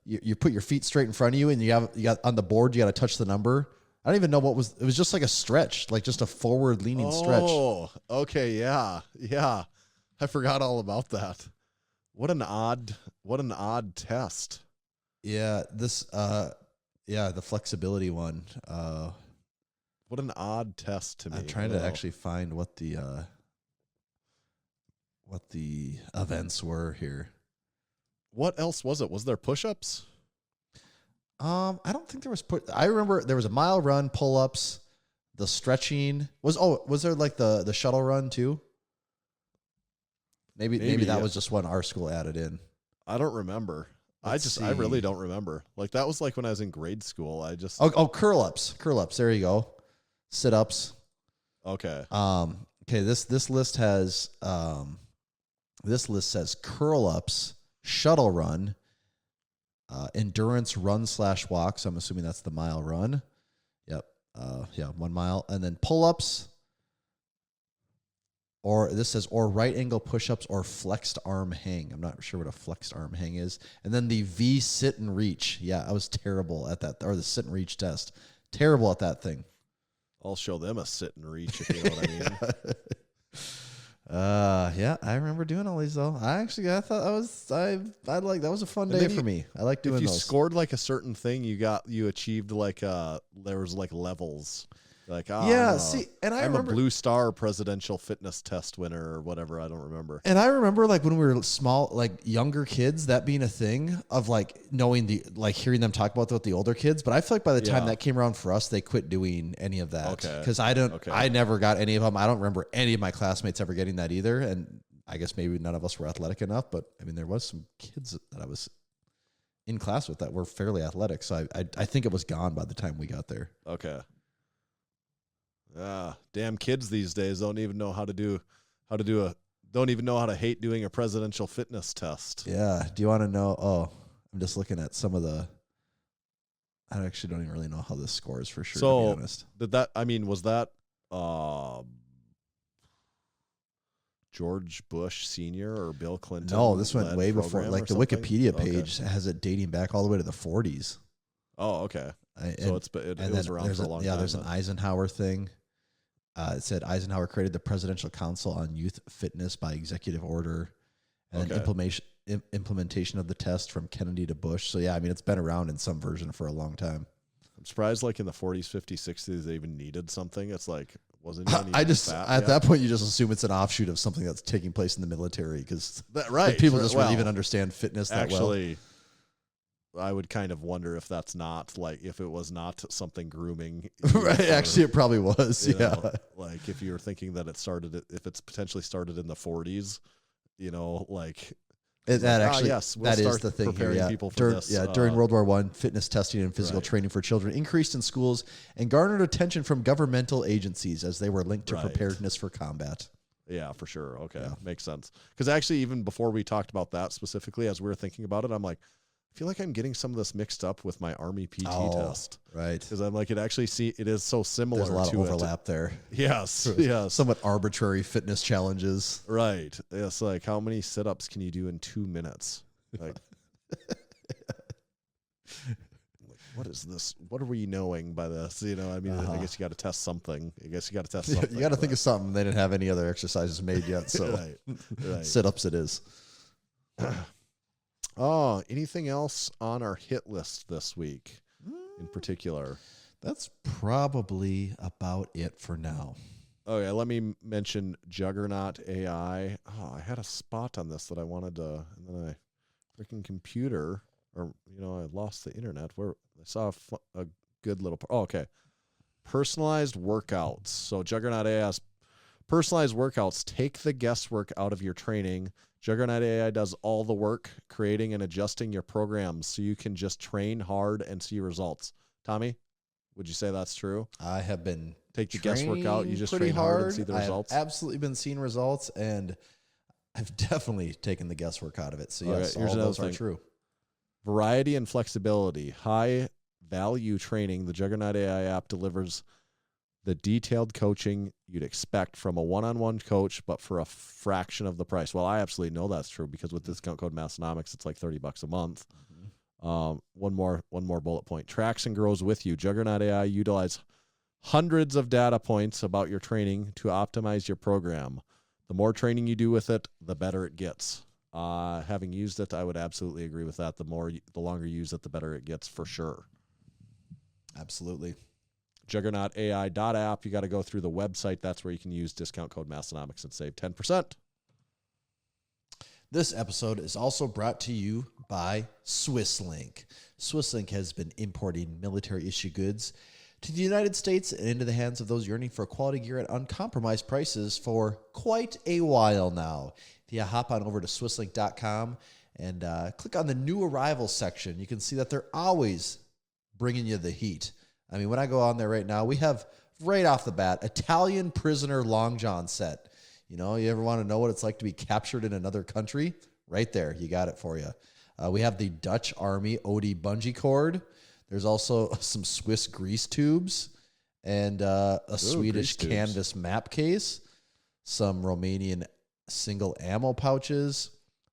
you put your feet straight in front of you and you got on the board, you got to touch the number. I don't even know it was just like a stretch, like just a forward leaning stretch. Oh, okay. Yeah. Yeah. I forgot all about that. What an odd test. Yeah. The flexibility one. What an odd test to me. I'm trying to actually find what the events were here. What else was it? Was there push-ups? I don't think there was I remember there was a mile run, pull-ups, the stretching. Was there the shuttle run too? Maybe that was just one our school added in. I don't remember. I really don't remember. That was when I was in grade school. Curl-ups. There you go. Sit-ups. Okay. Okay, this list has This list says curl ups, shuttle run, endurance run / walk. So I'm assuming that's the mile run. Yep. 1 mile. And then pull ups, or this says, or right angle push ups or flexed arm hang. I'm not sure what a flexed arm hang is. And then the V sit and reach. Yeah, I was terrible at that. Or the sit and reach test. Terrible at that thing. I'll show them a sit and reach, if you know what I mean. Yeah, I remember doing all these though. I thought that was a fun day for me. I like doing if you those. scored like a certain thing, you achieved like there was like levels. Like, yeah, see, and I I'm remember a Blue Star presidential fitness test winner or whatever. I don't remember. And I remember like when we were small, like younger kids, that being a thing of like knowing hearing them talk about that with the older kids. But I feel like by the time that came around for us, they quit doing any of that. Okay. Because I never got any of them. I don't remember any of my classmates ever getting that either. And I guess maybe none of us were athletic enough, but I mean, there was some kids that I was in class with that were fairly athletic. So I think it was gone by the time we got there. Okay. Damn kids these days don't even know don't even know how to hate doing a presidential fitness test. Yeah. Do you want to know? Oh, I'm just looking at some of the. I actually don't even really know how this scores for sure. So, to be honest, was that George Bush Senior or Bill Clinton? No, this went way before. Like the Wikipedia Okay. page has it dating back all the way to the 40s. Oh, okay. So it was around for a long time. Yeah, there's an Eisenhower thing. It said Eisenhower created the Presidential Council on Youth Fitness by executive order, and then implementation of the test from Kennedy to Bush. So yeah, I mean it's been around in some version for a long time. I'm surprised, like in the 40s, 50s, 60s, they even needed something. It's like wasn't. That point you just assume it's an offshoot of something that's taking place in the military because people just wouldn't even understand fitness that well. I would kind of wonder if that's not like if it was not something grooming. Right. Actually, it probably was. Yeah. Know, like if you're thinking that if it's potentially started in the 40s, like. That is the thing here. Yeah. People for this. During World War I, fitness testing and physical training for children increased in schools and garnered attention from governmental agencies as they were linked to preparedness for combat. Yeah, for sure. Okay. Yeah. Makes sense. Because actually, even before we talked about that specifically, as we were thinking about it, I'm like, I feel like I'm getting some of this mixed up with my Army PT test. Right. Because I'm like, it is so similar. There's a lot of overlap there. Yes. Somewhat arbitrary fitness challenges. Right. It's like, how many sit-ups can you do in 2 minutes? Like, what is this? What are we knowing by this? I mean, I guess you got to test something. You got to test something. You got to think of something. They didn't have any other exercises made yet. So right. Sit-ups it is. Oh, anything else on our hit list this week in particular? That's probably about it for now. Okay, let me mention Juggernaut AI. Oh, I had a spot on this that I wanted to, and then I freaking computer, or I lost the internet. Where I saw a good little. Okay, personalized workouts. So Juggernaut AI's personalized workouts take the guesswork out of your training. Juggernaut AI does all the work, creating and adjusting your programs so you can just train hard and see results. Tommy, would you say that's true? I have been take the guesswork out. You just train hard and see the results. I've absolutely been seeing results, and I've definitely taken the guesswork out of it. So yes, here's all another those thing. are true. Variety and flexibility. High value training. The Juggernaut AI app delivers the detailed coaching you'd expect from a one-on-one coach, but for a fraction of the price. Well, I absolutely know that's true because with discount code Massenomics, it's like $30 a month. One more bullet point. Tracks and grows with you. Juggernaut AI utilize hundreds of data points about your training to optimize your program. The more training you do with it, the better it gets. Having used it, I would absolutely agree with that. The longer you use it, the better it gets for sure. Absolutely. JuggernautAI.app. You got to go through the website. That's where you can use discount code Massenomics and save 10%. This episode is also brought to you by SwissLink. SwissLink has been importing military-issue goods to the United States and into the hands of those yearning for quality gear at uncompromised prices for quite a while now. If you hop on over to SwissLink.com and click on the new arrivals section, you can see that they're always bringing you the heat. I mean, when I go on there right now, we have right off the bat Italian prisoner long john set. You know, you ever want to know what it's like to be captured in another country? Right there, you got it for you. We have the Dutch Army OD bungee cord. There's also some Swiss grease tubes and a Swedish canvas map case, some Romanian single ammo pouches,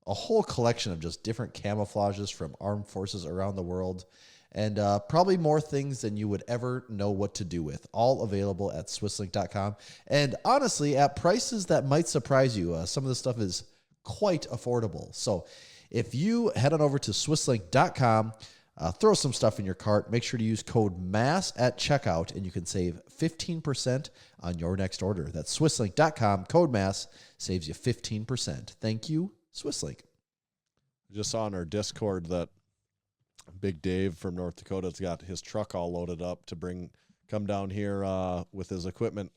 a whole collection of just different camouflages from armed forces around the world, and probably more things than you would ever know what to do with, all available at swisslink.com. And honestly, at prices that might surprise you. Some of this stuff is quite affordable. So if you head on over to swisslink.com, throw some stuff in your cart, make sure to use code MASS at checkout, and you can save 15% on your next order. That's swisslink.com, code MASS, saves you 15%. Thank you, Swisslink. Just saw on our Discord that Big Dave from North Dakota's got his truck all loaded up to come down here with his equipment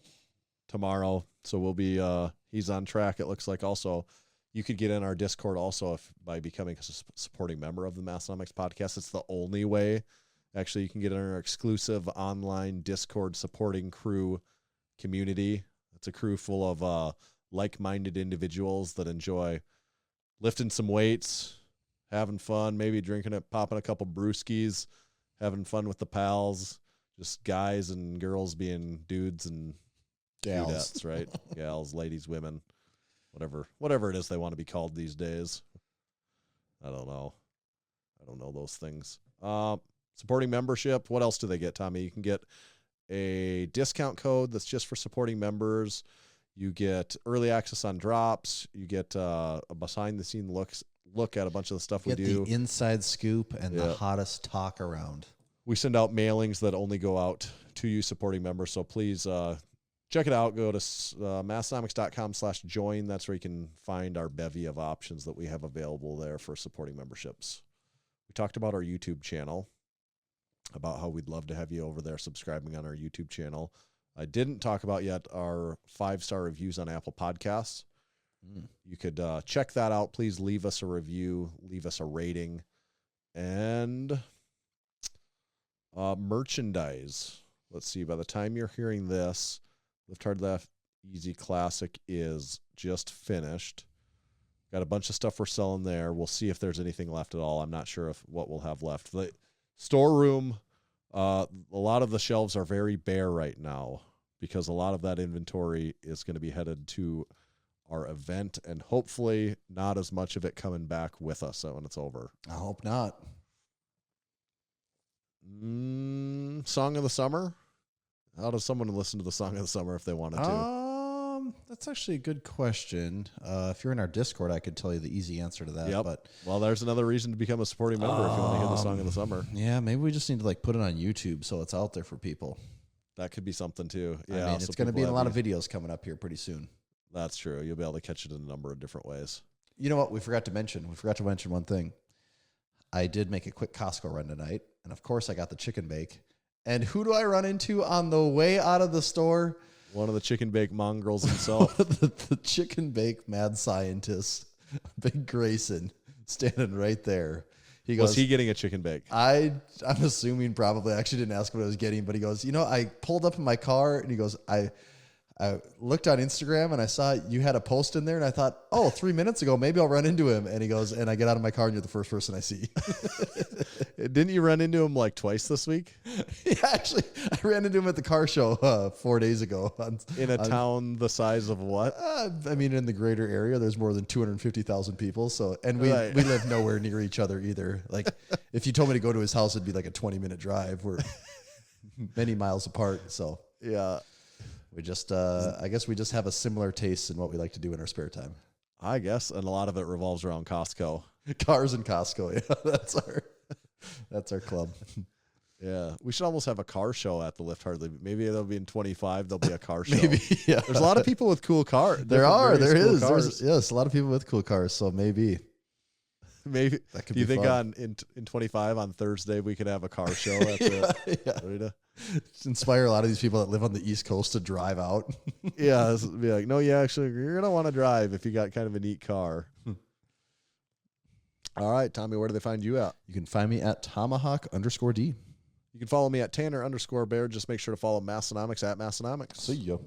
tomorrow. So we'll be he's on track. It looks like. Also, you could get in our Discord also by becoming a supporting member of the Massenomics podcast. It's the only way. Actually, you can get in our exclusive online Discord supporting crew community. It's a crew full of like-minded individuals that enjoy lifting some weights, having fun, maybe popping a couple brewskis, having fun with the pals, just guys and girls being dudes and Gals. dudettes, right? Gals, ladies, women, whatever it is they want to be called these days. I don't know those things. Supporting membership. What else do they get, Tommy? You can get a discount code that's just for supporting members. You get early access on drops. You get a behind-the-scene look at a bunch of the stuff we do. Get the inside scoop and the hottest talk around. We send out mailings that only go out to you supporting members. So please check it out. Go to massenomics.com/join. That's where you can find our bevy of options that we have available there for supporting memberships. We talked about our YouTube channel, about how we'd love to have you over there subscribing on our YouTube channel. I didn't talk about yet our 5-star reviews on Apple Podcasts. You could check that out. Please leave us a review, leave us a rating, and merchandise. Let's see. By the time you're hearing this, Lift Hard Laugh Easy Classic is just finished. Got a bunch of stuff we're selling there. We'll see if there's anything left at all. I'm not sure what we'll have left. The storeroom, a lot of the shelves are very bare right now because a lot of that inventory is going to be headed to our event, and hopefully not as much of it coming back with us when it's over. I hope not. Song of the Summer? How does someone listen to the Song of the Summer if they wanted to? That's actually a good question. If you're in our Discord, I could tell you the easy answer to that. Yep. But well, there's another reason to become a supporting member if you want to hear the Song of the Summer. Yeah, maybe we just need to put it on YouTube so it's out there for people. That could be something too. Yeah, I mean, it's going to be in a lot of videos coming up here pretty soon. That's true. You'll be able to catch it in a number of different ways. You know what? We forgot to mention one thing. I did make a quick Costco run tonight, and of course I got the chicken bake. And who do I run into on the way out of the store? One of the chicken bake mongrels himself. the chicken bake mad scientist, Big Grayson, standing right there. He goes, was he getting a chicken bake? I'm assuming probably. I actually didn't ask what I was getting, but he goes, I pulled up in my car, and he goes, I looked on Instagram and I saw you had a post in there, and I thought, 3 minutes ago, maybe I'll run into him. And he goes, and I get out of my car and you're the first person I see. Didn't you run into him twice this week? Yeah, actually, I ran into him at the car show 4 days ago. In a town the size of what? In the greater area, there's more than 250,000 people. So, and we live nowhere near each other either. If you told me to go to his house, it'd be a 20-minute drive. We're many miles apart. So, yeah. We just, I guess we just have a similar taste in what we like to do in our spare time. I guess, and a lot of it revolves around Costco. Cars and Costco, yeah, that's our club. Yeah, we should almost have a car show at the Lift Hardly. Maybe there'll be in 25. There'll be a car show. Maybe, yeah. There's a lot of people with cool cars. There is. There's a lot of people with cool cars. So maybe. Maybe. That could do you be think fun. in 25 on Thursday we could have a car show at the arena? Inspire a lot of these people that live on the East Coast to drive out. Yeah, this would be actually, you're gonna want to drive if you got kind of a neat car. All right, Tommy, where do they find you at? You can find me at Tomahawk_D. You can follow me at Tanner_Bear. Just make sure to follow Massenomics at Massenomics. See ya.